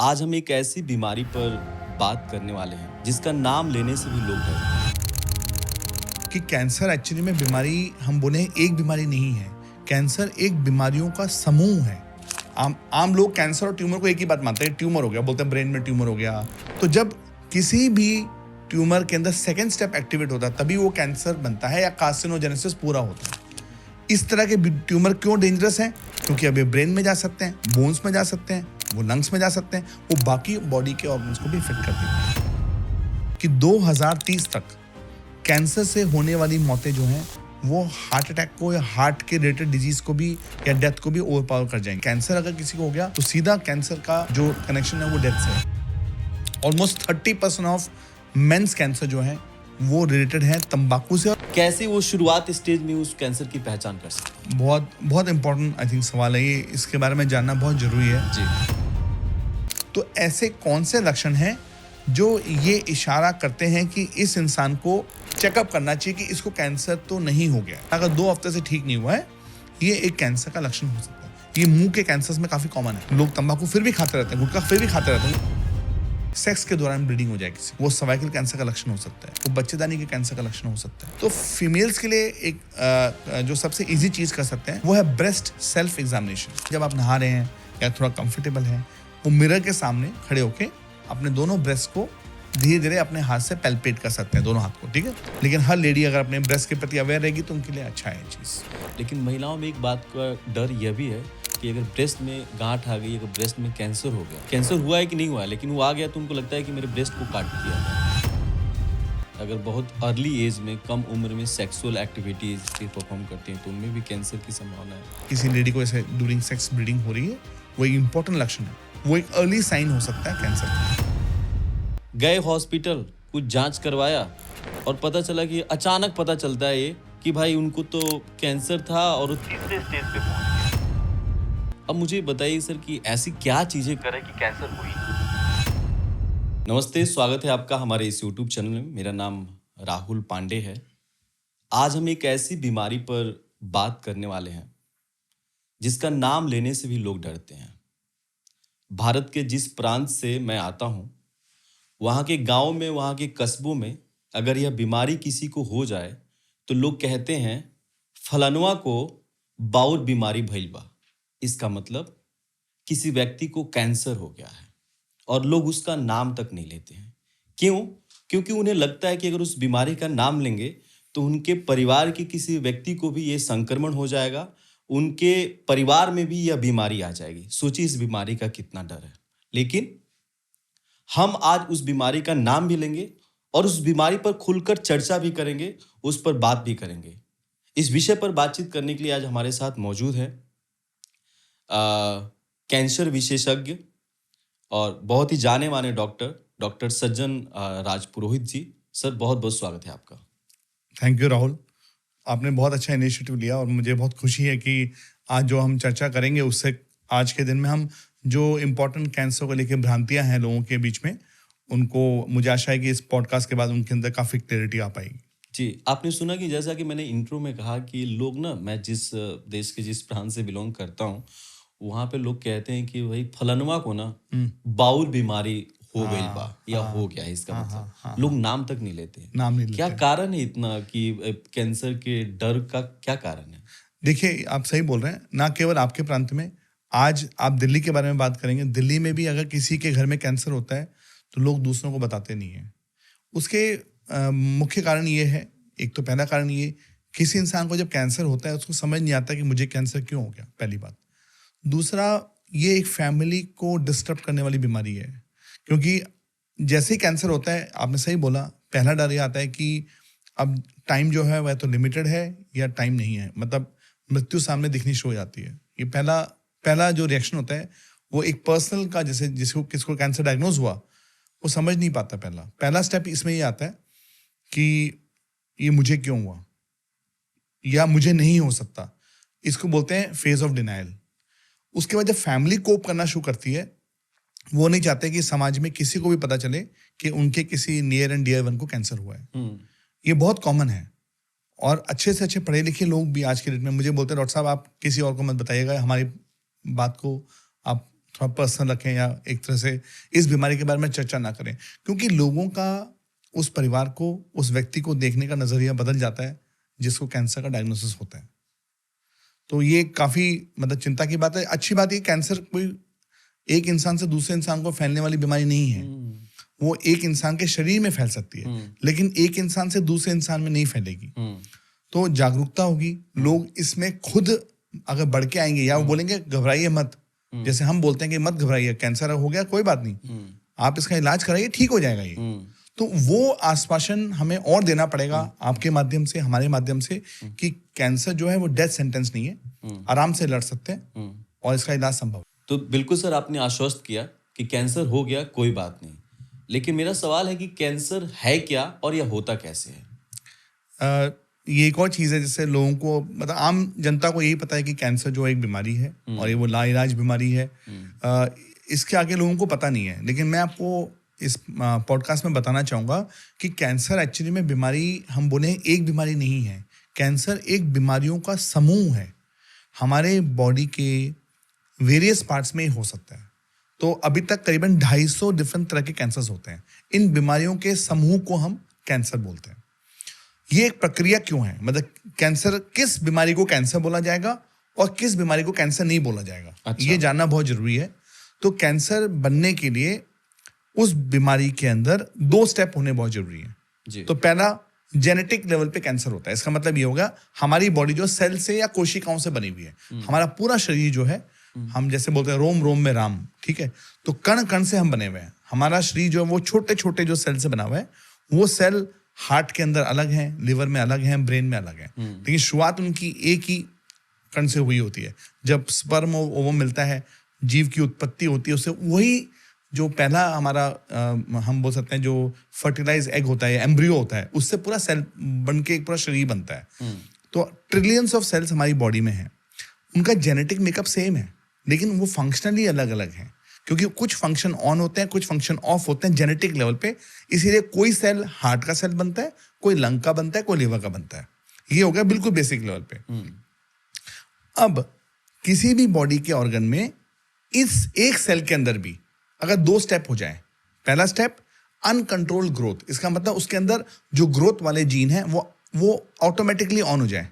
आज हम एक ऐसी बीमारी पर बात करने वाले हैं जिसका नाम लेने से भी लोग डरते हैं। कि कैंसर एक्चुअली में बीमारी हम बोले एक बीमारी नहीं है। कैंसर एक बीमारियों का समूह है। आम लोग कैंसर और ट्यूमर को एक ही बात मानते हैं, ट्यूमर हो गया, बोलते हैं ब्रेन में ट्यूमर हो गया। तो जब किसी भी ट्यूमर के अंदर सेकेंड स्टेप एक्टिवेट होता है तभी वो कैंसर बनता है या कार्सिनोजेनेसिस पूरा होता है। इस तरह के ट्यूमर क्यों डेंजरस हैं? क्योंकि अब ये ब्रेन में जा सकते हैं, बोन्स में जा सकते हैं, वो लंग्स में जा सकते हैं, वो बाकी बॉडी के ऑर्गन्स को भी इफेक्ट कर देते हैं। कि 2030 तक कैंसर से होने वाली मौतें जो हैं वो हार्ट अटैक को या हार्ट के रिलेटेड डिजीज को भी या डेथ को भी ओवरपावर कर जाएंगे। कैंसर अगर किसी को हो गया तो सीधा कैंसर का जो कनेक्शन है वो डेथ से है। ऑलमोस्ट 30% ऑफ मेंस कैंसर जो है वो रिलेटेड है तंबाकू से। कैसे वो शुरुआत स्टेज में उस कैंसर की पहचान कर सकते हैं? बहुत बहुत इंपॉर्टेंट आई थिंक सवाल है ये, इसके बारे में जानना बहुत जरूरी है जी। तो ऐसे कौन से लक्षण हैं जो ये इशारा करते हैं कि इस इंसान को चेकअप करना चाहिए कि इसको कैंसर तो नहीं हो गया? अगर 2 हफ्ते से ठीक नहीं हुआ है, ये एक कैंसर का लक्षण हो सकता है। ये मुंह के कैंसर में काफी कॉमन है। लोग तंबाकू फिर भी खाते रहते हैं, गुटखा फिर भी खाते रहते हैं। सेक्स के दौरान ब्लीडिंग हो जाए किसी, वो सर्वाइकल कैंसर का लक्षण हो सकता है, वो बच्चेदानी के कैंसर का लक्षण हो सकता है। तो फीमेल्स के लिए एक जो सबसे इजी चीज कर सकते हैं वो है ब्रेस्ट सेल्फ एग्जामिनेशन। जब आप नहा रहे हैं या थोड़ा कंफर्टेबल है, वो मिरर के सामने खड़े होके अपने दोनों ब्रेस्ट को धीरे धीरे अपने हाथ से पैल्पेट कर सकते हैं, दोनों हाथ को, ठीक है। लेकिन हर लेडी अगर अपने ब्रेस्ट के प्रति अवेयर रहेगी तो उनके लिए अच्छा है चीज। लेकिन महिलाओं में एक बात का डर यह भी है कि अगर ब्रेस्ट में गांठ आ गई, अगर ब्रेस्ट में कैंसर हो गया, कैंसर हुआ है कि नहीं हुआ है, लेकिन वो आ गया तो उनको लगता है कि मेरे ब्रेस्ट को काट दिया है। अगर बहुत अर्ली एज में, कम उम्र में सेक्सुअल एक्टिविटीज परफॉर्म करते हैं तो उनमें भी कैंसर की संभावना है। किसी लेडी को ऐसे ड्यूरिंग सेक्स ब्लीडिंग हो रही है, वो एक इंपॉर्टेंट लक्षण है, वो एक अर्ली साइन हो सकता है कैंसर का। गए हॉस्पिटल, कुछ जांच करवाया और पता चला कि अचानक पता चलता है ये कि भाई उनको तो कैंसर था और वो तीसरे स्टेज पे पहुंच गया। अब मुझे बताइए सर कि ऐसी क्या चीजें करें कि कैंसर हुई? नमस्ते, स्वागत है आपका हमारे इस यूट्यूब चैनल में। मेरा नाम राहुल पांडे है। आज हम एक ऐसी बीमारी पर बात करने वाले हैं जिसका नाम लेने से भी लोग डरते हैं। भारत के जिस प्रांत से मैं आता हूं, वहाँ के गांव में, वहाँ के कस्बों में अगर यह बीमारी किसी को हो जाए तो लोग कहते हैं फलानवा को बाउर बीमारी भइल बा। इसका मतलब किसी व्यक्ति को कैंसर हो गया है और लोग उसका नाम तक नहीं लेते हैं। क्यों? क्योंकि उन्हें लगता है कि अगर उस बीमारी का नाम लेंगे तो उनके परिवार के किसी व्यक्ति को भी ये संक्रमण हो जाएगा, उनके परिवार में भी यह बीमारी आ जाएगी। सोचिए इस बीमारी का कितना डर है। लेकिन हम आज उस बीमारी का नाम भी लेंगे और उस बीमारी पर खुलकर चर्चा भी करेंगे, उस पर बात भी करेंगे। इस विषय पर बातचीत करने के लिए आज हमारे साथ मौजूद है कैंसर विशेषज्ञ और बहुत ही जाने माने डॉक्टर सज्जन राजपुरोहित जी। सर, बहुत बहुत स्वागत है आपका। थैंक यू राहुल, आपने बहुत अच्छा इनिशिएटिव लिया और मुझे बहुत खुशी है कि आज जो हम चर्चा करेंगे उससे आज के दिन में हम जो इम्पोर्टेंट कैंसर को लेकर भ्रांतियां हैं लोगों के बीच में, उनको मुझे आशा है कि इस पॉडकास्ट के बाद उनके अंदर काफ़ी क्लैरिटी आ पाएगी। जी, आपने सुना कि जैसा कि मैंने इंट्रो में कहा कि लोग ना, मैं जिस देश के जिस प्रांत से बिलोंग करता हूँ, वहाँ पे लोग कहते हैं कि भाई फलानवा को ना बाउल बीमारी हो गई बा या हो गया है। इसका मतलब लोग नाम तक नहीं लेते हैं। नाम नहीं लेते। क्या कारण है इतना कि कैंसर के डर का क्या कारण है? देखिए, आप सही बोल रहे हैं। ना केवल आपके प्रांत में, आज आप दिल्ली के बारे में बात करेंगे, दिल्ली में भी अगर किसी के घर में कैंसर होता है तो लोग दूसरों को बताते नहीं हैं। उसके मुख्य कारण ये है, एक तो पहला कारण ये, किसी इंसान को जब कैंसर होता है उसको समझ नहीं आता कि मुझे कैंसर क्यों हो गया, पहली बात। दूसरा, ये एक फैमिली को डिस्टर्ब करने वाली बीमारी है, क्योंकि जैसे ही कैंसर होता है, आपने सही बोला, पहला डर ये आता है कि अब टाइम जो है वह तो लिमिटेड है या टाइम नहीं है, मतलब मृत्यु सामने दिखनी शुरू हो जाती है। ये पहला जो रिएक्शन होता है वो एक पर्सनल का, जैसे किसको कैंसर डायग्नोज हुआ वो समझ नहीं पाता। पहला स्टेप इसमें ये आता है कि ये मुझे क्यों हुआ या मुझे नहीं हो सकता। इसको बोलते हैं फेज ऑफ डिनायल। उसके बाद जब फैमिली कोप करना शुरू करती है, वो नहीं चाहते कि समाज में किसी को भी पता चले कि उनके किसी नियर एंड डियर वन को कैंसर हुआ है। ये बहुत कॉमन है और अच्छे से अच्छे पढ़े लिखे लोग भी आज के डेट में मुझे बोलते हैं, डॉक्टर साहब आप किसी और को मत बताइएगा, हमारी बात को आप थोड़ा पर्सनल रखें या एक तरह से इस बीमारी के बारे में चर्चा ना करें, क्योंकि लोगों का उस परिवार को, उस व्यक्ति को देखने का नजरिया बदल जाता है जिसको कैंसर का डायग्नोसिस होता है। तो ये काफी मतलब चिंता की बात है। अच्छी बात है, कैंसर कोई एक इंसान से दूसरे इंसान को फैलने वाली बीमारी नहीं है। वो एक इंसान के शरीर में फैल सकती है, लेकिन एक इंसान से दूसरे इंसान में नहीं फैलेगी। तो जागरूकता होगी, लोग इसमें खुद अगर बढ़ के आएंगे या वो बोलेंगे घबराइए मत, जैसे हम बोलते हैं कि मत घबराइए, कैंसर हो गया कोई बात नहीं, आप इसका इलाज कराइए, ठीक हो जाएगा ये। तो वो आश्वासन हमें और देना पड़ेगा आपके माध्यम से, हमारे माध्यम से, कि कैंसर जो है वो डेथ सेंटेंस नहीं है, आराम से लड़ सकते हैं और इसका इलाज संभव है। तो बिल्कुल सर, आपने आश्वस्त किया कि कैंसर हो गया कोई बात नहीं, लेकिन मेरा सवाल है कि कैंसर है क्या और यह होता कैसे है? ये एक और चीज़ है जिससे लोगों को, मतलब आम जनता को यही पता है कि कैंसर जो एक बीमारी है और ये वो लाइलाज बीमारी है। इसके आगे लोगों को पता नहीं है, लेकिन मैं आपको इस पॉडकास्ट में बताना चाहूँगा कि कैंसर एक्चुअली में बीमारी, हम बोले एक बीमारी नहीं है, कैंसर एक बीमारियों का समूह है। हमारे बॉडी के वेरियस पार्ट्स में ही हो सकता है। तो अभी तक करीबन 250 डिफरेंट तरह के कैंसर्स होते हैं। इन बीमारियों के समूह को हम कैंसर बोलते हैं। ये एक प्रक्रिया क्यों है, मतलब कैंसर, किस बीमारी को कैंसर बोला जाएगा और किस बीमारी को कैंसर नहीं बोला जाएगा, अच्छा। ये जानना बहुत जरूरी है। तो कैंसर बनने के लिए उस बीमारी के अंदर 2 स्टेप होने बहुत जरूरी है जी। तो पहला, जेनेटिक लेवल पे कैंसर होता है। इसका मतलब ये होगा, हमारी बॉडी जो सेल से या कोशिकाओं से बनी हुई है, हमारा पूरा शरीर जो है, हम जैसे बोलते हैं रोम रोम में राम, ठीक है, तो कण कण से हम बने हुए हैं। हमारा शरीर जो है वो छोटे छोटे जो सेल से बना हुआ है, वो सेल हार्ट के अंदर अलग हैं, लिवर में अलग हैं, ब्रेन में अलग हैं, लेकिन शुरुआत उनकी एक ही कण से हुई होती है। जब स्पर्म और ओवम मिलता है, जीव की उत्पत्ति होती है, उससे वही जो पहला हमारा हम बोल सकते हैं जो फर्टिलाइज एग होता है, एम्ब्रियो होता है, उससे पूरा सेल बन के एक पूरा शरीर बनता है। तो ट्रिलियंस ऑफ सेल्स हमारी बॉडी में हैं, उनका जेनेटिक मेकअप सेम है, लेकिन वो फंक्शनली अलग अलग हैं, क्योंकि कुछ फंक्शन ऑन होते हैं, कुछ फंक्शन ऑफ होते हैं जेनेटिक लेवल पे। इसीलिए कोई सेल हार्ट का सेल बनता है, कोई लंग का बनता है, कोई लिवर का बनता है। ये हो गया बिल्कुल बेसिक लेवल पे। अब किसी भी बॉडी के ऑर्गन में इस एक सेल के अंदर भी अगर 2 स्टेप हो जाए, पहला स्टेप अनकंट्रोल्ड ग्रोथ, इसका मतलब उसके अंदर जो ग्रोथ वाले जीन है वो ऑटोमेटिकली ऑन हो जाए।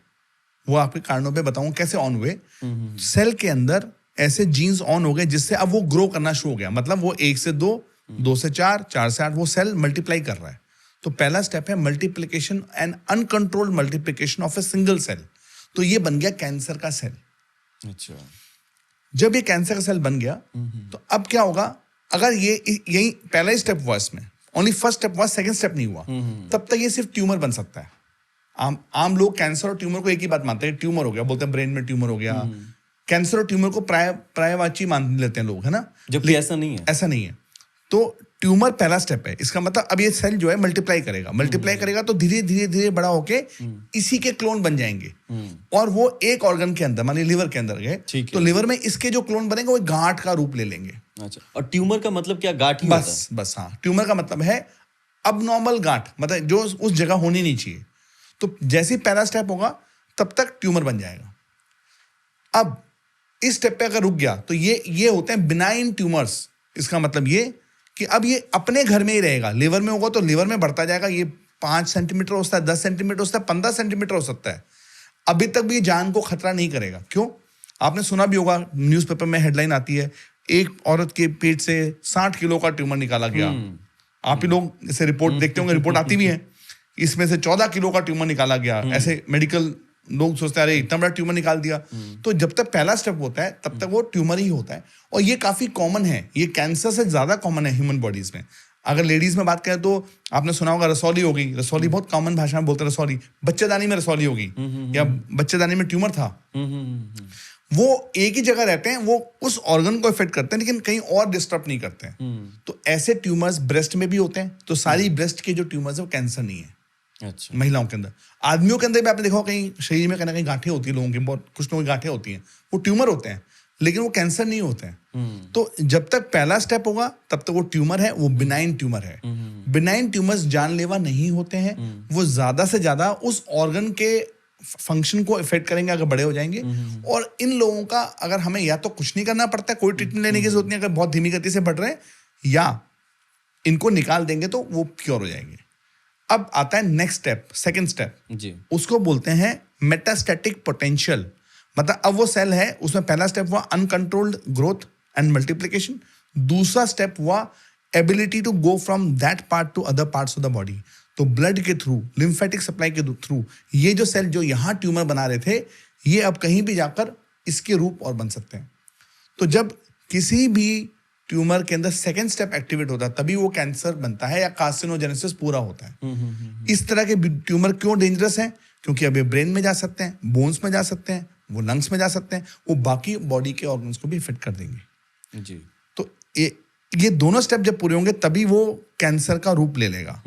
वो आपके कारणों पे बताऊं कैसे ऑन हुए। सेल के अंदर ऐसे जीन्स ऑन हो गए जिससे अब वो ग्रो करना शुरू हो गया, मतलब वो 1 से 2, 2 से 4, 4 से 8, वो सेल मल्टीप्लाई कर रहा है। तो पहला स्टेप है multiplication and uncontrolled multiplication of a single cell. तो ये बन गया कैंसर का सेल। अच्छा, जब ये कैंसर का सेल बन गया, तो अब क्या होगा, अगर ये यही पहला ही स्टेप हुआ, इसमें ओनली फर्स्ट स्टेप हुआ, सेकंड स्टेप नहीं हुआ, तब तक ये सिर्फ ट्यूमर बन सकता है। आम लोग कैंसर और ट्यूमर को एक ही बात मानते हैं, ट्यूमर हो गया, बोलते हैं ब्रेन में ट्यूमर हो गया। कैंसर और ट्यूमर को प्रायवाची मान लेते हैं लोग, है ना, जबकि ऐसा नहीं है। ऐसा नहीं है। तो ट्यूमर पहला स्टेप है, इसका मतलब अब ये सेल जो है मल्टीप्लाई करेगा तो धीरे धीरे धीरे बड़ा होके इसी के क्लोन बन जाएंगे, और वो एक ऑर्गन के अंदर, मान लीजिए लिवर के अंदर गए, तो लिवर में इसके जो क्लोन बनेंगे वो गांठ का रूप ले लेंगे। अच्छा, और ट्यूमर का मतलब क्या, गांठ ही होता है? बस हाँ, ट्यूमर का मतलब है अबनॉर्मल गांठ, मतलब जो उस जगह होनी नहीं चाहिए। तो जैसे ही पहला स्टेप होगा तब तक ट्यूमर बन जाएगा। अब इस स्टेप पे अगर रुक गया तो ये होते हैं बिनाइन ट्यूमर्स। इसका मतलब ये कि अब ये अपने घर में ही रहेगा। लिवर में होगा तो लिवर में बढ़ता जाएगा, ये 5 सेंटीमीटर हो सकता है, 10 सेंटीमीटर हो सकता है, 15 सेंटीमीटर हो सकता है। अभी तक भी जान को खतरा नहीं करेगा। क्यों? आपने सुना भी होगा, न्यूज़पेपर में हेडलाइन आती है, एक औरत के पेट से 60 किलो का ट्यूमर निकाला गया। आप ही लोग इसे रिपोर्ट देखते होंगे, रिपोर्ट आती भी है, इसमें से 14 किलो का ट्यूमर निकाला गया। ऐसे मेडिकल लोग सोचते हैं अरे इतना बड़ा ट्यूमर निकाल दिया। तो जब तक पहला स्टेप होता है तब तक वो ट्यूमर ही होता है, और ये काफी कॉमन है। ये कैंसर से ज्यादा कॉमन है ह्यूमन बॉडीज में। अगर लेडीज में बात करें तो आपने सुना होगा रसौली हो गई। रसौली बहुत कॉमन भाषा में बोलते हैं रसौली। बच्चेदानी में रसौली होगी, या बच्चेदानी में ट्यूमर था। वो एक ही जगह रहते हैं, वो उस ऑर्गन को इफेक्ट करते हैं लेकिन कहीं और डिस्टर्ब नहीं करते हैं। तो ऐसे ट्यूमर्स ब्रेस्ट में भी होते हैं। तो सारी ब्रेस्ट के जो ट्यूमर्स है वो कैंसर नहीं है। अच्छा, महिलाओं के अंदर, आदमियों के अंदर भी आपने देखा होगा कहीं शरीर में कहीं ना कहीं गांठें होती है लोगों की, बहुत कुछ लोगों की गांठें होती हैं, वो ट्यूमर होते हैं लेकिन वो कैंसर नहीं होते हैं। तो जब तक पहला स्टेप होगा तब तक वो ट्यूमर है, वो बिनाइन ट्यूमर है। बिनाइन ट्यूमर्स जानलेवा नहीं होते हैं, वो ज्यादा से ज्यादा उस ऑर्गन के फंक्शन को इफेक्ट करेंगे अगर बड़े हो जाएंगे। और इन लोगों का अगर हमें या तो कुछ नहीं करना पड़ता है, कोई ट्रीटमेंट लेने की जरूरत नहीं, अगर बहुत धीमी गति से बढ़ रहे हैं, या इनको निकाल देंगे तो वो क्योर हो जाएंगे। अब आता है नेक्स्ट स्टेप, सेकंड स्टेप जी। उसको बोलते हैं मेटास्टैटिक पोटेंशियल। मतलब अब वो सेल है, उसमें पहला स्टेप हुआ अनकंट्रोल्ड ग्रोथ एंड मल्टीप्लिकेशन, दूसरा स्टेप हुआ ability to go from that part to other parts of the body. तो ब्लड के थ्रू, लिम्फेटिक सप्लाई के थ्रू ये जो सेल जो यहां ट्यूमर बना रहे थे, ये अब कहीं भी जाकर इसके रूप और बन सकते हैं। तो जब किसी भी ट्यूमर के अंदर सेकेंड स्टेप एक्टिवेट होता है तभी वो कैंसर बनता है या कार्सिनोजेनेसिस पूरा होता है। इस तरह के ट्यूमर क्यों डेंजरस हैं? क्योंकि अब ये ब्रेन में जा सकते हैं, बोन्स में जा सकते हैं, वो लंग्स में जा सकते हैं, वो बाकी बॉडी के ऑर्गन्स को भी इफेक्ट कर देंगे। जी। तो ये दोनों स्टेप जब पूरे होंगे तभी वो कैंसर का रूप ले लेगा।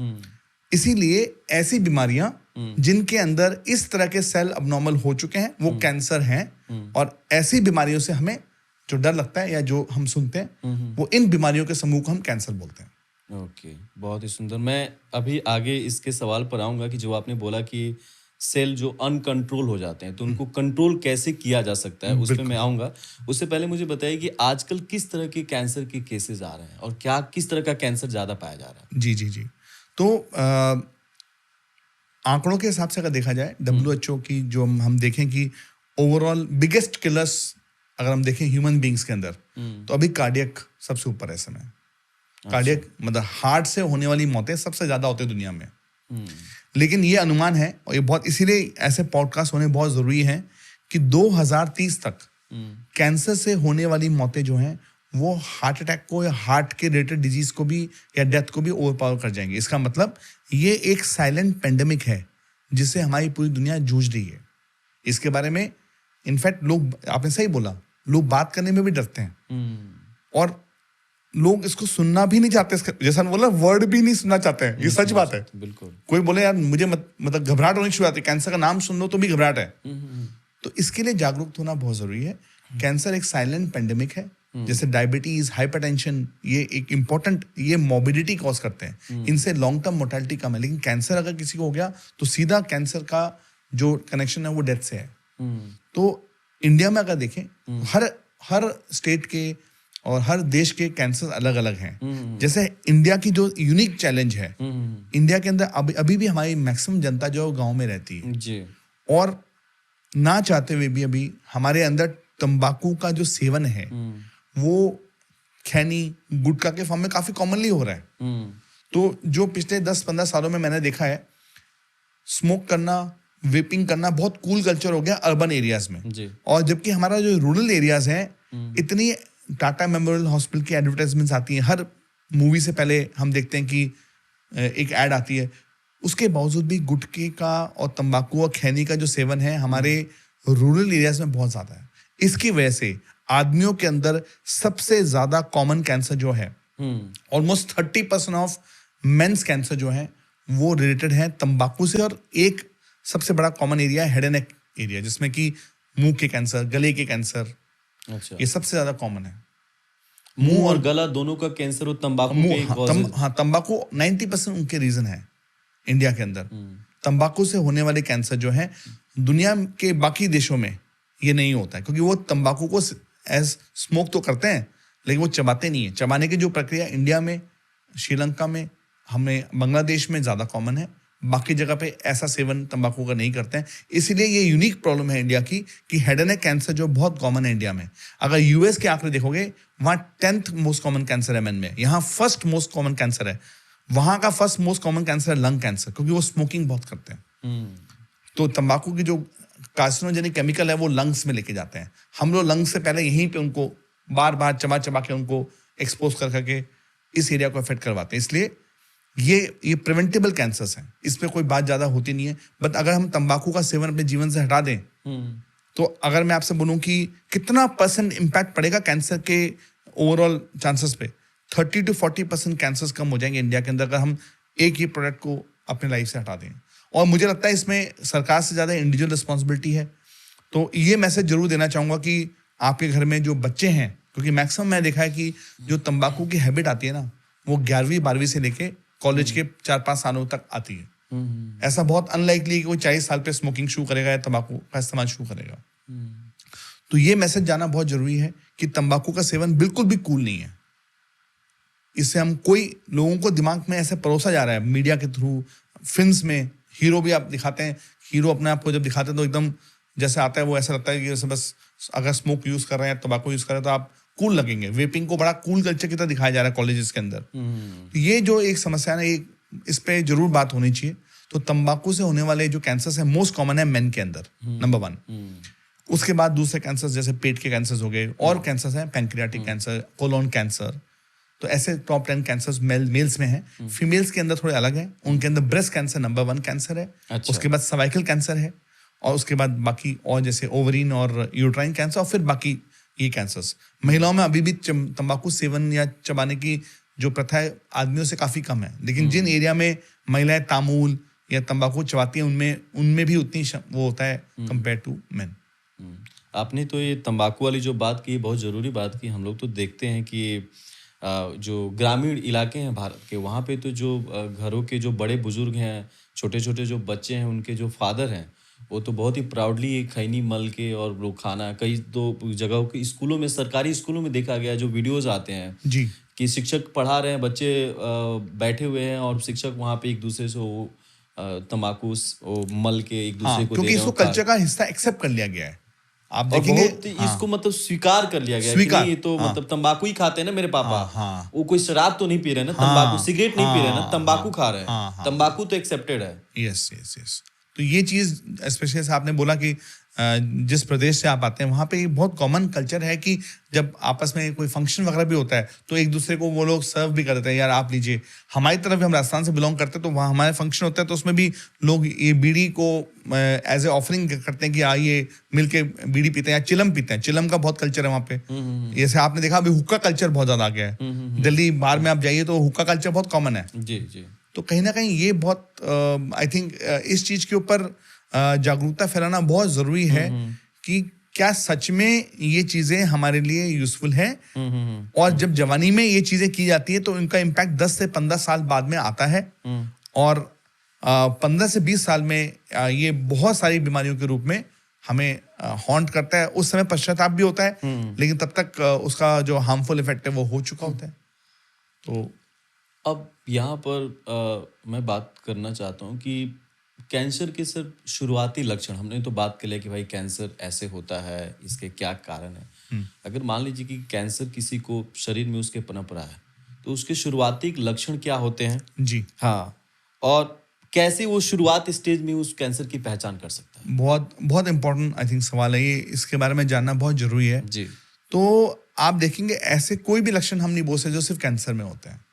इसीलिए ऐसी बीमारियां जिनके अंदर इस तरह के सेल अबनॉर्मल हो चुके हैं वो कैंसर हैं। और ऐसी बीमारियों से हमें जो डर लगता है या जो हम सुनते हैं वो इन बीमारियों के समूह को हम कैंसर बोलते हैं। ओके, बहुत ही सुंदर। मैं अभी आगे इसके सवाल पर आऊंगा कि जो आपने बोला कि सेल जो अनकंट्रोल हो जाते हैं तो उनको कंट्रोल कैसे किया जा सकता है, उस पर मैं आऊंगा। उससे पहले मुझे बताइए कि आजकल किस तरह के कैंसर के केसेस आ रहे हैं और क्या किस तरह का कैंसर ज्यादा पाया जा रहा है? जी जी जी। तो आंकड़ों के हिसाब से अगर देखा जाए WHO की जो हम देखें कि ओवरऑल बिगेस्ट किलर्स अगर हम देखें ह्यूमन बींग्स के अंदर, तो अभी कार्डियक सबसे ऊपर है इस समय। कार्डियक मतलब हार्ट से होने वाली मौतें सबसे ज्यादा होती है दुनिया में। लेकिन ये अनुमान है और ये बहुत इसीलिए ऐसे पॉडकास्ट होने बहुत जरूरी है कि 2030 तक कैंसर से होने वाली मौतें जो हैं वो हार्ट अटैक को या हार्ट के रिलेटेड डिजीज को भी या डेथ को भी ओवरपावर कर जाएंगे। इसका मतलब ये एक साइलेंट पेंडेमिक है जिससे हमारी पूरी दुनिया जूझ रही है। इसके बारे में इनफैक्ट लोग, आपने सही बोला, लोग बात करने में भी डरते हैं और लोग इसको सुनना भी नहीं चाहते। जैसा बोला, वर्ड भी नहीं सुनना चाहते हैं। ये सच बात है। बिल्कुल। कोई बोले यार मुझे मतलब घबराहट होनी शुरू होती है, कैंसर का नाम सुन लो तो भी घबराहट है। तो इसके लिए जागरूक होना बहुत जरूरी है। कैंसर एक साइलेंट पेंडेमिक है। जैसे डायबिटीज, हाइपरटेंशन, ये एक इंपॉर्टेंट, ये मोबिलिटी कॉज करते हैं। इनसे लॉन्ग टर्म मोर्टेलिटी कम है। लेकिन कैंसर अगर किसी को हो गया तो सीधा कैंसर का जो कनेक्शन है वो डेथ से है। तो इंडिया में अगर देखें, हर स्टेट के और हर देश के कैंसर अलग अलग हैं। जैसे इंडिया की जो यूनिक चैलेंज है, इंडिया के अंदर अभी भी हमारी मैक्सिमम जनता जो है गांव में रहती है जी। और ना चाहते हुए भी अभी हमारे अंदर तंबाकू का जो सेवन है वो खैनी, गुटखा के फॉर्म में काफी कॉमनली हो रहा है। तो जो पिछले 10-15 सालों में मैंने देखा है, स्मोक करना, वेपिंग करना बहुत कूल कल्चर हो गया अर्बन एरियाज में जी। और जबकि हमारा जो रूरल एरियाज है, इतनी टाटा मेमोरियल हॉस्पिटल की एडवर्टाइजमेंट्स आती हैं, हर मूवी से पहले हम देखते हैं कि एक एड आती है। उसके बावजूद भी गुटखे का और तंबाकू और खैनी का जो सेवन है हमारे रूरल एरियाज में बहुत ज्यादा है। इसकी वजह से आदमियों के अंदर सबसे ज्यादा कॉमन कैंसर जो है, ऑलमोस्ट 30% ऑफ मेंस कैंसर जो है वो रिलेटेड है तंबाकू से। और एक सबसे बड़ा कॉमन एरिया है हेड एंड नेक एरिया, जिसमें कि मुंह के कैंसर, गले के कैंसर, अच्छा, ये सबसे ज्यादा कॉमन है। मुंह और गला दोनों का कैंसर और तंबाकू के तंबाकू 90% उनके रीजन है इंडिया के अंदर। तंबाकू से होने वाले कैंसर जो है दुनिया के बाकी देशों में ये नहीं होता है, क्योंकि वो तंबाकू को एज स्मोक तो करते हैं लेकिन वो चबाते नहीं है। चबाने की जो प्रक्रिया इंडिया में, श्रीलंका में, हमें बांग्लादेश में ज्यादा कॉमन है। बाकी जगह पे ऐसा सेवन तंबाकू का नहीं करते हैं। इसीलिए ये यूनिक प्रॉब्लम है इंडिया की कि हेड एंड नेक कैंसर जो बहुत कॉमन है इंडिया में। अगर यूएस के आंकड़े देखोगे, वहां 10th मोस्ट कॉमन कैंसर है मेन में, यहाँ फर्स्ट मोस्ट कॉमन कैंसर है। वहां का फर्स्ट मोस्ट कॉमन कैंसर है लंग कैंसर, क्योंकि वो स्मोकिंग बहुत करते हैं। तो तंबाकू की जो कार्सिनोजेनिक केमिकल है वो लंग्स में लेके जाते हैं। हम लोग लंग्स से पहले यहीं पे उनको बार बार चबा चबा के उनको एक्सपोज कर करके इस एरिया को अफेक्ट करवाते हैं। इसलिए ये प्रिवेंटेबल कैंसर्स हैं, इस पे कोई बात ज्यादा होती नहीं है। बट अगर हम तंबाकू का सेवन अपने जीवन से हटा दें तो अगर मैं आपसे बोलूं कि कितना % इम्पैक्ट पड़ेगा कैंसर के ओवरऑल चांसेस पे, 30 to 40% कैंसर्स कम हो जाएंगे इंडिया के अंदर अगर हम एक ही प्रोडक्ट को अपने लाइफ से हटा दें। और मुझे लगता है इसमें सरकार से ज्यादा इंडिविजुअल रिस्पॉन्सिबिलिटी है। तो ये मैसेज जरूर देना चाहूंगा कि आपके घर में जो बच्चे हैं, क्योंकि मैक्सिमम मैं देखा है कि जो तंबाकू की हैबिट आती है ना, वो 11वीं 12वीं से लेके कॉलेज के 4-5 सालों तक आती है। ऐसा बहुत अनलाइकली कि कोई 40 साल पे स्मोकिंग शुरू करेगा या तंबाकू का इस्तेमाल शुरू करेगा। तो ये मैसेज जाना बहुत जरूरी है कि तंबाकू का सेवन बिल्कुल भी कूल नहीं है। इससे हम कोई लोगों को दिमाग में ऐसे परोसा जा रहा है मीडिया के थ्रू, फिल्म्स में हीरो भी आप दिखाते हैं, हीरो अपने आप को जब दिखाते हैं तो एकदम जैसे आता है वो ऐसा लगता है कि जैसे बस अगर स्मोक यूज कर रहे हैं, तंबाकू यूज कर रहे हैं तो आप कूल लगेंगे। वेपिंग को बड़ा कूल कल्चर की तरह दिखाया जा रहा है कॉलेजेस के अंदर। तो ये जो एक समस्या है, इस पे जरूर बात होनी चाहिए। तो तंबाकू से होने वाले जो कैंसर्स है मोस्ट कॉमन है मेन के अंदर, नंबर 1। उसके बाद दूसरे कैंसर्स जैसे पेट के कैंसर्स हो गए, और कैंसर्स हैं पैंक्रियाटिक कैंसर, कोलोन कैंसर। तो ऐसे टॉप 10 कैंसर्स मेल्स में हैं। फीमेल्स के अंदर थोड़े अलग हैं, उनके अंदर ब्रेस्ट कैंसर नंबर 1 कैंसर है। अच्छा। उसके बाद सर्वाइकल कैंसर है, और उसके बाद बाकी और जैसे ओवरीन और यूट्राइन कैंसर, और फिर बाकी ये कैंसर्स। महिलाओं में अभी भी तंबाकू सेवन या चबाने की जो प्रथा है आदमियों से काफी कम है, लेकिन जिन एरिया में महिलाएं तामूल या तंबाकू चबाती हैं उनमें भी उतनी वो होता है कंपेयर टू मेन। आपने तो ये तंबाकू वाली जो बात की, बहुत ज़रूरी बात की। हम लोग तो देखते हैं कि जो ग्रामीण इलाके हैं भारत के, वहाँ पे तो जो घरों के जो बड़े बुजुर्ग हैं, छोटे छोटे जो बच्चे हैं, उनके जो फादर हैं, वो तो बहुत ही प्राउडली खैनी मल के और वो खाना, कई तो जगहों के स्कूलों में, सरकारी स्कूलों में देखा गया जो वीडियोज आते हैं जी। कि शिक्षक पढ़ा रहे हैं, बच्चे बैठे हुए हैं और शिक्षक वहाँ पे एक दूसरे से वो तंबाकू मल के एक दूसरे को दे क्योंकि रहे इसको हो, खा कल्चर का हिस्सा एक्सेप्ट कर लिया गया है। आप और देखेंगे बहुत इसको मतलब स्वीकार कर लिया गया कि नहीं, ये तो मतलब तंबाकू ही खाते हैं ना मेरे पापा, वो कोई शराब तो नहीं पी रहे ना, तंबाकू सिगरेट नहीं पी रहे ना, तंबाकू खा रहे हैं, तंबाकू तो एक्सेप्टेड है। Yes yes yes. तो ये चीज स्पेशली आपने बोला कि जिस प्रदेश से आप आते हैं वहाँ पे ये बहुत कॉमन कल्चर है कि जब आपस में कोई फंक्शन वगैरह भी होता है तो एक दूसरे को वो लोग सर्व भी कर देते हैं, यार आप लीजिए। हमारी तरफ भी, हम राजस्थान से बिलोंग करते हैं तो वहाँ हमारे फंक्शन होता है तो उसमें भी लोग ये बीड़ी को एज ए ऑफरिंग करते हैं कि आइए मिलके बीड़ी पीते हैं या चिलम पीते हैं। चिलम का बहुत कल्चर है वहाँ पे। जैसे आपने देखा अभी हुक्का कल्चर बहुत ज्यादा आ गया है। दिल्ली बाहर में आप जाइए तो हुक्का कल्चर बहुत कॉमन है। जी जी। तो कहीं ना कहीं ये बहुत आई थिंक इस चीज के ऊपर जागरूकता फैलाना बहुत जरूरी है कि क्या सच में ये चीजें हमारे लिए यूजफुल है, और जब जवानी में ये चीजें की जाती है तो इनका इम्पैक्ट 10 से 15 साल बाद में आता है, और 15 से 20 साल में ये बहुत सारी बीमारियों के रूप में हमें हॉन्ट करता है। उस समय पश्चाताप भी होता है, लेकिन तब तक उसका जो हार्मफुल इफेक्ट है वो हो चुका होता है। तो अब यहाँ पर मैं बात करना चाहता हूँ कि कैंसर के सिर्फ शुरुआती लक्षण, हमने तो बात कर लिया कि भाई कैंसर ऐसे होता है, इसके क्या कारण है। अगर मान लीजिए कि कैंसर किसी को शरीर में उसके पनप रहा है तो उसके शुरुआती लक्षण क्या होते हैं? जी हाँ, और कैसे वो शुरुआत स्टेज में उस कैंसर की पहचान कर सकता है? बहुत बहुत इंपॉर्टेंट आई थिंक सवाल है ये, इसके बारे में जानना बहुत जरूरी है। जी। तो आप देखेंगे ऐसे कोई भी लक्षण हम नहीं बोल सकते जो सिर्फ कैंसर में होते हैं।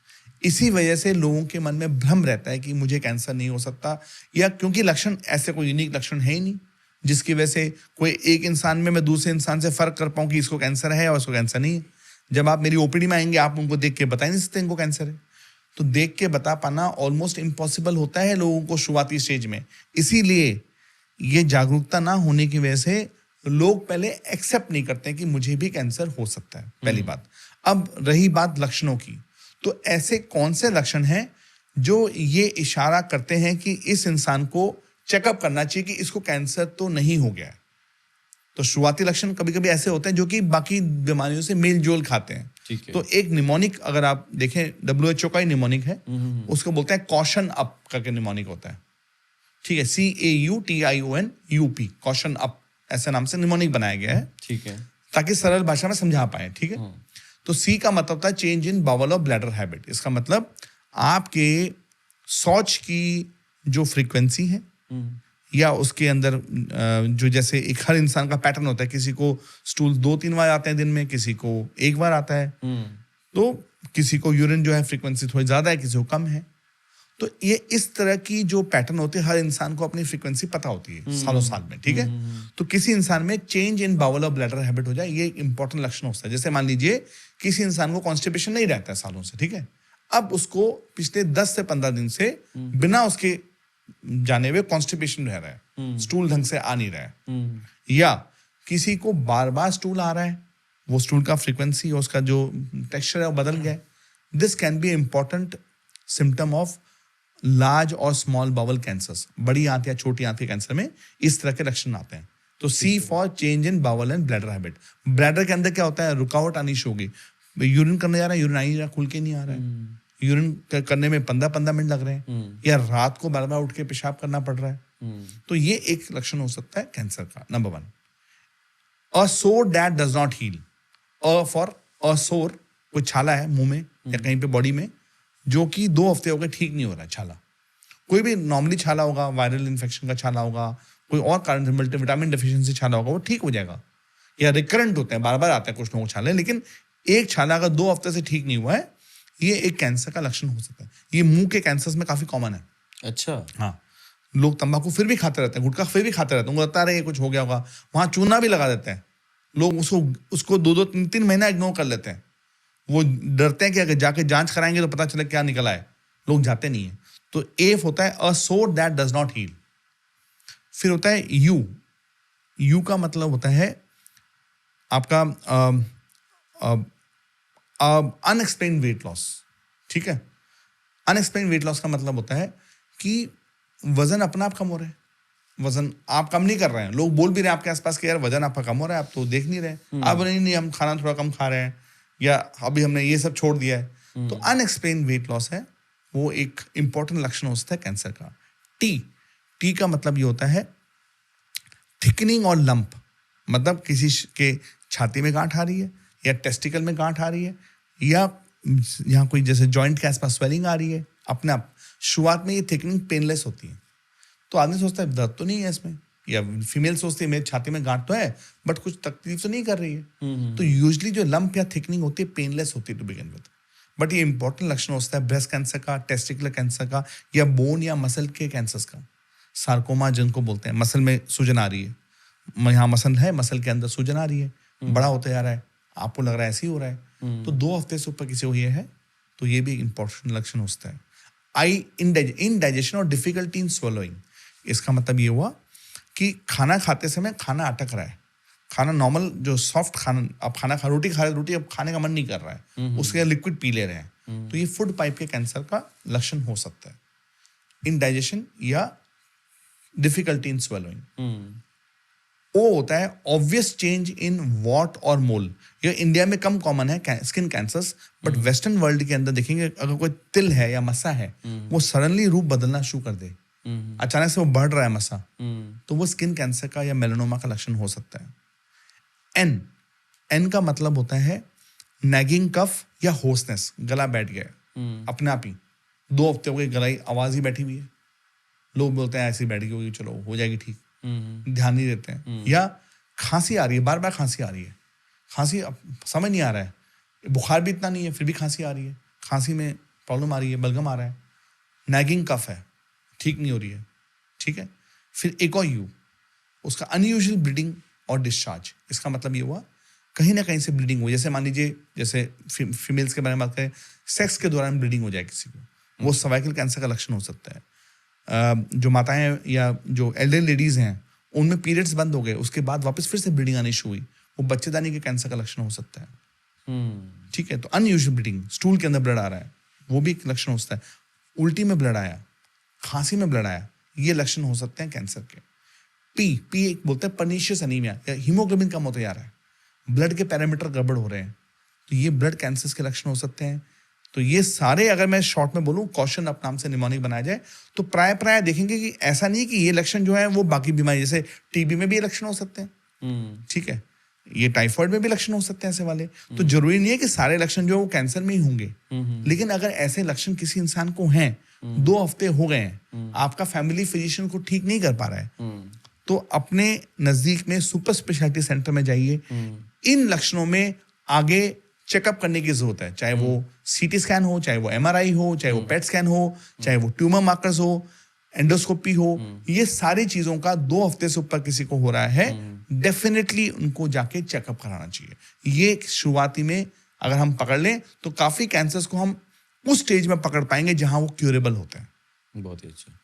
इसी वजह से लोगों के मन में भ्रम रहता है कि मुझे कैंसर नहीं हो सकता, या क्योंकि लक्षण ऐसे कोई यूनिक लक्षण है ही नहीं जिसकी वजह से कोई एक इंसान में मैं दूसरे इंसान से फर्क कर पाऊं कि इसको कैंसर है और इसको कैंसर नहीं है। जब आप मेरी ओपीडी में आएंगे आप उनको देख के बता ही नहीं सकते इनको कैंसर है। तो देख के बता पाना ऑलमोस्ट इम्पॉसिबल होता है लोगों को शुरुआती स्टेज में। इसीलिए ये जागरूकता ना होने की वजह से लोग पहले एक्सेप्ट नहीं करते कि मुझे भी कैंसर हो सकता है, पहली बात। अब रही बात लक्षणों की, तो ऐसे कौन से लक्षण हैं जो ये इशारा करते हैं कि इस इंसान को चेकअप करना चाहिए कि इसको कैंसर तो नहीं हो गया है। तो शुरुआती लक्षण कभी कभी ऐसे होते हैं जो कि बाकी बीमारियों से मेल जोल खाते हैं। ठीक है। तो एक निमोनिक अगर आप देखें, WHO का ही निमोनिक है, उसको बोलते हैं कॉशन अप करके निमोनिक होता है। ठीक है, CAUTION UP, कॉशन अप ऐसे नाम से निमोनिक बनाया गया है। ठीक है। ताकि सरल भाषा में समझा पाए। ठीक है। तो C का मतलब होता है change in bowel of bladder habit. इसका मतलब आपके शौच की जो फ्रीक्वेंसी है या उसके अंदर जो जैसे एक हर इंसान का पैटर्न होता है, किसी को स्टूल 2-3 बार आते हैं दिन में, किसी को 1 बार आता है, तो किसी को यूरिन जो है फ्रीक्वेंसी थोड़ी ज्यादा है, किसी को कम है। तो ये इस तरह की जो पैटर्न होते हैं, हर इंसान को अपनी फ्रीक्वेंसी पता होती है सालों साल में। ठीक है। तो किसी इंसान में change in bowel of bladder habit हो जाए, ये एक इंपॉर्टेंट लक्षण होता है। जैसे मान लीजिए किसी इंसान को कॉन्स्टिपेशन नहीं रहता है सालों से, ठीक है, अब उसको पिछले 10 से 15 दिन से बिना उसके जाने हुए कॉन्स्टिपेशन रह रहा है, स्टूल ढंग से आ नहीं रहा है, या किसी को बार बार स्टूल आ रहा है, वो स्टूल का फ्रीक्वेंसी और उसका जो टेक्सचर है वो बदल गया है। This can be important symptom of large और स्मॉल बाउल कैंसर्स, बड़ी आंत या छोटी आंत के कैंसर में इस तरह के लक्षण आते हैं। तो C for change in bowel and bladder habit. Bladder के अंदर क्या होता है, रुकावट आनी शुरू होगी, यूरिन करने जा रहा है, यूरिन आ नहीं रहा, खुल के नहीं आ रहा है, यूरिन करने में 15-15 मिनट लग रहे हैं, या रात को बार बार उठ के पेशाब करना पड़ रहा है। तो ये एक लक्षण हो सकता है कैंसर का। Number 1, a sore that does not heal. A for a sore, कोई छाला है मुंह में या कहीं पे बॉडी में जो कि 2 हफ्ते हो गए ठीक नहीं हो रहा है छाला। कोई भी नॉर्मली छाला होगा, वायरल इन्फेक्शन का छाला होगा, कोई और कारण से मल्टीविटामिन डेफिशिएंसी छाला होगा, वो ठीक हो जाएगा। या रिकरेंट होते हैं, बार बार आते हैं कुछ लोगों को छाले, लेकिन एक छाला अगर 2 हफ्ते से ठीक नहीं हुआ है, ये एक कैंसर का लक्षण हो सकता है। ये मुंह के कैंसर्स में काफी कॉमन है। अच्छा। हाँ, लोग तंबाकू फिर भी खाते रहते हैं, गुटखा फिर भी खाते रहते हैं, उनको लगता है ये कुछ हो गया होगा, वहां चूना भी लगा देते हैं लोग, उसको 2-2, 3-3 महीना इग्नोर कर लेते हैं। वो डरते हैं कि अगर जाके जांच कराएंगे तो पता चले क्या निकला है, लोग जाते नहीं है। तो एफ होता है अ sore that does not heal. फिर होता है यू। यू का मतलब होता है आपका अनएक्सप्लेन्ड वेट लॉस। ठीक है, अनएक्सप्लेन्ड वेट लॉस का मतलब होता है कि वजन अपना आप कम हो रहा है, वजन आप कम नहीं कर रहे हैं, लोग बोल भी रहे हैं आपके आसपास कि यार वजन आपका कम हो रहा है, आप तो देख नहीं रहे, अब नहीं हम खाना थोड़ा कम खा रहे हैं, या अभी हमने ये सब छोड़ दिया है। तो अनएक्सप्लेन्ड वेट लॉस है, वो एक इंपॉर्टेंट लक्षण हो सकता है कैंसर का। टी का मतलब ये होता है थिकनिंग और लंप, मतलब किसी के छाती में गांठ आ रही है, या टेस्टिकल में गांठ आ रही है, या यहाँ कोई जैसे जॉइंट के आसपास स्वेलिंग आ रही है अपने आप। शुरुआत में ये थिकनिंग पेनलेस होती है, तो आदमी सोचता है दर्द तो नहीं है इसमें, या फीमेल सोचती है मेरे छाती में गांठ तो है बट कुछ तकलीफ तो नहीं कर रही है। तो यूजुअली जो लंप या थिकनिंग होती है पेनलेस होती है टू बिगिन विद। बट ये इंपॉर्टेंट लक्षण होता है ब्रेस्ट कैंसर का, टेस्टिकुलर कैंसर का, या बोन या मसल के कैंसर्स का। सार्कोमा जिनको बोलते हैं, मसल में सूजन आ रही है, यहाँ मसल है, मसल के अंदर सूजन आ रही है, बड़ा होता जा रहा है, आपको लग रहा है ऐसे ही हो रहा है, तो 2 हफ्ते से ऊपर किसी को ये है, तो ये भी इंपॉर्टेंट लक्षण होता है। इनडाइजेशन और डिफिकल्टी इन स्वलोइंग। इसका मतलब ये हुआ कि खाना खाते समय खाना अटक रहा है, खाना नॉर्मल जो सॉफ्ट खाना, आप खाना खा रोटी खा रहे, रोटी अब खाने का मन नहीं कर रहा है, उसके लिक्विड पी ले रहे हैं, तो ये फूड पाइप के कैंसर का लक्षण हो सकता है, इनडाइजेशन या डिफिकल्टी इन स्वलोइंग। ओ होता है ऑब्वियस चेंज इन वॉट और मोल। ये इंडिया में कम कॉमन है skin cancers, but western world के अंदर देखेंगे अगर कोई तिल है या मसा है, वो सडनली रूप बदलना शुरू कर दे, अचानक से वो बढ़ रहा है मसा, तो वो स्किन कैंसर का या मेलानोमा का लक्षण हो सकता है। एन का मतलब होता है नैगिंग कफ या होर्सनेस, गला बैठ गया अपने आप ही, 2 हफ्ते हो गए गला आवाज ही बैठी हुई है, लोग बोलते हैं ऐसी बैठ गई होगी, चलो हो जाएगी ठीक, ध्यान नहीं देते हैं। या खांसी आ रही है, बार बार खांसी आ रही है, खांसी समझ नहीं आ रहा है, बुखार भी इतना नहीं है फिर भी खांसी आ रही है, खांसी में प्रॉब्लम आ रही है, बलगम आ रहा है, नैगिंग कफ है, ठीक नहीं हो रही है। ठीक है, फिर एक और यू, उसका अनयूजुअल ब्लीडिंग और डिस्चार्ज। इसका मतलब ये हुआ कहीं ना कहीं से ब्लीडिंग हो, जैसे मान लीजिए जैसे फीमेल्स के बारे में बात करें, सेक्स के दौरान ब्लीडिंग हो जाए किसी को, वो सर्वाइकल कैंसर का लक्षण हो सकता है। जो माताएं या जो एल्डर लेडीज हैं उनमें पीरियड्स बंद हो गए, उसके बाद वापस फिर से ब्लीडिंग आनी शुरू हुई, वो बच्चेदानी के कैंसर का लक्षण हो सकता है। ठीक है, तो अनयूजुअल ब्लीडिंग, स्टूल के अंदर ब्लड आ रहा है, वो भी एक लक्षण हो सकता है। उल्टी में ब्लड आया, खांसी में ब्लड आया, ये लक्षण हो सकते हैं कैंसर के। पी एक बोलते हैं पर्नीशियस अनीमिया, या हीमोग्लोबिन कम होता जा रहा है, ब्लड के पैरामीटर गड़बड़ हो रहे हैं, तो ये ब्लड कैंसर के लक्षण हो सकते हैं। तो ये सारे, अगर मैं शॉर्ट में बोलूं, कॉशन अप नाम से निमोनिक बनाया जाए, तो प्राय देखेंगे कि ऐसा नहीं कि ये लक्षण जो है वो बाकी बीमारी, जैसे टीबी में भी ये लक्षण हो सकते हैं। ठीक है, ये टाइफाइड में भी लक्षण हो सकते हैं ऐसे वाले। तो जरूरी नहीं है कि सारे लक्षण जो है वो कैंसर में ही होंगे, लेकिन अगर ऐसे लक्षण किसी इंसान को हैं, 2 हफ्ते हो गए हैं, आपका फैमिली फिजिशियन को ठीक नहीं कर पा रहा है, तो अपने नजदीक में सुपर स्पेशलिटी सेंटर में जाइए। इन लक्षणों में आगे चेकअप करने की जरूरत है, चाहे वो सीटी स्कैन हो, चाहे वो एमआरआई हो, चाहे वो पेट स्कैन हो, चाहे वो ट्यूमर मार्कर्स हो, एंडोस्कोपी हो, ये सारी चीजों का 2 हफ्ते से ऊपर किसी को हो रहा है, डेफिनेटली उनको जाके चेकअप कराना चाहिए। ये शुरुआती में अगर हम पकड़ लें तो काफी कैंसर्स को हम उस स्टेज में पकड़ पाएंगे जहां वो क्यूरेबल होते हैं। बहुत ही अच्छा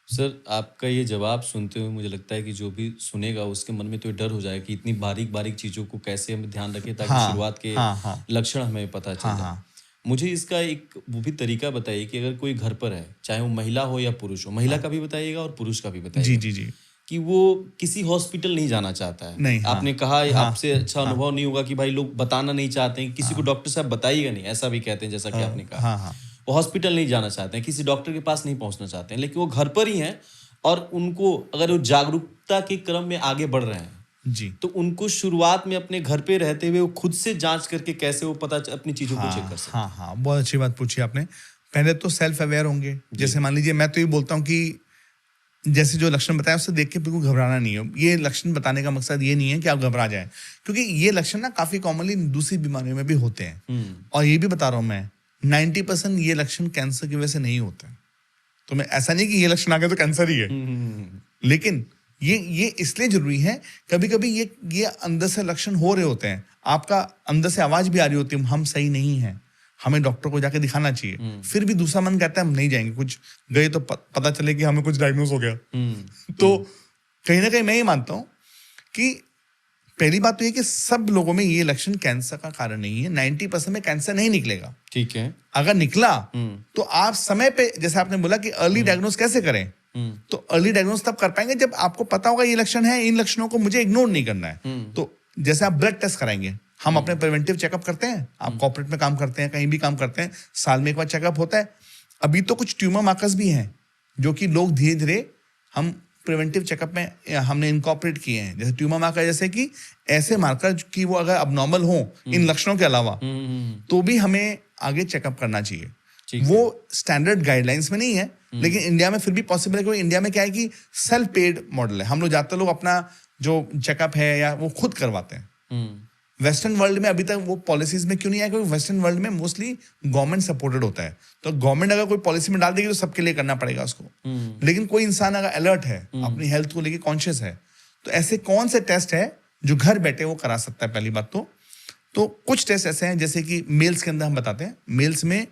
सर, आपका ये जवाब सुनते हुए मुझे लगता है कि जो भी सुनेगा उसके मन में तो ये डर हो जाए कि इतनी बारीक बारीक चीजों को कैसे हम ध्यान रखें ताकि शुरुआत के लक्षण हमें पता चल जाए। मुझे इसका एक वो भी तरीका बताइए कि अगर कोई घर पर है, चाहे वो महिला हो या पुरुष हो, महिला का भी बताइएगा और पुरुष का भी जी बताइएगा, जी जी कि वो किसी हॉस्पिटल नहीं जाना चाहता है। नहीं, हाँ आपने कहा हाँ आपसे अच्छा हाँ अनुभव नहीं होगा कि भाई लोग बताना नहीं चाहते हैं, किसी को डॉक्टर साहब बताइएगा नहीं, ऐसा भी कहते हैं जैसा कि आपने कहा। हाँ हाँ वो हॉस्पिटल नहीं जाना चाहते हैं, किसी डॉक्टर के पास नहीं पहुंचना चाहते हैं, लेकिन वो घर पर ही हैं और उनको अगर वो जागरूकता के क्रम में आगे बढ़ रहे हैं, जी तो उनको शुरुआत में अपने घर पे रहते हुए वो खुद से जांच करके कैसे वो अपनी चीजों को चेक कर सकते हाँ हाँ बहुत अच्छी बात पूछी आपने। पहले तो सेल्फ अवेयर होंगे। जैसे मान लीजिए मैं तो ये बोलता हूँ कि जैसे जो लक्षण बताया उससे देख के बिल्कुल घबराना नहीं हो। ये लक्षण बताने का मकसद ये नहीं है कि आप घबरा जाएं, क्योंकि ये लक्षण ना काफी कॉमनली दूसरी बीमारियों में भी होते हैं। और ये भी बता रहा हूँ मैं 90% ये लक्षण कैंसर की वजह से नहीं होते हैं। तो मैं ऐसा नहीं कि ये लक्षण आ गया तो कैंसर ही है, लेकिन ये इसलिए जरूरी है। कभी कभी ये अंदर से लक्षण हो रहे होते हैं, आपका अंदर से आवाज भी आ रही होती है हम सही नहीं है, हमें डॉक्टर को जाके दिखाना चाहिए। फिर भी दूसरा मन कहता है हम नहीं जाएंगे, कुछ गए तो पता चले कि हमें कुछ डायग्नोज हो गया। तो कहीं ना कहीं मैं ये मानता हूं कि पहली बात तो ये कि सब लोगों में ये लक्षण कैंसर का कारण नहीं है। 90% में कैंसर नहीं निकलेगा। ठीक है। अगर निकला तो आप समय पे, जैसे आपने बोला कि अर्ली डायग्नोज कैसे करें, तो अर्ली डायग्नोज तब कर पाएंगे जब आपको पता होगा ये लक्षण है, इन लक्षणों को मुझे इग्नोर नहीं करना है। तो जैसे आप ब्लड टेस्ट कराएंगे, हम अपने प्रिवेंटिव चेकअप करते हैं, आप कॉर्पोरेट में काम करते हैं, कहीं भी काम करते हैं, साल में एक बार चेकअप होता है। अभी तो कुछ ट्यूमर मार्कर्स भी हैं जो कि लोग धीरे धीरे हम प्रिवेंटिव चेकअप में हमने इनकॉर्पोरेट किए हैं। जैसे ट्यूमर मार्कर, जैसे कि ऐसे मार्कर कि वो अगर अबनॉर्मल हो इन लक्षणों के अलावा, तो भी हमें आगे चेकअप करना चाहिए। वो स्टैंडर्ड गाइडलाइंस में नहीं है, लेकिन इंडिया में फिर भी पॉसिबल है। क्योंकि इंडिया में क्या है कि सेल्फ पेड मॉडल है, हम लोग ज्यादातर लोग अपना जो चेकअप है या वो खुद करवाते हैं। वेस्टर्न वर्ल्ड में अभी तक वो पॉलिसीज में क्यों नहीं आया? क्योंकि वेस्टर्न वर्ल्ड में मोस्टली गवर्नमेंट सपोर्टेड होता है। तो गवर्नमेंट अगर कोई पॉलिसी में डाल देगी तो सबके लिए करना पड़ेगा उसको। लेकिन कोई इंसान अगर अलर्ट है, अपनी हेल्थ को लेके कॉन्शियस है, तो ऐसे कौन से टेस्ट है जो घर बैठे वो करा सकता है? पहली बात तो कुछ टेस्ट ऐसे हैं, जैसे कि मेल्स के अंदर हम बताते हैं। मेल्स में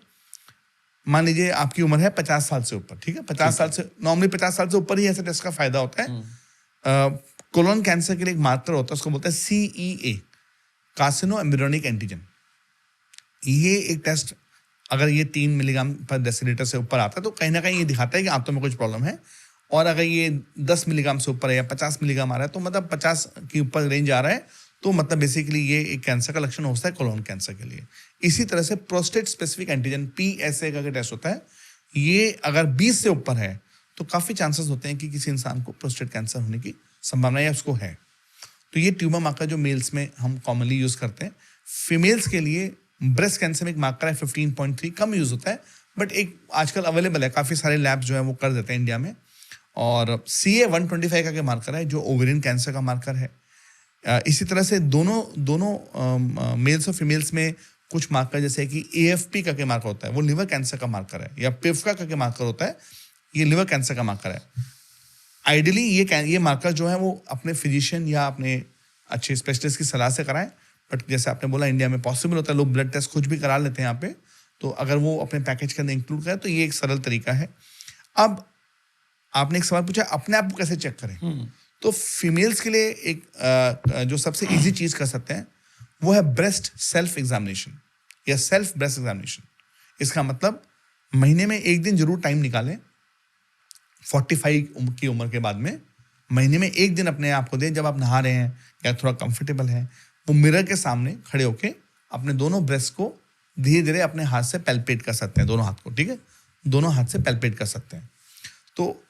मान लीजिए आपकी उम्र है 50 साल से ऊपर, ठीक है, 50 साल से नॉर्मली 50 साल से ऊपर ही ऐसे टेस्ट का फायदा होता है। कोलोन कैंसर के लिए एक मात्रा होता है, उसको बोलते हैं CEA, कार्सिनो एम्ब्रियोनिक एंटीजन। ये एक टेस्ट अगर ये 3 मिलीग्राम पर डेसीलीटर से ऊपर आता है तो कहीं ना कहीं ये दिखाता है कि आंतों में कुछ प्रॉब्लम है। और अगर ये 10 मिलीग्राम से ऊपर है या 50 मिलीग्राम आ रहा है, तो मतलब 50 के ऊपर रेंज आ रहा है, तो मतलब बेसिकली ये एक कैंसर का लक्षण होता है कोलोन कैंसर के लिए। इसी तरह से प्रोस्टेट स्पेसिफिक एंटीजन PSA का टेस्ट होता है, ये अगर 20 से ऊपर है तो काफी चांसेस होते हैं कि किसी इंसान को प्रोस्टेट कैंसर होने की संभावना या उसको है। तो ये ट्यूमर मार्कर जो मेल्स में हम कॉमनली यूज करते हैं। फीमेल्स के लिए ब्रेस्ट कैंसर में एक मार्कर है 15.3, कम यूज होता है, बट एक आजकल अवेलेबल है, काफी सारे लैब्स जो है वो कर देते हैं इंडिया में। और CA-125 का मार्कर है जो ओवेरियन कैंसर का मार्कर है। इसी तरह से दोनों मेल्स और फीमेल्स में कुछ मार्कर, जैसे कि AFP का मार्कर होता है, वो लिवर कैंसर का मार्कर है, या पिफ्का का मार्कर होता है, ये लिवर कैंसर का मार्कर है। आइडियली ये मार्कर जो है वो अपने फिजिशियन या अपने अच्छे स्पेशलिस्ट की सलाह से कराएं, बट जैसे आपने बोला इंडिया में पॉसिबल होता है, लोग ब्लड टेस्ट कुछ भी करा लेते हैं यहाँ पे, तो अगर वो अपने पैकेज के अंदर इंक्लूड करें तो ये एक सरल तरीका है। अब आपने एक सवाल पूछा अपने आप को कैसे चेक करें, तो फीमेल्स के लिए एक जो सबसे इजी चीज कर सकते हैं वो है ब्रेस्ट सेल्फ एग्जामिनेशन या सेल्फ ब्रेस्ट एग्जामिनेशन। इसका मतलब महीने में एक दिन जरूर टाइम निकालें, 45 की उम्र के बाद में महीने में एक दिन अपने आप को दें, जब आप नहा रहे हैं या थोड़ा कंफर्टेबल है, वो मिरर के सामने खड़े होके अपने दोनों ब्रेस्ट को धीरे धीरे अपने हाथ से पैल्पेट कर सकते हैं, दोनों हाथ को, ठीक है, दोनों हाथ से पैल्पेट कर सकते हैं। तो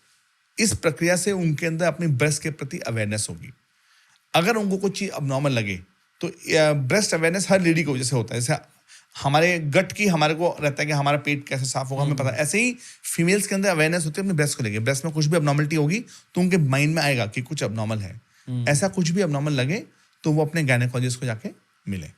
इस प्रक्रिया से उनके अंदर अपनी ब्रेस्ट के प्रति अवेयरनेस होगी। अगर उनको कुछ चीज अबनॉर्मल लगे तो ब्रेस्ट अवेयरनेस हर लेडी को जैसे होता है, जैसे हमारे गट की हमारे को रहता है कि हमारा पेट कैसे साफ होगा हमें पता है, ऐसे ही फीमेल्स के अंदर अवेयरनेस होती है अपने ब्रेस्ट को लेके। ब्रेस्ट में कुछ भी अबनॉर्मलिटी होगी तो उनके माइंड में आएगा कि कुछ अबनॉर्मल है। ऐसा कुछ भी अबनॉर्मल लगे तो वो अपने गायनेकोलॉजिस्ट को जाके मिले।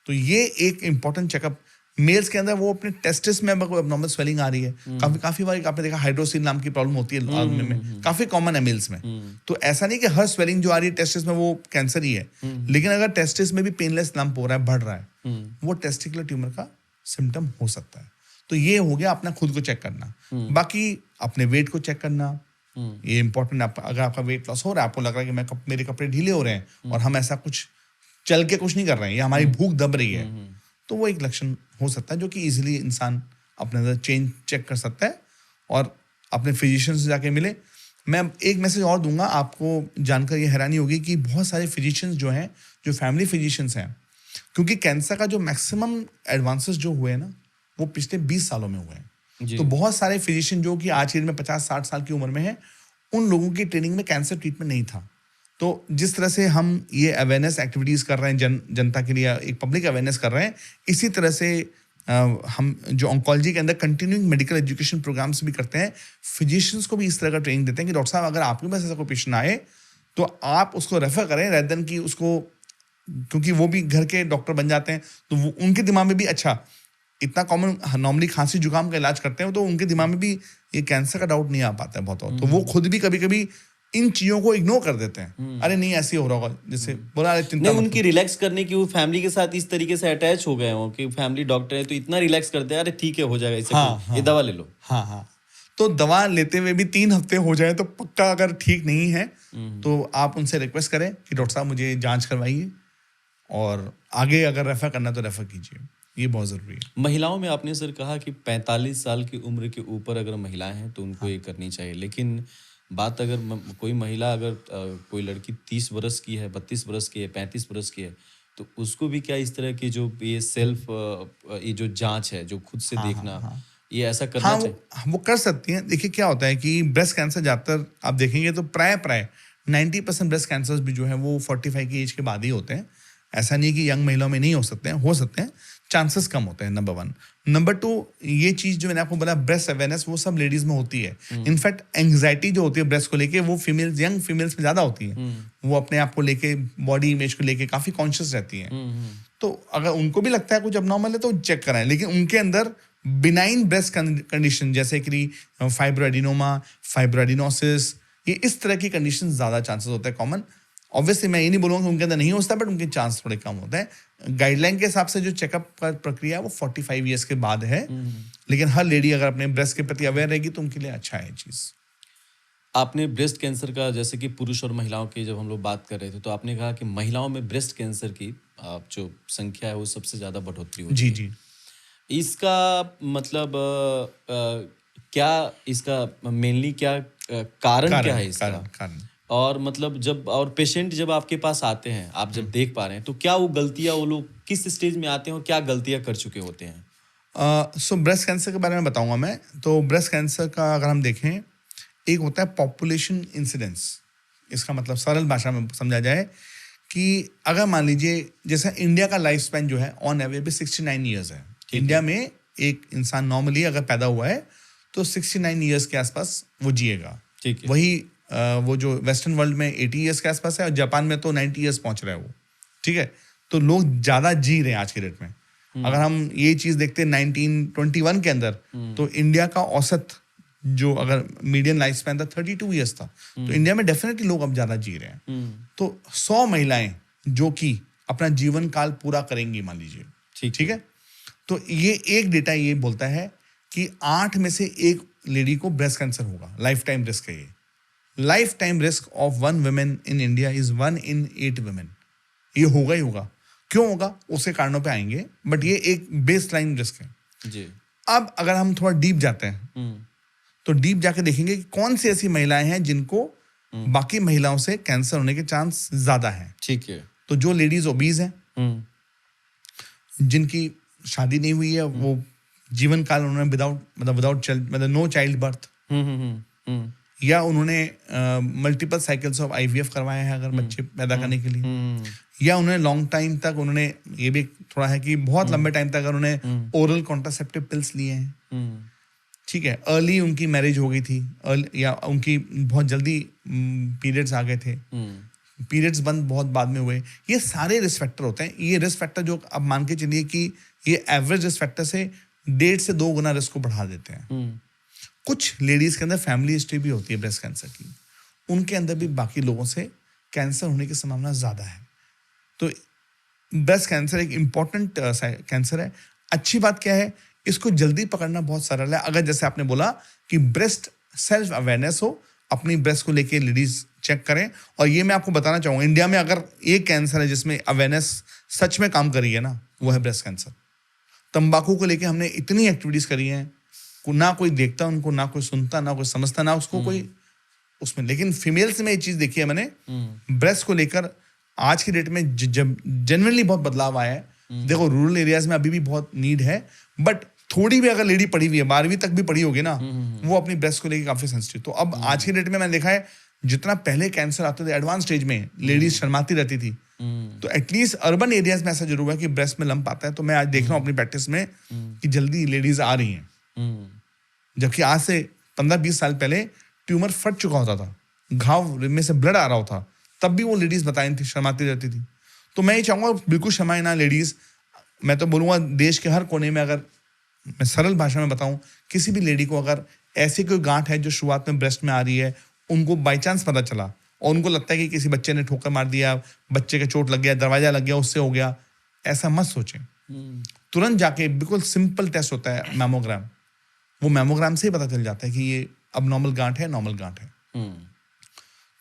तो ये एक इंपॉर्टेंट चेकअप। मेल्स के अंदर वो अपने टेस्टिस में अगर कोई अबनॉर्मल स्वेलिंग आ रही है, काफी बार आपने देखा हाइड्रोसिल नाम की प्रॉब्लम होती है आदमी में, काफी कॉमन है मेल्स में। तो ऐसा नहीं कि हर स्वेलिंग जो आ रही है टेस्टिस में वो कैंसर ही है, लेकिन अगर टेस्टिस में भी पेनलेस लंप हो रहा है, बढ़ रहा है, वो टेस्टिकुलर ट्यूमर का सिम्टम हो सकता है। तो ये हो गया अपना खुद को चेक करना। बाकी अपने वेट को चेक करना, ये इंपॉर्टेंट। अगर आपका वेट लॉस हो रहा है, आपको लग रहा है कि मेरे कपड़े ढीले हो रहे हैं और हम ऐसा कुछ चल के कुछ नहीं कर रहे हैं या हमारी भूख दब रही है, तो वो एक लक्षण हो सकता है जो कि इजीली इंसान अपने अंदर चेंज चेक कर सकता है और अपने फिजिशियन से जाके मिले। मैं एक मैसेज और दूंगा आपको, जानकर ये हैरानी होगी कि बहुत सारे फिजिशियंस जो हैं, जो फैमिली फिजिशियंस हैं, क्योंकि कैंसर का जो मैक्सिमम एडवांसेस जो हुए हैं ना, वो पिछले 20 सालों में हुए हैं। जी। तो बहुत सारे फिजिशियन जो कि आज की डेट में 50-60 साल की उम्र में हैं, उन लोगों की ट्रेनिंग में कैंसर ट्रीटमेंट नहीं था। तो जिस तरह से हम ये अवेयरनेस एक्टिविटीज़ कर रहे हैं, जनता के लिए एक पब्लिक अवेयरनेस कर रहे हैं, इसी तरह से हम जो ऑन्कोलॉजी के अंदर कंटिन्यूइंग मेडिकल एजुकेशन प्रोग्राम्स भी करते हैं, फिजिशियंस को भी इस तरह का ट्रेनिंग देते हैं कि डॉक्टर साहब अगर आपके पास ऐसा कोई पेशेंट आए तो आप उसको रेफर करें रेदर देन कि उसको, क्योंकि वो भी घर के डॉक्टर बन जाते हैं, तो वो उनके दिमाग में भी अच्छा, इतना कॉमन नॉर्मली खांसी जुकाम का इलाज करते हैं तो उनके दिमाग में भी ये कैंसर का डाउट नहीं आ पाता है बहुत। तो वो खुद भी कभी कभी इन चीजों को इग्नोर कर देते हैं, अरे नहीं ऐसे ही हो रहा होगा, जैसे बोला अरे चिंता नहीं, मत उनकी रिलैक्स करने की वो फैमिली के साथ इस तरीके से अटैच हो गए हो कि फैमिली डॉक्टर है तो इतना रिलैक्स करते हैं, अरे ठीक है हो जाएगा, इससे ये दवा ले लो। हाँ, तो दवा लेते हुए भी 3 हफ्ते हो जाए तो पक्का अगर ठीक नहीं है तो आप उनसे रिक्वेस्ट करें कि डॉक्टर साहब मुझे जांच करवाइए और आगे अगर रेफर करना तो रेफर कीजिए, ये बहुत ज़रूरी है। महिलाओं में आपने सर कहा कि 45 साल की उम्र के ऊपर अगर महिलाएं हैं तो उनको ये करनी चाहिए, लेकिन बात अगर कोई महिला अगर कोई लड़की 30 बरस की है, 32 बरस की है, 35 बरस की है, तो उसको भी क्या इस तरह की जो ये सेल्फ ये जो जांच है, जो खुद से देखना, ये ऐसा करना चाहिए? वो कर सकती हैं। देखिए क्या होता है कि ब्रेस्ट कैंसर ज़्यादातर आप देखेंगे तो प्राय 90% ब्रेस्ट कैंसर्स भी जो है वो 45 की एज के बाद ही होते हैं। ऐसा नहीं है कि यंग महिलाओं में नहीं हो सकते हैं, चांसेस कम होते हैं, नंबर 1। नंबर 2, ये चीज़ जो मैंने आपको बोला ब्रेस्ट अवेयरनेस, वो सब लेडीज़ में होती है। इनफैक्ट एंग्जाइटी जो होती है ब्रेस्ट को लेके वो फीमेल्स, यंग फीमेल्स में ज़्यादा होती है। वो अपने आप को लेके, बॉडी इमेज को लेके काफ़ी कॉन्शियस रहती हैं। तो अगर उनको भी लगता है कुछ अबनॉर्मल है तो चेक कराएं, लेकिन उनके अंदर बिनाइन ब्रेस्ट कंडीशन जैसे कि फाइब्रोएडिनोमा, फाइब्रोएडिनोसिस, ये इस तरह की कंडीशन ज़्यादा चांसेस होते हैं कॉमन। ऑब्वियसली मैं ये नहीं बोलूँगा कि उनके अंदर नहीं होता, बट उनके चांस थोड़े कम होते हैं। गाइडलाइन के हिसाब से जो चेकअप का प्रक्रिया है वो 45 ईयर्स के बाद है, लेकिन हर लेडी अगर अपने ब्रेस्ट के प्रति अवेयर रहेगी तो उनके लिए अच्छा है चीज़। आपने ब्रेस्ट कैंसर का, जैसे कि पुरुष और महिलाओं की जब हम लोग बात कर रहे थे, तो आपने कहा कि महिलाओं में ब्रेस्ट कैंसर की जो संख्या है वो सबसे ज़्यादा बढ़ोतरी होती है। जी। इसका मतलब क्या, इसका मेनली क्या कारण क्या है इसका? कारण और मतलब जब और पेशेंट जब आपके पास आते हैं, आप जब देख पा रहे हैं, तो क्या वो गलतियां, वो लोग किस स्टेज में आते हैं और क्या गलतियां कर चुके होते हैं? सो ब्रेस्ट कैंसर के बारे में बताऊंगा मैं। तो ब्रेस्ट कैंसर का अगर हम देखें, एक होता है पॉपुलेशन इंसिडेंस। इसका मतलब सरल भाषा में समझा जाए कि अगर मान लीजिए जैसे इंडिया का लाइफ स्पैन जो है ऑन एवरेज 69 ईयर्स है। इंडिया में एक इंसान नॉर्मली अगर पैदा हुआ है तो 69 ईयर्स के आसपास वो जिएगा। ठीक है। वही वो जो वेस्टर्न वर्ल्ड में 80 ईयर्स के आसपास है और जापान में तो 90 ईयर्स पहुंच रहा है वो। ठीक है, तो लोग ज़्यादा जी रहे हैं आज के डेट में। अगर हम ये चीज़ देखते हैं 1921 के अंदर, तो इंडिया का औसत जो अगर मीडियन लाइफ स्पैन था 32 ईयर्स था। तो इंडिया में डेफिनेटली लोग अब ज़्यादा जी रहे हैं। तो 100 महिलाएं जो कि अपना जीवन काल पूरा करेंगी मान लीजिए, ठीक है, तो ये एक डेटा ये बोलता है कि 8 में से 1 लेडी को ब्रेस्ट कैंसर होगा। लाइफ टाइम रिस्क है ये। Life time risk of 1 women in India is 1 in 8 women। ये होगा ही होगा। क्यों होगा उसके कारणों पे आएंगे, बट ये एक बेस लाइन रिस्क है जी। अब अगर हम थोड़ा डीप जाते हैं तो डीप जाके देखेंगे कि कौन सी ऐसी महिलाएं हैं जिनको बाकी महिलाओं से कैंसर होने के चांस ज्यादा हैं। ठीक है। तो जो लेडीज ओबीज हैं, जिनकी शादी नहीं हुई है, वो जीवन काल उन्होंने विदाउट नो चाइल्ड बर्थ, या उन्होंने मल्टीपल साइकिल्स ऑफ आईवीएफ करवाया है अगर बच्चे पैदा करने के लिए, या उन्होंने लॉन्ग टाइम तक, उन्होंने ये भी थोड़ा है कि बहुत लंबे टाइम तक अगर उन्होंने ओरल कॉन्ट्रासेप्टिव पिल्स लिए हैं, ठीक है, अर्ली उनकी मैरिज हो गई थी, या उनकी बहुत जल्दी पीरियड्स आ गए थे, पीरियड्स बंद बहुत बाद में हुए, ये सारे रिस्क फैक्टर होते हैं। ये रिस्क फैक्टर जो अब मान के चलिए कि ये एवरेज रिस्क फैक्टर से 1.5 से 2 गुना रिस्क को बढ़ा देते हैं। कुछ लेडीज के अंदर फैमिली हिस्ट्री भी होती है ब्रेस्ट कैंसर की, उनके अंदर भी बाकी लोगों से कैंसर होने की संभावना ज्यादा है। तो ब्रेस्ट कैंसर एक इम्पॉर्टेंट कैंसर है। अच्छी बात क्या है, इसको जल्दी पकड़ना बहुत सरल है। अगर जैसे आपने बोला कि ब्रेस्ट सेल्फ अवेयरनेस हो, अपनी ब्रेस्ट को लेके लेडीज चेक करें। और ये मैं आपको बताना चाहूँगा, इंडिया में अगर एक कैंसर है जिसमें अवेयरनेस सच में काम करी है ना, वो है ब्रेस्ट कैंसर। तंबाकू को लेके हमने इतनी एक्टिविटीज करी हैं, ना कोई देखता उनको, ना कोई सुनता, ना कोई समझता, ना उसको कोई उसमें। लेकिन फीमेल्स में ये चीज देखी है मैंने, ब्रेस्ट को लेकर आज की डेट में जनरली बहुत बदलाव आया है। देखो रूरल एरियाज में अभी भी बहुत नीड है, बट थोड़ी भी अगर लेडी पढ़ी हुई है, 12वीं तक भी पढ़ी होगी ना, वो अपनी ब्रेस्ट को लेकर काफी सेंसिटिव। तो अब आज की डेट में मैंने देखा है, जितना पहले कैंसर आते थे एडवांस स्टेज में, लेडीज शर्माती रहती थी। तो एटलीस्ट अर्बन एरियाज में ऐसा जरूर है कि ब्रेस्ट में लंप आता है। तो मैं आज देख रहा हूँ अपनी प्रैक्टिस में कि जल्दी लेडीज आ रही हैं, जबकि आज से 15-20 साल पहले ट्यूमर फट चुका होता था, घाव में से ब्लड आ रहा होता, तब भी वो लेडीज बताई थी, शर्माती रहती थी। तो मैं ये चाहूंगा बिल्कुल शर्माए ना लेडीज। मैं तो बोलूंगा देश के हर कोने में, अगर मैं सरल भाषा में बताऊं, किसी भी लेडी को अगर ऐसी कोई गांठ है जो शुरुआत में ब्रेस्ट में आ रही है, उनको बाई चांस पता चला और उनको लगता है कि किसी बच्चे ने ठोकर मार दिया, बच्चे के चोट लग गया, दरवाजा लग गया, उससे हो गया, ऐसा मत सोचें। तुरंत जाके बिल्कुल सिंपल टेस्ट होता है मैमोग्राम, वो मैमोग्राम से ही पता चल जाता है कि ये अब नॉर्मल गांठ है, नॉर्मल गांठ है।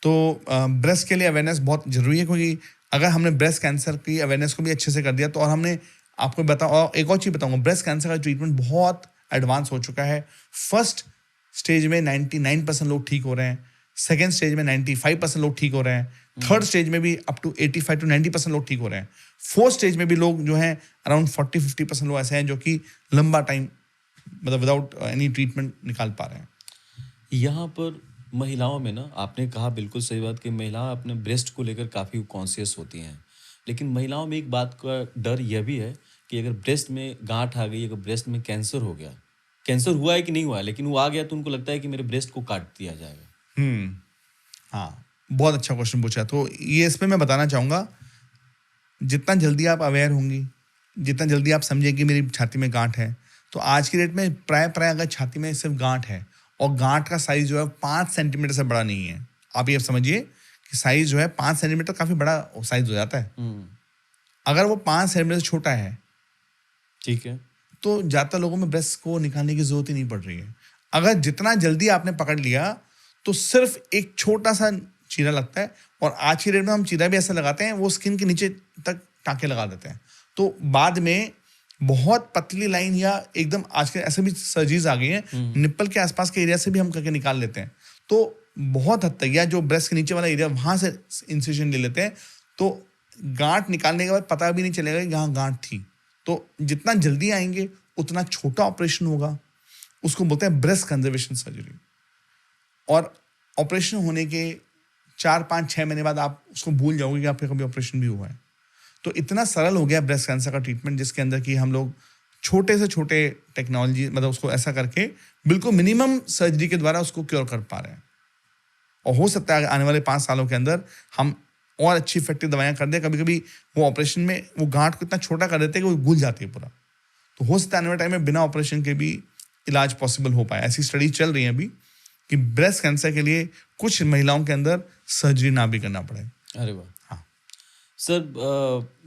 तो ब्रेस्ट के लिए अवेयरनेस बहुत जरूरी है, क्योंकि अगर हमने ब्रेस्ट कैंसर की अवेयरनेस को भी अच्छे से कर दिया तो, और हमने आपको और एक और चीज बताऊंगा, ब्रेस्ट कैंसर का ट्रीटमेंट बहुत एडवांस हो चुका है। फर्स्ट स्टेज में 99% लोग ठीक हो रहे हैं, सेकेंड स्टेज में 95% लोग ठीक हो रहे हैं, थर्ड स्टेज में भी अप टू 85-90% लोग ठीक हो रहे हैं, फोर्थ स्टेज में भी लोग जो हैं अराउंड 40-50% लोग ऐसे हैं जो कि लंबा टाइम मतलब विदाउट एनी ट्रीटमेंट निकाल पा रहे हैं। यहाँ पर महिलाओं में ना, आपने कहा बिल्कुल सही बात कि महिलाएं अपने ब्रेस्ट को लेकर काफ़ी कॉन्शियस होती हैं, लेकिन महिलाओं में एक बात का डर यह भी है कि अगर ब्रेस्ट में गांठ आ गई, अगर ब्रेस्ट में कैंसर हो गया, कैंसर हुआ है कि नहीं हुआ है, लेकिन वो आ गया तो उनको लगता है कि मेरे ब्रेस्ट को काट दिया जाएगा। हाँ, बहुत अच्छा क्वेश्चन पूछा। तो ये इसमें मैं बताना चाहूँगा, जितना जल्दी आप अवेयर होंगी, जितना जल्दी आप समझें कि मेरी छाती में गांठ है, तो आज की डेट में प्राय अगर छाती में सिर्फ गांठ है और गांठ का साइज जो है 5 सेंटीमीटर से बड़ा नहीं है, आप ये समझिए कि साइज जो है 5 सेंटीमीटर काफी बड़ा साइज हो जाता है। अगर वो 5 सेंटीमीटर से छोटा है, ठीक है, तो ज्यादातर लोगों में ब्रेस्ट को निकालने की जरूरत ही नहीं पड़ रही है। अगर जितना जल्दी आपने पकड़ लिया तो सिर्फ एक छोटा सा चीरा लगता है, और आज की डेट में हम चीरा भी ऐसा लगाते हैं, वो स्किन के नीचे तक टाँके लगा देते हैं, तो बाद में बहुत पतली लाइन या एकदम आजकल ऐसे भी सर्जरीज आ गई हैं, निप्पल के आसपास के एरिया से भी हम करके निकाल लेते हैं। तो बहुत हद तक, या जो ब्रेस्ट के नीचे वाला एरिया वहां से इंसिजन ले लेते हैं, तो गांठ निकालने के बाद पता भी नहीं चलेगा कि यहाँ गांठ थी। तो जितना जल्दी आएंगे उतना छोटा ऑपरेशन होगा, उसको बोलते हैं ब्रेस्ट कंजर्वेशन सर्जरी। और ऑपरेशन होने के 4-5-6 महीने बाद आप उसको भूल जाओगे कि आपके कभी ऑपरेशन भी हुआ है। तो इतना सरल हो गया ब्रेस्ट कैंसर का ट्रीटमेंट, जिसके अंदर कि हम लोग छोटे से छोटे टेक्नोलॉजी, मतलब उसको ऐसा करके बिल्कुल मिनिमम सर्जरी के द्वारा उसको क्योर कर पा रहे हैं। और हो सकता है आने वाले 5 सालों के अंदर हम और अच्छी इफेक्टिव दवाइयां कर दें। कभी कभी वो ऑपरेशन में वो गांठ को इतना छोटा कर देते हैं कि वो घुल जाती है पूरा। तो हो सकता है आने वाले टाइम में बिना ऑपरेशन के भी इलाज पॉसिबल हो पाए। ऐसी स्टडी चल रही है अभी कि ब्रेस्ट कैंसर के लिए कुछ महिलाओं के अंदर सर्जरी ना भी करना पड़े। अरे वाह। हाँ सर,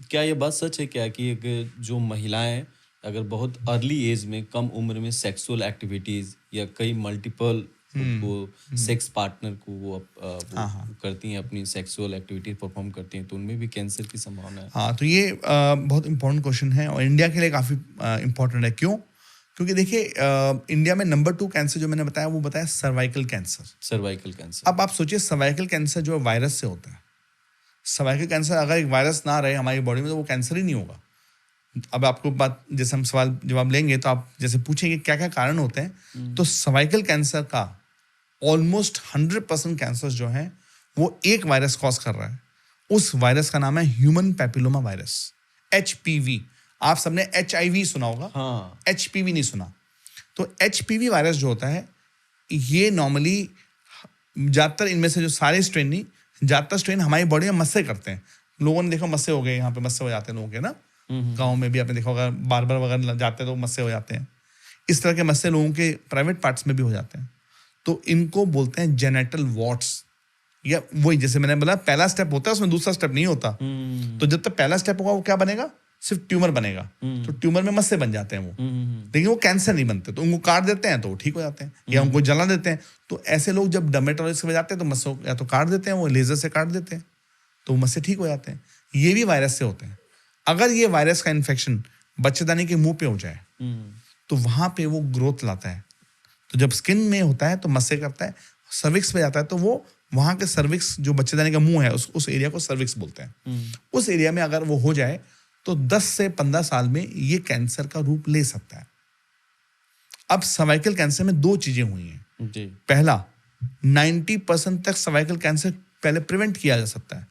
क्या ये बात सच है क्या कि जो महिलाएं अगर बहुत अर्ली एज में, कम उम्र में सेक्सुअल एक्टिविटीज या कई मल्टीपल वो सेक्स पार्टनर को वो करती हैं, अपनी सेक्सुअल एक्टिविटीज परफॉर्म करती हैं, तो उनमें भी कैंसर की संभावना है? हाँ, तो ये बहुत इंपॉर्टेंट क्वेश्चन है और इंडिया के लिए काफ़ी इंपॉर्टेंट है। क्यों? क्योंकि देखिए इंडिया में नंबर 2 कैंसर जो मैंने बताया वो बताया सर्वाइकल कैंसर। Cervical cancer. अब आप सोचिए, सर्वाइकल कैंसर जो वायरस से होता है। सर्वाइकल कैंसर अगर एक वायरस ना रहे हमारी बॉडी में तो वो कैंसर ही नहीं होगा। अब आपको बात, जैसे हम सवाल जवाब लेंगे तो आप जैसे पूछेंगे क्या क्या कारण होते हैं, तो सर्वाइकल कैंसर का ऑलमोस्ट 100% कैंसर जो है वो एक वायरस कॉज कर रहा है। उस वायरस का नाम है ह्यूमन पैपिलोमा वायरस, HPV। आप सबने HIV सुना होगा, हाँ। HPV नहीं सुना। तो HPV वायरस जो होता है ये नॉर्मली ज्यादातर, इनमें से जो सारे स्ट्रेन नहीं, ज्यादातर स्ट्रेन हमारी बॉडी में मस्से करते हैं। लोगों ने देखा मस्से हो गए, यहाँ पे मस्से हो जाते हैं लोगों के ना, गाँव में भी आपने देखा होगा, बार्बर वगैरह जाते हैं तो मस्से हो जाते हैं। इस तरह के मस्से लोगों के प्राइवेट पार्ट्स में भी हो जाते हैं। तो इनको बोलते हैं जेनेटल वॉट्स, या वही जैसे मैंने बोला पहला स्टेप होता है, उसमें दूसरा स्टेप नहीं होता। तो जब तक पहला स्टेप होगा वो क्या बनेगा, सिर्फ ट्यूमर बनेगा। तो ट्यूमर में मस्से बन जाते हैं वो, लेकिन वो कैंसर नहीं बनते। तो उनको काट देते हैं तो वो ठीक हो जाते हैं, या उनको जला देते हैं। तो ऐसे लोग जब डर्मेटोलॉजिस्ट के जाते हैं तो मस्से या तो काट देते हैं, वो लेजर से काट देते हैं, तो वो मस्से ठीक हो जाते हैं। ये भी वायरस से होते हैं। अगर ये वायरस का इन्फेक्शन बच्चेदानी के मुंह पे हो जाए तो वहां पे वो ग्रोथ लाता है। तो जब स्किन में होता है तो मस्से करता है, सर्विक्स पे जाता है तो वो वहां के सर्विक्स जो बच्चेदानी का मुंह है उस एरिया को सर्विक्स बोलते हैं। उस एरिया में अगर वो हो जाए तो 10 से 15 साल में ये कैंसर का रूप ले सकता है। अब सर्वाइकल कैंसर में 2 चीजें हुई हैं जी। पहला, 90% तक सर्वाइकल कैंसर पहले प्रिवेंट किया जा सकता है।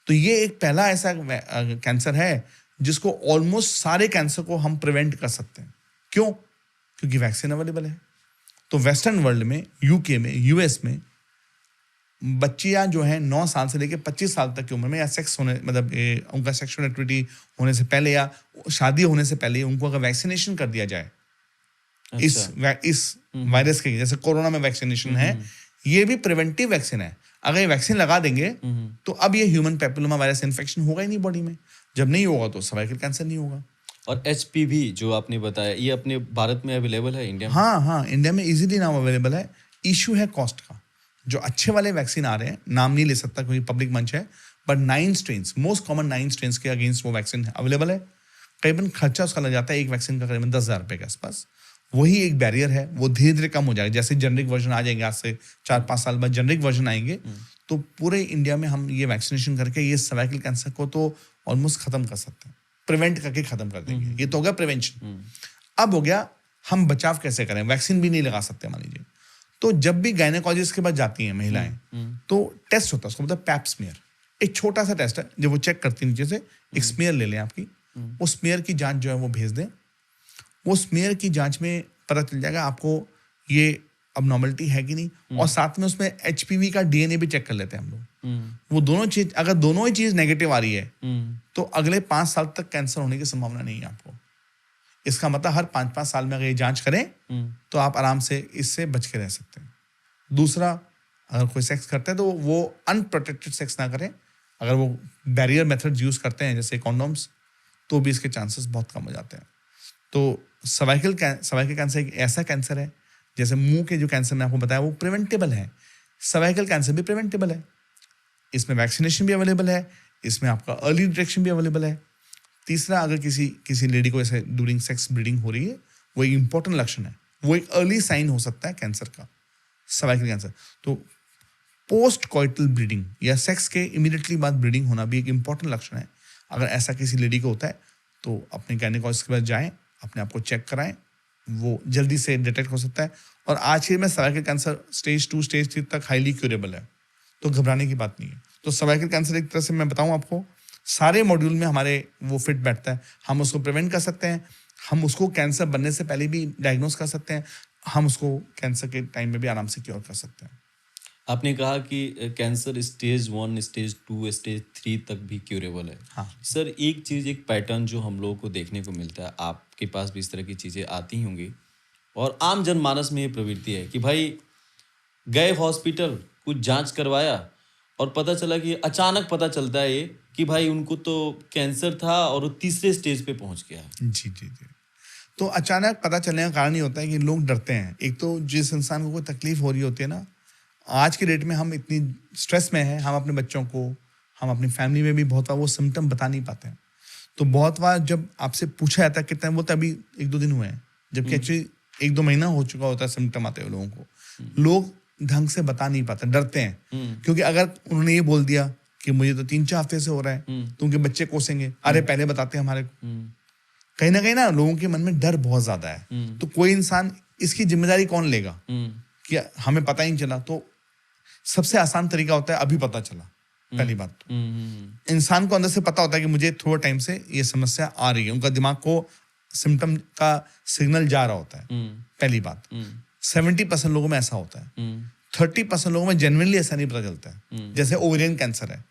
तो ये एक पहला ऐसा कैंसर है जिसको ऑलमोस्ट सारे कैंसर को हम प्रिवेंट कर सकते हैं। क्यों? क्योंकि वैक्सीन अवेलेबल है। तो वेस्टर्न वर्ल्ड में, यूके में, यूएस में बच्चियां जो हैं 9 साल से लेकर 25 साल तक की उम्र में या सेक्स होने मतलब उनका सेक्सुअल एक्टिविटी होने से पहले या शादी होने से पहले उनको अगर वैक्सीनेशन कर दिया जाए इस वायरस के, जैसे कोरोना में वैक्सीनेशन है, ये भी प्रिवेंटिव वैक्सीन है। अगर ये वैक्सीन लगा देंगे तो अब ये ह्यूमन पैपिलोमा वायरस इन्फेक्शन होगा ही नहीं बॉडी में। जब नहीं होगा तो सर्वाइकल कैंसर नहीं होगा। और HPV जो आपने बताया, ये अपने भारत में अवेलेबल है, इंडिया में? हाँ, इंडिया में इजीली नाम अवेलेबल है। इशू है कॉस्ट का। जो अच्छे वाले वैक्सीन आ रहे हैं, नाम नहीं ले सकता क्योंकि पब्लिक मंच है, but 9 strains, most common 9 strains के अगेंस्ट वो वैक्सीन अवेलेबल है। करीबन खर्चा उसका लग जाता है एक वैक्सीन का करीबन 10,000 रुपए के आसपास। वही एक बैरियर है, वो धीरे धीरे कम हो जाएगा। जैसे जेनरिक वर्जन आ जाएंगे, आज से 4-5 साल बाद जेनरिक वर्जन आएंगे, तो पूरे इंडिया में हम ये वैक्सीनेशन करके ये सर्वाइकल कैंसर को तो ऑलमोस्ट खत्म कर सकते हैं, प्रिवेंट करके खत्म कर देंगे। ये तो हो गया प्रिवेंशन। अब हो गया हम बचाव कैसे करें। वैक्सीन भी नहीं लगा सकते मान लीजिए, तो जब भी गायनेकोलॉजिस्ट के पास जाती हैं महिलाएं तो टेस्ट होता है, उसको मतलब पैप स्मीयर। एक छोटा सा टेस्ट है, जब वो चेक करती है नीचे से, एक स्मीयर ले लें आपकी, उस स्मीयर की जांच जो है वो भेज दें। वो स्मीयर की जांच में पता चल जाएगा आपको ये अबनॉर्मलिटी है कि नहीं, और साथ में उसमें HPV का DNA भी चेक कर लेते हैं हम लोग। वो दोनों चीज, अगर दोनों ही चीज नेगेटिव आ रही है तो अगले 5 साल तक कैंसर होने की संभावना नहीं है आपको। इसका मतलब हर 5-5 साल में अगर ये जांच करें तो आप आराम से इससे बच के रह सकते हैं। दूसरा, अगर कोई सेक्स करते हैं तो वो अनप्रोटेक्टेड सेक्स ना करें। अगर वो बैरियर मेथड्स यूज करते हैं जैसे कॉन्डोम्स, तो भी इसके चांसेस बहुत कम हो जाते हैं। तो सर्वाइकल कैंसर एक ऐसा कैंसर है, जैसे मुंह के जो कैंसर मैंने आपको बताया वो प्रिवेंटेबल है, सर्वाइकल कैंसर भी प्रिवेंटेबल है। इसमें वैक्सीनेशन भी अवेलेबल है, इसमें आपका अर्ली डिटेक्शन भी अवेलेबल है। तीसरा, अगर किसी लेडी को ऐसे ड्यूरिंग सेक्स ब्लीडिंग हो रही है, वो एक इंपॉर्टेंट लक्षण है, वो एक अर्ली साइन हो सकता है कैंसर का, सर्वाइकल कैंसर। तो पोस्ट कॉइटल ब्लीडिंग या सेक्स के इमीडिएटली बाद ब्लीडिंग होना भी एक इंपॉर्टेंट लक्षण है। अगर ऐसा किसी लेडी को होता है तो अपने गायनेकोलॉजिस्ट के पास जाएं, अपने आप को चेक कराएं, वो जल्दी से डिटेक्ट हो सकता है। और आज के में सर्वाइकल कैंसर स्टेज 2 स्टेज 3 तक हाईली क्यूरेबल है, तो घबराने की बात नहीं है। तो सर्वाइकल कैंसर एक तरह से मैं बताऊं आपको, सारे मॉड्यूल में हमारे वो फिट बैठता है। हम उसको प्रिवेंट कर सकते हैं, हम उसको कैंसर बनने से पहले भी डायग्नोस कर सकते हैं, हम उसको कैंसर के टाइम में भी आराम से क्योर कर सकते हैं। आपने कहा कि कैंसर स्टेज 1, स्टेज 2, स्टेज 3 तक भी क्यूरेबल है। हाँ सर, एक चीज़, एक पैटर्न जो हम लोगों को देखने को मिलता है, आपके पास भी इस तरह की चीज़ें आती होंगी, और आम जनमानस में ये प्रवृत्ति है कि भाई गए हॉस्पिटल, कुछ जांच करवाया और पता चला कि अचानक पता चलता है ये कि भाई उनको तो कैंसर था और वो 3रे स्टेज पे पहुंच गया। जी जी जी। तो अचानक पता चलने का कारण ये होता है कि लोग डरते हैं। एक तो जिस इंसान को कोई तकलीफ हो रही होती है ना, आज के डेट में हम इतनी स्ट्रेस में हैं, हम अपने बच्चों को, हम अपनी फैमिली में भी बहुत बार वो सिम्टम बता नहीं पाते हैं। तो बहुत बार जब आपसे पूछा जाता है कितना, वो तो अभी 1-2 दिन हुए हैं, जबकि एक्चुअली 1-2 महीना हो चुका होता है सिम्टम आते हुए लोगों को। लोग ढंग से बता नहीं पाते, डरते हैं, क्योंकि अगर उन्होंने ये बोल दिया कि मुझे तो 3-4 हफ्ते से हो रहा है, तो उनके बच्चे कोसेंगे, अरे पहले बताते हमारे को। कहीं ना लोगों के मन में डर बहुत ज्यादा है। तो कोई इंसान इसकी जिम्मेदारी कौन लेगा कि हमें पता ही नहीं चला। तो सबसे आसान तरीका होता है अभी पता चला। पहली बात तो इंसान को अंदर से पता होता है कि मुझे थोड़े टाइम से ये समस्या आ रही है, उनका दिमाग को सिम्टम का सिग्नल जा रहा होता है। पहली बात, 70% लोगों में ऐसा होता है। 30% लोगों में जेन्युइनली ऐसा नहीं पता चलता है। जैसे ओवेरियन कैंसर है,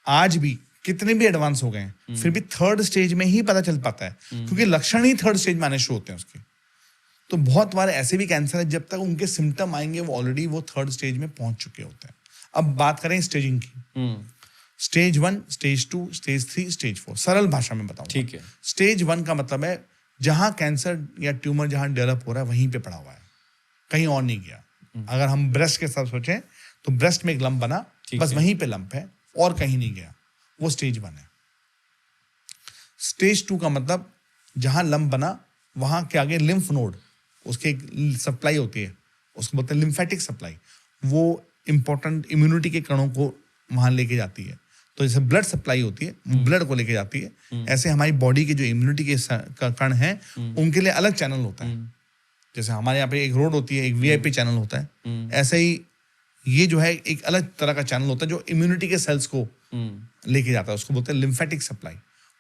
आज भी कितने भी एडवांस हो गए हैं, फिर भी 3rd स्टेज में ही पता चल पाता है, क्योंकि लक्षण ही 3rd स्टेज में आने शुरू होते हैं उसके। तो बहुत बार ऐसे भी कैंसर है जब तक उनके सिम्टम आएंगे वो ऑलरेडी वो 3rd स्टेज में पहुंच चुके होते हैं। अब बात करें स्टेजिंग की, स्टेज 1, स्टेज 2, स्टेज 3, स्टेज 4, सरल भाषा में बताऊं। ठीक है। स्टेज 1 का मतलब है जहां कैंसर या ट्यूमर जहां डेवलप हो रहा है वहीं पे पड़ा हुआ है, कहीं और नहीं गया। अगर हम ब्रेस्ट के साथ सोचें तो ब्रेस्ट में एक लंप बना, बस वहीं पे लंप है और कहीं नहीं गया, वो स्टेज 1 है। स्टेज 2 का मतलब जहां लंप बना वहां के आगे लिम्फ नोड, उसके एक सप्लाई होती है, उसको बोलते हैं लिम्फेटिक सप्लाई, वो इंपॉर्टेंट इम्यूनिटी के कणों को वहां लेके जाती है। तो जैसे ब्लड सप्लाई होती है, ब्लड को लेके जाती है, ऐसे हमारी बॉडी के जो इम्यूनिटी के कण हैं उनके लिए अलग चैनल होता है। जैसे हमारे यहाँ पे एक रोड होती है, एक वीआईपी चैनल होता है, ऐसे ही ये जो है एक अलग तरह का चैनल होता है जो इम्यूनिटी के सेल्स को लेके जाता है, उसको बोलते हैं लिम्फेटिक सप्लाई।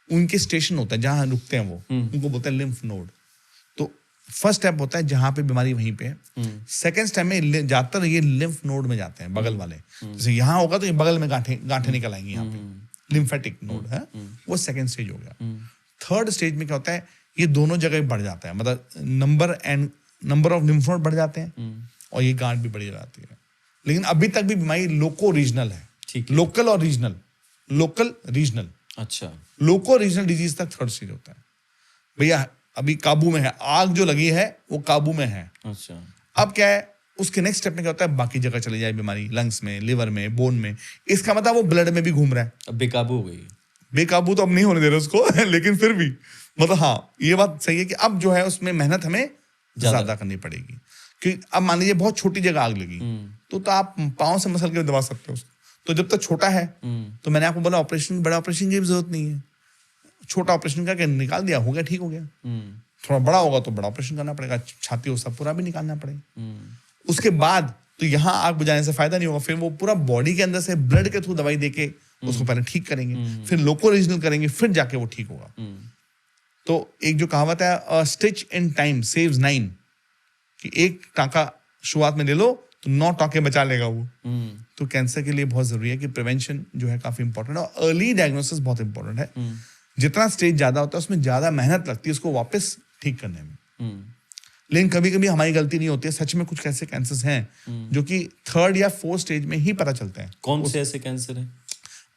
उनके स्टेशन होता है जहां रुकते हैं वो, उनको बोलते हैं लिम्फ नोड। तो फर्स्ट स्टेप होता है जहां पे बीमारी वहीं पे है। सेकंड स्टेप में ज्यादातर ये लिम्फ नोड में जाते हैं, बगल वाले। जैसे यहाँ होगा तो ये बगल में गांठें निकल आएंगी यहाँ पे, लिम्फेटिक नोड है वो सेकंड स्टेज हो गया। थर्ड स्टेज में क्या होता है, ये दोनों जगह बढ़ जाता है, मतलब नंबर ऑफ लिम्फ नोड बढ़ जाते हैं और ये गांठ भी बढ़ जाती है। लेकिन अभी तक भी बीमारी लोको रीजनल है, लोकल और रीजनल, लोकल रीजनल। अच्छा, लोको रीजनल डिजीज तक थर्ड स्टेज होता है। भैया अभी काबू में है, आग जो लगी है वो काबू में है। अच्छा, अब क्या है, उसके नेक्स्ट स्टेप में क्या होता है, बाकी जगह चली जाए बीमारी, लंग्स में, लिवर में, बोन में। इसका मतलब वो ब्लड में भी घूम रहा है। अब बेकाबू हो गई। बेकाबू तो अब नहीं होने दे रहे उसको लेकिन फिर भी मतलब हाँ, ये बात सही है कि अब जो है उसमें मेहनत हमें ज्यादा करनी पड़ेगी। क्योंकि अब मान लीजिए बहुत छोटी जगह आग लगी तो आप पाँव से मसल के दबा सकते हो उसको। तो जब तक छोटा है तो मैंने आपको बोला ऑपरेशन, बड़ा ऑपरेशन की भी जरूरत नहीं है। छोटा ऑपरेशन करके निकाल दिया, हो गया, ठीक हो गया। थोड़ा बड़ा होगा तो बड़ा ऑपरेशन करना पड़ेगा, छाती उसका पूरा भी निकालना पड़ेगा। उसके बाद तो यहाँ आग बुझाने से फायदा नहीं होगा, फिर वो पूरा बॉडी के अंदर से ब्लड के थ्रू दवाई देके उसको पहले ठीक करेंगे, फिर लोको रीजनल करेंगे, फिर जाके वो ठीक होगा। तो एक जो कहावत है, स्टिच इन टाइम सेव्स 9, कि एक टाँका शुरुआत में ले लो तो 9 टाँके बचा लेगा वो। तो कैंसर के लिए बहुत जरूरी है कि प्रिवेंशन जो है काफी इंपॉर्टेंट है और अर्ली डायग्नोसिस बहुत इंपॉर्टेंट है। जितना स्टेज ज्यादा होता है उसमें ज्यादा मेहनत लगती है उसको वापस ठीक करने में। लेकिन कभी कभी हमारी गलती नहीं होती है, सच में कुछ ऐसे कैंसर्स हैं जो कि थर्ड या फोर्थ स्टेज में ही पता चलता है। कौन से ऐसे कैंसर है?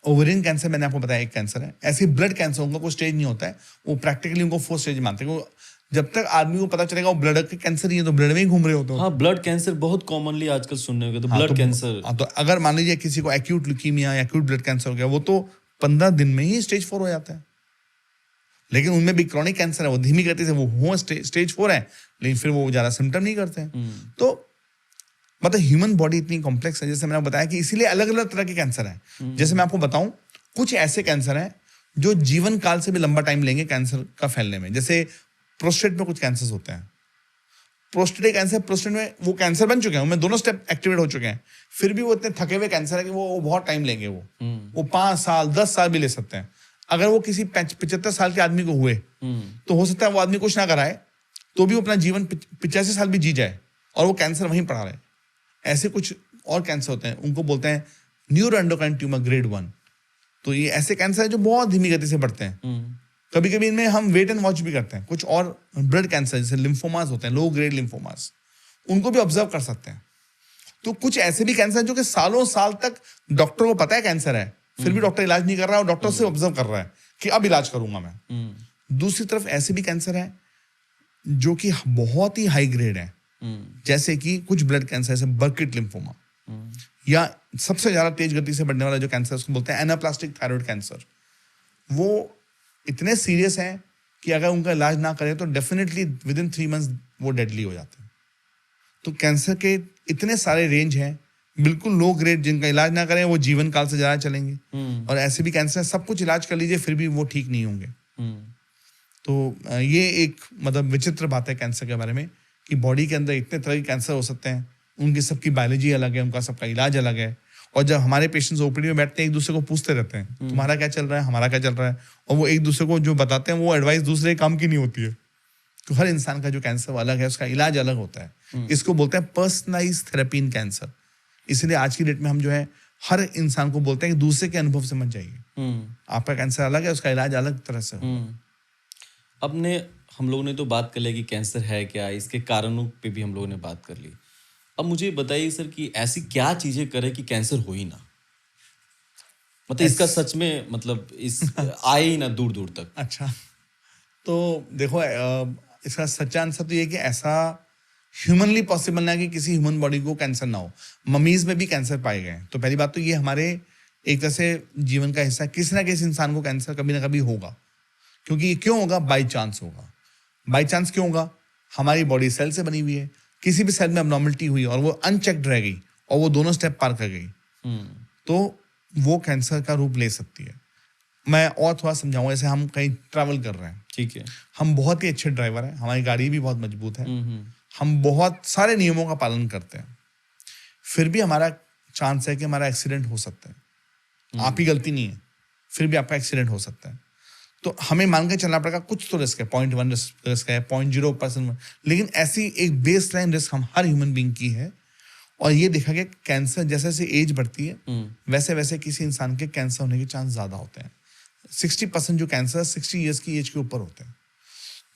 ओवेरियन कैंसर मैंने आपको बताया एक कैंसर है। ऐसे ब्लड कैंसर उनका कोई स्टेज नहीं होता है, वो प्रैक्टिकली उनको फोर्थ स्टेज मानते हैं। जब तक आदमी को पता चलेगा वो ब्लड के कैंसर ही है तो ब्लड में ही घूम रहे होते हैं। हाँ, ब्लड कैंसर बहुत कॉमनली आजकल सुनने को, तो ब्लड कैंसर। तो अगर मान लीजिए किसी को एक्यूट ल्यूकीमिया या एक्यूट ब्लड कैंसर हो गया, वो तो 15 दिन में ही स्टेज 4 हो जाता है। लेकिन उनमें भी क्रॉनिक कैंसर है, वो धीमी गति से वो हो स्टेज 4 है, लेकिन फिर वो ज्यादा सिम्टम नहीं करते हैं। तो मतलब ह्यूमन बॉडी इतनी कॉम्प्लेक्स है, जैसे मैंने बताया कि इसीलिए अलग अलग तरह के कैंसर हैं। जैसे मैं आपको बताऊं, कुछ ऐसे कैंसर हैं जो जीवन काल से भी लंबा टाइम लेंगे कैंसर का फैलने में। जैसे प्रोस्टेट में कुछ कैंसर होते हैं, प्रोस्टेट कैंसर, प्रोस्टेट में वो कैंसर बन चुके हैं, उनमें दोनों स्टेप एक्टिवेट हो चुके हैं, फिर भी वो इतने थके हुए कैंसर है कि वो बहुत टाइम लेंगे। वो 5 साल 10 साल भी ले सकते हैं। अगर वो किसी 75 साल के आदमी को हुए तो हो सकता है वो आदमी कुछ ना कराए तो भी वो अपना जीवन 85 साल भी जी जाए और वो कैंसर वहीं पड़ा रहे। ऐसे कुछ और कैंसर होते हैं, उनको बोलते हैं न्यूरोएंडोक्राइन ट्यूमर ग्रेड 1। तो ये ऐसे कैंसर है जो बहुत धीमी गति से बढ़ते हैं। कभी कभी इनमें हम वेट एंड वॉच भी करते हैं। कुछ और ब्लड कैंसर जैसे लिम्फोमास होते हैं, लो ग्रेड लिम्फोमास, उनको भी ऑब्जर्व कर सकते हैं। तो कुछ ऐसे भी कैंसर जो कि सालों साल तक डॉक्टर को पता है कैंसर है, फिर भी डॉक्टर इलाज नहीं कर रहा है और डॉक्टर से ऑब्जर्व कर रहा है कि अब इलाज करूंगा मैं। दूसरी तरफ ऐसे भी कैंसर है जो कि बहुत ही हाई ग्रेड है, जैसे कि कुछ ब्लड कैंसर, जैसे बर्किट लिम्फोमा, या सबसे ज्यादा तेज गति से बढ़ने वाला जो कैंसर उसको बोलते हैं एनाप्लास्टिक थायराइड कैंसर। वो इतने सीरियस हैं कि अगर उनका इलाज ना करें तो डेफिनेटली विद इन 3 मंथ्स वो डेडली हो जाते हैं। तो कैंसर के इतने सारे रेंज हैं, बिल्कुल लो ग्रेड जिनका इलाज ना करें वो जीवन काल से ज्यादा चलेंगे, और ऐसे भी कैंसर सब कुछ इलाज कर लीजिए फिर भी वो ठीक नहीं होंगे। तो ये एक मतलब विचित्र बात है कैंसर के बारे में कि बॉडी के अंदर इतने तरह के कैंसर हो सकते हैं, उनकी सबकी बायोलॉजी अलग है, उनका सबका इलाज अलग है। और जब हमारे पेशेंट्स ओपीडी में बैठते हैं एक दूसरे को पूछते रहते हैं तुम्हारा क्या चल रहा है, हमारा क्या चल रहा है, और वो एक दूसरे को जो बताते हैं वो एडवाइस दूसरे काम की नहीं होती है। तो हर इंसान का जो कैंसर अलग है, उसका इलाज अलग होता है। इसको बोलते हैं पर्सनलाइज्ड थेरेपी इन कैंसर। इसलिए आज की डेट में हम जो है हर इंसान को बोलते हैं कि दूसरे के अनुभव से मत जाइए, आपका कैंसर अलग है, उसका इलाज अलग तरह से होगा। हम लोगों ने तो बात कर लिया कि कैंसर है क्या, इसके कारणों पे भी हम लोगों ने बात कर ली। अब मुझे बताइए सर कि ऐसी क्या चीजें करे कि कैंसर हो ही ना, मतलब इसका सच में मतलब इस आए ही ना दूर दूर तक। अच्छा, तो देखो इसका सच्चा आंसर तो ये कि ऐसा ह्यूमनली पॉसिबल ना कि किसी ह्यूमन बॉडी को कैंसर ना हो। ममीज में भी कैंसर पाए गए हैं, तो पहली बात तो ये हमारे एक तरह से जीवन का हिस्सा, किसी ना किसी इंसान को कैंसर कभी ना कभी होगा। क्योंकि ये क्यों होगा? बाई चांस होगा। बाई चांस क्यों होगा? हमारी बॉडी सेल से बनी हुई है, किसी भी सेल में अबनॉर्मलिटी हुई और वो अनचेक्ड रह गई और वो दोनों स्टेप पार कर गई, तो वो कैंसर का रूप ले सकती है। मैं और थोड़ा समझाऊंगा, जैसे हम कहीं ट्रैवल कर रहे हैं, ठीक है। हम बहुत ही अच्छे ड्राइवर हैं, हमारी गाड़ी भी बहुत मजबूत है, हम बहुत सारे नियमों का पालन करते हैं, फिर भी हमारा चांस है कि हमारा एक्सीडेंट हो सकता है। आपकी गलती नहीं है, फिर भी आपका एक्सीडेंट हो सकता है। तो हमें मान के चलना पड़ेगा कुछ तो रिस्क है, 0.1 रिस्क है, 0.0%, लेकिन ऐसी एक बेस लाइन रिस्क हम हर ह्यूमन बीइंग की है। और ये देखा गया कैंसर जैसे जैसे एज बढ़ती है वैसे वैसे किसी इंसान के कैंसर होने के चांस ज्यादा होते हैं। 60% जो कैंसर 60 ईयर्स की एज के ऊपर होते हैं।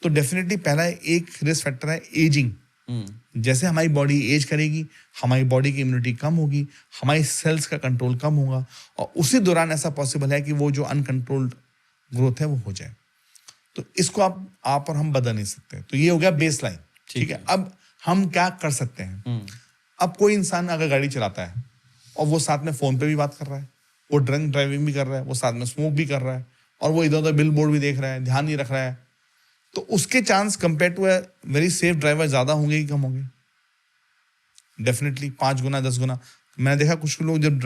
तो डेफिनेटली पहला एक रिस्क फैक्टर है एजिंग। जैसे हमारी बॉडी एज करेगी, हमारी बॉडी की इम्यूनिटी कम होगी, हमारी सेल्स का कंट्रोल कम होगा, और उसी दौरान ऐसा पॉसिबल है कि वो जो अनकंट्रोल्ड ग्रोथ है वो हो जाए। तो इसको आप और हम बदल नहीं सकते। तो ये हो गया बेस लाइन, ठीक है। अब हम क्या कर सकते हैं? अब कोई इंसान अगर गाड़ी चलाता है और वो साथ में फोन पे भी बात कर रहा है, वो ड्रंक ड्राइविंग भी कर रहा है, वो साथ में स्मोक भी कर रहा है, और वो इधर उधर बिल बोर्ड भी देख रहा है, ध्यान नहीं रख रहा है, तो उसके chance compare to a very safe driver ज्यादा होंगे कि कम होंगे? डेफिनेटली 5 गुना 10 गुना। मैंने देखा कुछ लोग जब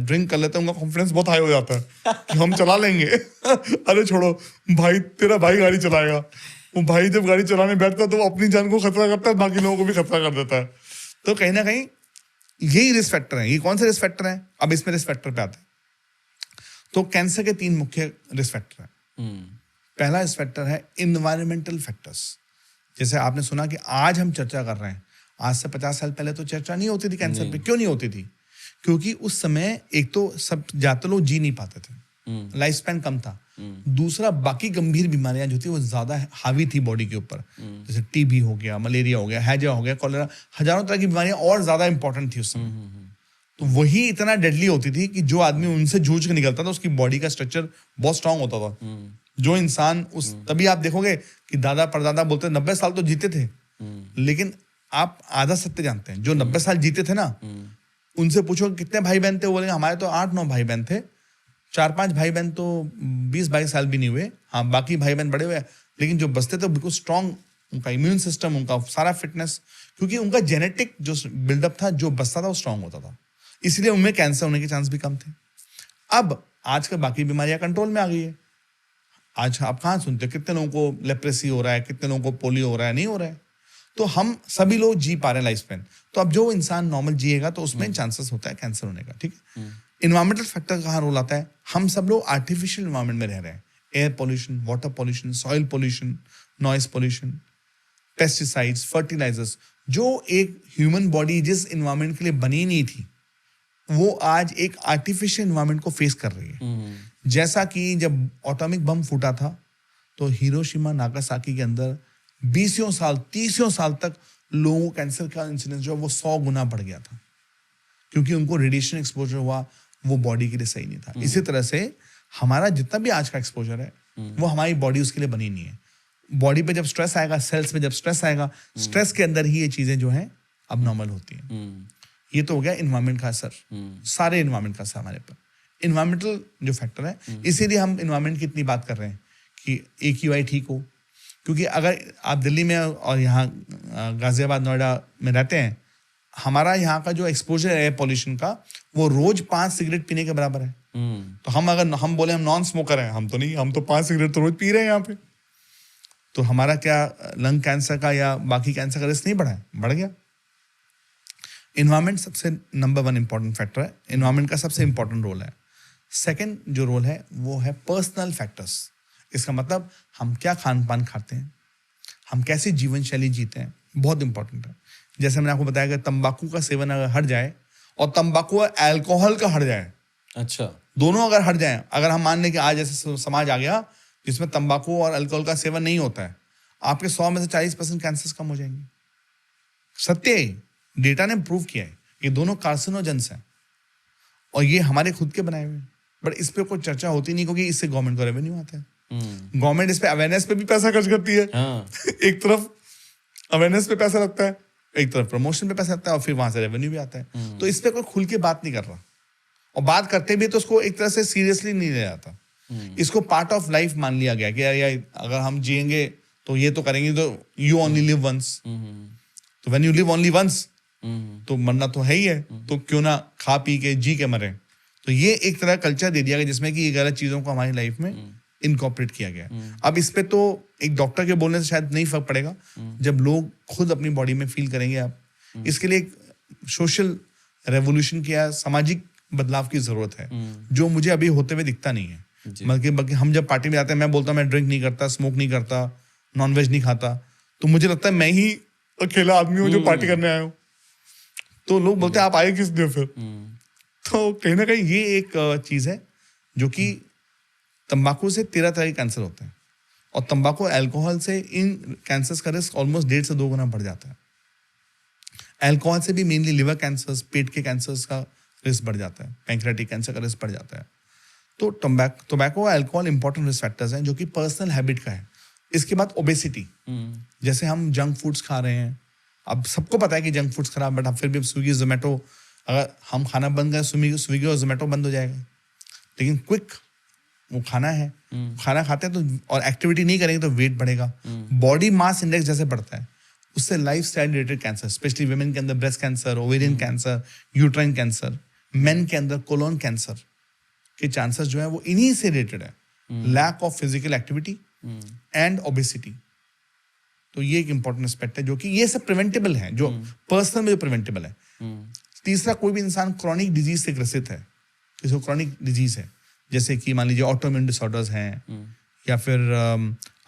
ड्रिंक कर लेते हैं उनका कॉन्फिडेंस बहुत हाई हो जाता है कि हम चला लेंगे। अरे छोड़ो भाई, तेरा भाई गाड़ी चलाएगा। वो भाई जब गाड़ी चलाने बैठता है तो वो अपनी जान को खतरा करता है, बाकी लोगों को भी खतरा कर देता है। तो कहीं ना कहीं यही रिस्क फैक्टर है। ये कौन से रिस्क फैक्टर है? अब इसमें रिस्क फैक्टर पे आते हैं। तो कैंसर के 3 मुख्य रिस्क फैक्टर है। पहला रिस्क फैक्टर है इन्वायरमेंटल फैक्टर्स। जैसे आपने सुना कि आज हम चर्चा कर रहे हैं, आज से 50 साल पहले तो चर्चा नहीं होती थी कैंसर पे। क्यों नहीं होती थी? क्योंकि उस समय एक तो सब ज्यादा लोग जी नहीं पाते थे, लाइफ स्पैन कम था। दूसरा, बाकी गंभीर बीमारियां जो थी वो ज्यादा हावी थी बॉडी के ऊपर, जैसे टीबी हो गया, मलेरिया हो गया, हैजा हो गया, कॉलेरा, हजारों तरह की बीमारियां और ज्यादा इंपॉर्टेंट थी उस समय। तो वही इतना डेडली होती थी कि जो आदमी उनसे जूझ के निकलता था उसकी बॉडी का स्ट्रक्चर बहुत स्ट्रांग होता था। जो इंसान तभी आप देखोगे कि दादा परदादा बोलते 90 साल तो जीते थे, लेकिन आप आधा सत्य जानते हैं। जो 90 साल जीते थे ना, उनसे पूछो कितने भाई बहन थे, वो बोलेंगे हमारे तो 8-9 भाई बहन थे, 4-5 भाई बहन तो 20-22 साल भी नहीं हुए, हाँ बाकी भाई बहन बड़े हुए। लेकिन जो बचते थे बिल्कुल स्ट्रांग, उनका इम्यून सिस्टम, उनका सारा फिटनेस, क्योंकि उनका जेनेटिक जो बिल्डअप था, जो बचता था वो स्ट्रांग होता था, इसलिए उनमें कैंसर होने के चांस भी कम थे। अब आजकल बाकी बीमारियां कंट्रोल में आ गई है। आज आप कहाँ सुनते हो कितने लोगों को लेप्रेसी हो रहा है, कितने लोगों को पोलियो हो रहा है, नहीं हो रहा है। तो हम सभी लोग जी पा रहे हैं लाइफ स्पैन। तो अब जो इंसान नॉर्मल जिएगा तो उसमें चांसेस होता है कैंसर होने का, ठीक है। इन्वायरमेंटल फैक्टर कहाँ रोल आता है? हम सब लोग आर्टिफिशियल इन्वायरमेंट में रह रहे हैं। Air pollution, water pollution, soil pollution, noise pollution, pesticides, fertilisers, जो एक ह्यूमन बॉडी जिस इन्वायरमेंट के लिए बनी नहीं थी, वो आज एक आर्टिफिशियल इन्वायरमेंट को फेस कर रही है। जैसा कि जब एटॉमिक बम फूटा था तो हिरोशिमा नागासाकी के अंदर 20 साल 30 साल तक लोगों को कैंसर का इंसिडेंस जो है वो 100 गुना बढ़ गया था, क्योंकि उनको रेडिएशन एक्सपोजर हुआ, वो बॉडी के लिए सही नहीं था। इसी तरह से हमारा जितना भी आज का एक्सपोजर है वो हमारी बॉडी उसके लिए बनी नहीं है। बॉडी पे जब स्ट्रेस आएगा, सेल्स पे जब स्ट्रेस आएगा, स्ट्रेस के अंदर ही ये चीजें जो है अब नॉर्मल होती हैं। ये तो हो गया इन्वायरमेंट का असर, सारे इन्वायरमेंट का असर हमारे पर। इन्वायरमेंटल जो फैक्टर है, इसीलिए हम इन्वायरमेंट की इतनी बात कर रहे हैं कि AQI ठीक हो। क्योंकि अगर आप दिल्ली में और यहाँ गाजियाबाद, नोएडा में रहते हैं, हमारा यहाँ का जो एक्सपोजर है एयर पॉल्यूशन का, वो रोज 5 सिगरेट पीने के बराबर है। तो हम बोले हम नॉन स्मोकर हैं, हम तो नहीं, हम तो 5 सिगरेट तो रोज पी रहे हैं यहाँ पे। तो हमारा क्या लंग कैंसर का या बाकी कैंसर का रिस्क नहीं बढ़ा है? बढ़ गया। इन्वायरमेंट सबसे नंबर 1 इंपॉर्टेंट फैक्टर है। इन्वायरमेंट का सबसे इंपॉर्टेंट रोल है। सेकंड जो रोल है वो है पर्सनल फैक्टर्स। इसका मतलब हम क्या खान पान खाते हैं, हम कैसी जीवन शैली जीते हैं, बहुत इंपॉर्टेंट है। जैसे मैंने आपको बताया कि तंबाकू का सेवन अगर हट जाए और तंबाकू और अल्कोहल का हट जाए, अच्छा, दोनों अगर हट जाए, अगर हम मान लें कि आज ऐसे समाज आ गया जिसमें तंबाकू और अल्कोहल का सेवन नहीं होता है, आपके 100 में से 40% कैंसर कम हो जाएंगे। सत्य है, डेटा ने प्रूव किया है। ये दोनों कार्सिनोजेंस हैं और ये हमारे खुद के बनाए हुए हैं, बट इस पे कोई चर्चा होती नहीं क्योंकि इससे गवर्नमेंट को रेवेन्यू आता है। गवर्नमेंट इस पे अवेयरनेस पे भी पैसा खर्च करती है। हाँ। एक तरफ अवेयरनेस पे पैसा लगता है, एक तरफ प्रमोशन पे पैसा लगता है, और फिर वहां से रेवेन्यू भी आता है। तो इस पे कोई खुल के बात नहीं कर रहा, और बात करते भी तो उसको एक तरह से सीरियसली नहीं लिया जाता। इसको पार्ट ऑफ लाइफ मान लिया गया कि यार अगर हम जिएंगे तो ये तो करेंगे, तो यू ओनली लिव वंस, तो when you live only once तो मरना तो है ही है, तो क्यों ना खा पी के जी के मरे। तो ये एक तरह कल्चर दे दिया गया जिसमें कि ये गलत चीजों को हमारी लाइफ में इनकॉर्पोरेट किया गया। अब इस पे तो एक डॉक्टर के बोलने से शायद नहीं फर्क पड़ेगा, जब लोग खुद अपनी बॉडी में फील करेंगे। आप इसके लिए एक सोशल रेवोल्यूशन की या सामाजिक बदलाव की जरूरत है, जो मुझे अभी होते हुए दिखता नहीं है। बल्कि हम जब पार्टी में जाते हैं, मैं बोलता हूँ मैं ड्रिंक नहीं करता, स्मोक नहीं करता, नॉनवेज नहीं खाता, तो मुझे लगता है मैं ही अकेला आदमी हूँ जो पार्टी करने आया हूँ। तो लोग बोलते हैं आप आए किस लिए फिर? तो कहीं ना कहीं ये एक चीज है जो कि तंबाकू से 13 तरह के कैंसर होते हैं, और तंबाकू अल्कोहल से इन कैंसर्स का रिस्क ऑलमोस्ट 1.5 से 2 गुना बढ़ जाता है। अल्कोहल से भी मेनली लिवर कैंसर्स, पेट के कैंसर्स का रिस्क बढ़ जाता है, पैंक्रियाटिक कैंसर का रिस्क बढ़ जाता है। तो टोबैको और अल्कोहल इंपॉर्टेंट रिस्क फैक्टर्स हैं जो कि पर्सनल हैबिट का है। इसके बाद ओबेसिटी, जैसे हम जंक फूड्स खा रहे हैं, अब सबको पता है कि जंक फूड्स खराब, बट अब फिर भी स्विगी जोमेटो, अगर हम खाना बंद करें स्विगी और जोमेटो बंद हो जाएगा, लेकिन क्विक वो खाना है, खाना खाते हैं तो और एक्टिविटी नहीं करेंगे तो वेट बढ़ेगा। बॉडी मास इंडेक्स जैसे बढ़ता है उससे life style related cancer, specially women के अंदर breast cancer, ovarian cancer, uterine cancer, main के अंदर कोलोन कैंसर के चांसेस जो है वो इन्हीं से रिलेटेड है, lack of physical activity and obesity. तो ये एक इंपॉर्टेंट एस्पेक्ट है जो कि ये सब प्रिवेंटेबल है, जो पर्सनल में जो प्रिवेंटेबल है। तीसरा, कोई भी इंसान क्रॉनिक डिजीज से ग्रसित है, किसी को क्रॉनिक डिजीज है, जैसे कि मान लीजिए ऑटोइम्यून डिसऑर्डर्स हैं, या फिर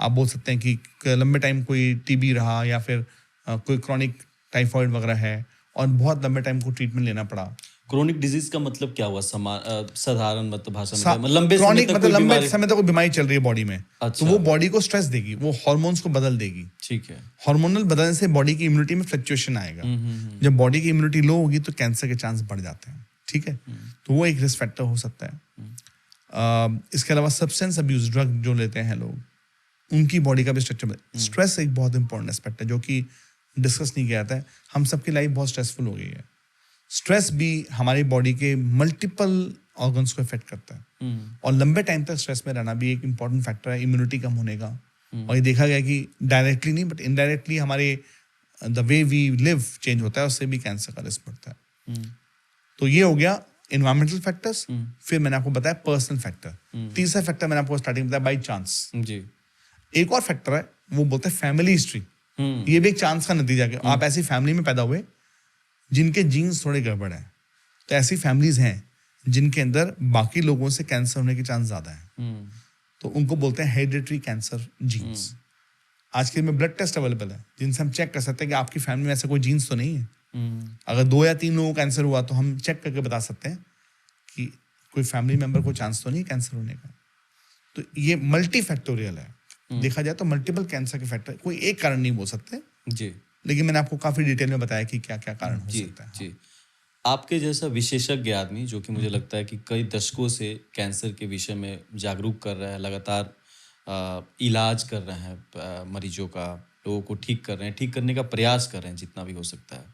आप बोल सकते हैं कि लंबे टाइम कोई टीबी रहा, या फिर कोई क्रॉनिक टाइफॉइड वगैरह है और बहुत लंबे टाइम को ट्रीटमेंट लेना पड़ा। क्रोनिक डिजीज का मतलब क्या हुआ? साधारण मतलब भाषा में लंबे समय क्रॉनिक तक मतलब लंबे समय तक कोई बीमारी चल रही है बॉडी में। अच्छा। तो वो बॉडी को स्ट्रेस देगी, वो हार्मोन्स को बदल देगी। ठीक है। हार्मोनल बदलने से बॉडी की इम्यूनिटी में फ्लक्चुएशन आएगा। जब बॉडी की इम्यूनिटी लो होगी तो कैंसर के चांस बढ़ जाते हैं। ठीक है, तो वो एक रिस्क फैक्टर हो सकता है। इसके अलावा सब्सटेंस अब्यूज, ड्रग जो लेते हैं लोग, उनकी बॉडी का भी स्ट्रक्चर। स्ट्रेस एक बहुत इंपॉर्टेंट एस्पेक्ट है जो कि डिस्कस नहीं किया जाता है। हम सबकी लाइफ बहुत स्ट्रेसफुल हो गई है। स्ट्रेस भी हमारी बॉडी के मल्टीपल ऑर्गन्स को इफेक्ट करता है, और लंबे टाइम तक स्ट्रेस में रहना भी एक इंपॉर्टेंट फैक्टर है इम्यूनिटी कम होने का। और ये देखा गया कि डायरेक्टली नहीं बट इनडायरेक्टली हमारे द वे वी लिव चेंज होता है, उससे भी कैंसर का रिस्क बढ़ता है। तो ये हो गया एनवायरमेंटल फैक्टर्स। फिर मैंने आपको बताया पर्सनल फैक्टर। तीसरा फैक्टर मैंने आपको स्टार्टिंग बताया बाई चांस जी। एक और फैक्टर है, वो बोलते हैं फैमिली हिस्ट्री। ये भी एक चांस का नतीजा है। आप ऐसी फैमिली में पैदा हुए जिनके जीन्स थोड़े गड़बड़ है, तो ऐसी फैमिलीज हैं जिनके अंदर बाकी लोगों से कैंसर होने के चांस ज्यादा है, तो उनको बोलते हैं हेरिडिटरी कैंसर जीन्स। आज के में ब्लड टेस्ट अवेलेबल है जिनसे हम चेक कर सकते हैं कि आपकी फैमिली में ऐसा कोई जीन्स तो नहीं है। अगर 2 या 3 लोगों को कैंसर हुआ तो हम चेक करके बता सकते हैं कि कोई फैमिली मेंबर को चांस तो नहीं कैंसर होने का। तो ये मल्टी फैक्टोरियल है। देखा जाए तो मल्टीपल कैंसर के फैक्टर, कोई एक कारण नहीं बोल सकते जी, लेकिन मैंने आपको काफी डिटेल में बताया कि क्या क्या कारण हो सकता है। जी। आपके जैसा विशेषज्ञ आदमी जो कि मुझे लगता है कि कई दशकों से कैंसर के विषय में जागरूक कर रहा है, लगातार इलाज कर रहे हैं मरीजों का, लोगों को ठीक कर रहे हैं, ठीक करने का प्रयास कर रहे हैं जितना भी हो सकता है।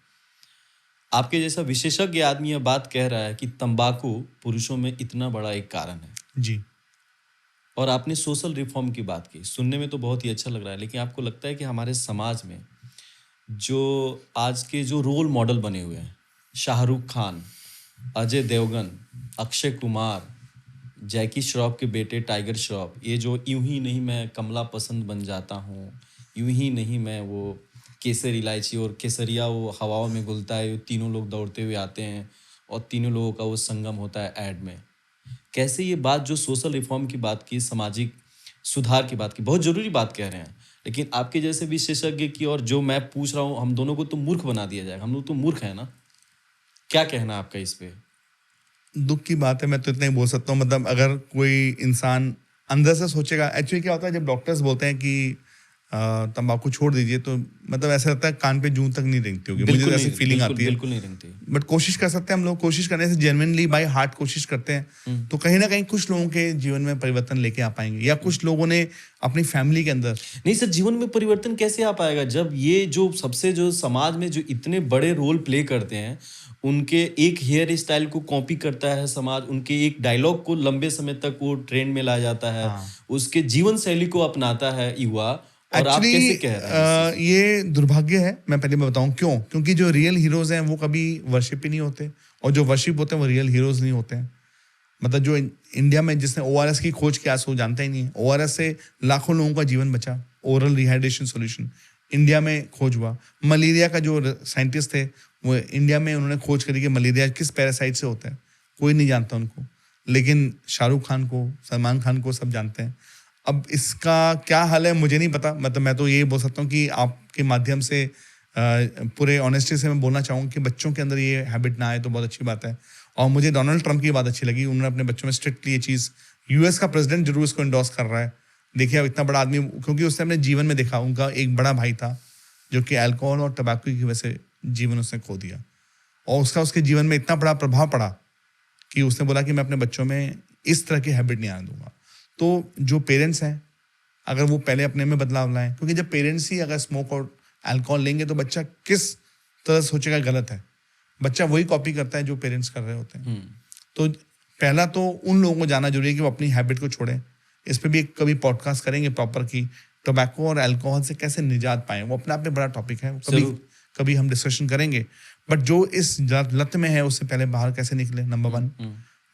आपके जैसा विशेषज्ञ आदमी यह बात कह रहा है कि तंबाकू पुरुषों में इतना बड़ा एक कारण है जी। और आपने सोशल रिफॉर्म की बात की, सुनने में तो बहुत ही अच्छा लग रहा है, लेकिन आपको लगता है कि हमारे समाज में जो आज के जो रोल मॉडल बने हुए हैं, शाहरुख खान, अजय देवगन, अक्षय कुमार, जैकी श्रॉफ के बेटे टाइगर श्रॉफ, ये जो यूं ही नहीं मैं कमला पसंद बन जाता हूँ, यूं ही नहीं मैं वो केसर इलायची और केसरिया वो हवाओं में घुलता है, तीनों लोग दौड़ते हुए आते हैं और तीनों लोगों का वो संगम होता है ऐड में। कैसे ये बात जो सोशल रिफॉर्म की बात की, सामाजिक सुधार की बात की, बहुत जरूरी बात कह रहे हैं, लेकिन आपके जैसे विशेषज्ञ की और जो मैं पूछ रहा हूँ, हम दोनों को तो मूर्ख बना दिया जाएगा। हम लोग तो मूर्ख हैं ना। क्या कहना आपका इस पे? दुख की बात है, मैं तो इतना ही बोल सकता हूँ। मतलब अगर कोई इंसान अंदर से सोचेगा, एक्चुअली क्या होता है जब डॉक्टर्स बोलते हैं कि तंबाकू छोड़ दीजिए, तो मतलब ऐसा लगता है कान पे जूं तक नहीं रेंगती होगी, मुझे बिल्कुल तो ऐसी नहीं, फीलिंग बिल्कुल आती है। बिल्कुल नहीं रेंगती। बट कोशिश कर सकते हैं हम लोग, कोशिश करने से जेन्युइनली बाय हार्ट कोशिश करते हैं तो कहीं ना कहीं कुछ लोगों के जीवन में परिवर्तन लेके आ पाएंगे, या कुछ लोगों ने अपनी फैमिली के अंदर। नहीं सर, जीवन में परिवर्तन कैसे आ पाएगा जब ये जो सबसे जो समाज में जो इतने बड़े रोल प्ले करते हैं, उनके एक हेयर स्टाइल को कॉपी करता है समाज, उनके एक डायलॉग को लंबे समय तक वो ट्रेंड में ला जाता है, हाँ। उसके जीवन शैली को अपनाता है युवा, और आप एक्चुअली कैसे कह रहे हैं इस चीज को? ये दुर्भाग्य है, मैं पहले मैं बताऊं क्यों, क्योंकि जो रियल हीरोज हैं वो कभी वर्शिप ही नहीं होते, और जो वर्शिप होते हैं वो रियल हीरोज नहीं होते हैं। मतलब जो इंडिया में जिसने ओआरएस की खोज किया सो जानता ही नहीं है, ओआरएस से लाखों लोगों का जीवन बचा, ओरल रिहाइड्रेशन सॉल्यूशन इंडिया में खोज हुआ। मलेरिया का जो साइंटिस्ट थे वो इंडिया में उन्होंने खोज करी कि मलेरिया किस पैरासाइट से होता है, कोई नहीं जानता उनको, लेकिन शाहरुख खान को, सलमान खान को सब जानते हैं। अब इसका क्या हल है मुझे नहीं पता, मतलब मैं तो ये बोल सकता हूँ कि आपके माध्यम से पूरे ऑनेस्टी से मैं बोलना चाहूँगा कि बच्चों के अंदर ये हैबिट ना आए तो बहुत अच्छी बात है। और मुझे डोनाल्ड ट्रंप की बात अच्छी लगी, उन्होंने अपने बच्चों में स्ट्रिक्टली ये चीज़, यूएस का प्रेसिडेंट जरूर इसको इंडोर्स कर रहा है। देखिए अब इतना बड़ा आदमी, क्योंकि उसने अपने जीवन में देखा, उनका एक बड़ा भाई था जो कि अल्कोहल और टबैको की वजह से जीवन उसने खो दिया, और उसका उसके जीवन में इतना बड़ा प्रभाव पड़ा कि उसने बोला कि मैं अपने बच्चों में इस तरह की हैबिट नहीं आने दूंगा। तो जो पेरेंट्स हैं, अगर वो पहले अपने में बदलाव लाएं, क्योंकि जब पेरेंट्स ही अगर स्मोक और अल्कोहल लेंगे तो बच्चा किस तरह सोचेगा गलत है, बच्चा वही कॉपी करता है जो पेरेंट्स कर रहे होते हैं। तो पहला तो उन लोगों को जानना जरूरी है कि वो अपनी हैबिट को छोड़ें। इस पर भी एक कभी पॉडकास्ट करेंगे प्रॉपर की टोबैको और अल्कोहल से कैसे निजात पाएं, वो अपने आप में बड़ा टॉपिक है, कभी हम डिस्कशन करेंगे। बट जो इस लत में है उससे पहले बाहर कैसे निकले, नंबर 1।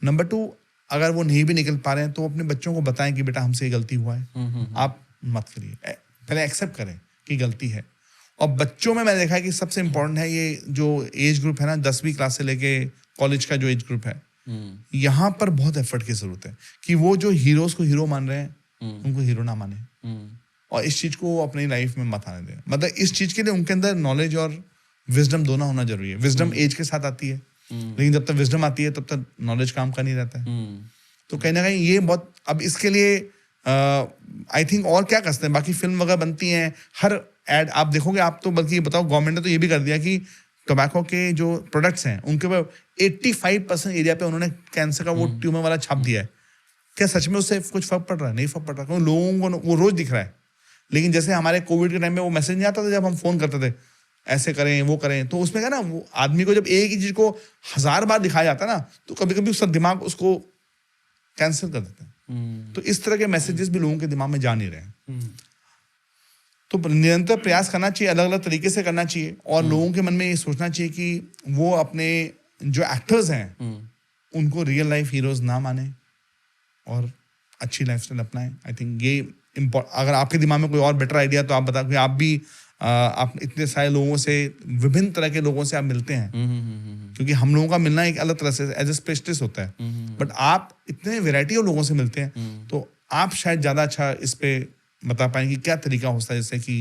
नंबर 2, अगर वो नहीं भी निकल पा रहे हैं तो अपने बच्चों को बताएं कि बेटा हमसे ये गलती हुआ है, आप मत करिए, पहले एक्सेप्ट करें कि गलती है। और बच्चों में मैंने देखा है कि सबसे इम्पोर्टेंट है ये जो एज ग्रुप है ना, 10वीं क्लास से लेके कॉलेज का जो एज ग्रुप है, यहाँ पर बहुत एफर्ट की जरूरत है कि वो जो हीरोज को हीरो मान रहे हैं उनको हीरो ना माने, और इस चीज को अपनी लाइफ में मत आने दें। मतलब इस चीज के लिए उनके अंदर नॉलेज और विजडम दोनों होना जरूरी है। विजडम एज के साथ आती है, लेकिन जब तक विजडम आती है तब तक नॉलेज काम का नहीं रहता है। तो कहीं ना कहीं ये बहुत, अब इसके लिए आई थिंक और क्या करते हैं, बाकी फिल्म वगैरह बनती हैं, हर एड आप देखोगे, आप तो बल्कि ये बताओ, गवर्नमेंट ने तो ये भी कर दिया कि टोबैको के जो प्रोडक्ट्स हैं उनके ऊपर 85% एरिया पे उन्होंने कैंसर का वो ट्यूमर वाला छाप दिया है। क्या सच में उससे कुछ फर्क पड़ रहा है? नहीं फर्क पड़ रहा, क्योंकि लोगों को वो रोज दिख रहा है। लेकिन जैसे हमारे कोविड के टाइम में वो मैसेज नहीं आता था जब हम फोन करते थे ऐसे करें वो करें, तो उसमें क्या ना, वो आदमी को जब एक ही चीज को 1000 बार दिखाया जाता है ना, तो कभी कभी उसका दिमाग उसको कैंसिल कर देता है। तो इस तरह के मैसेजेस भी लोगों के दिमाग में जा नहीं रहे हैं। तो निरंतर प्रयास करना चाहिए, अलग अलग तरीके से करना चाहिए, और लोगों के मन में ये सोचना चाहिए कि वो अपने जो एक्टर्स हैं उनको रियल लाइफ हीरोज ना माने और अच्छी लाइफस्टाइल अपनाएं। आई थिंक ये अगर आपके दिमाग में कोई और बेटर आइडिया तो आप बता, क्योंकि आप भी आप इतने सारे लोगों से, विभिन्न तरह के लोगों से आप मिलते हैं, क्योंकि हम लोगों का मिलना एक अलग तरह से एज ए स्पेशलिस्ट होता है, बट आप इतने वैरायटी ऑफ लोगों से मिलते हैं, तो आप शायद ज्यादा अच्छा इस पे बता पाएंगे क्या तरीका होता है जिससे कि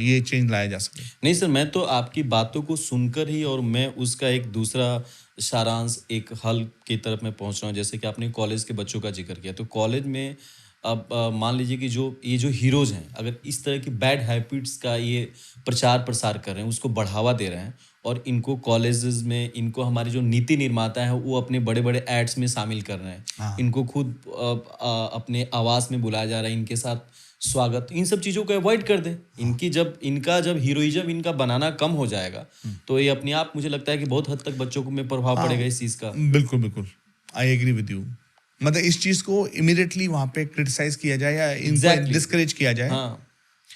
ये चेंज लाया जा सके। नहीं सर, मैं तो आपकी बातों को सुनकर ही, और मैं उसका एक दूसरा सारांश, एक हल की तरफ मैं पहुंच रहा हूँ। जैसे कि आपने कॉलेज के बच्चों का जिक्र किया, तो कॉलेज में अब मान लीजिए कि ये जो हीरोज हैं, अगर इस तरह की बैड हैबिट्स का ये प्रचार प्रसार कर रहे हैं, उसको बढ़ावा दे रहे हैं, और इनको कॉलेजेस में, इनको हमारे जो नीति निर्माता है वो अपने बड़े बड़े एड्स में शामिल कर रहे हैं, इनको खुद अपने आवास में बुलाया जा रहा है, इनके साथ स्वागत, इन सब चीज़ों को अवॉइड कर दें। इनका जब हीरोइज्म इनका बनाना कम हो जाएगा, तो ये अपने आप, मुझे लगता है कि बहुत हद तक बच्चों को में प्रभाव पड़ेगा इस चीज़ का। बिल्कुल बिल्कुल, आई एग्री विद यू। मतलब इस चीज को इमीडिएटली वहां पे क्रिटिसाइज किया जाए या इनको डिस्करेज किया जाए। हाँ।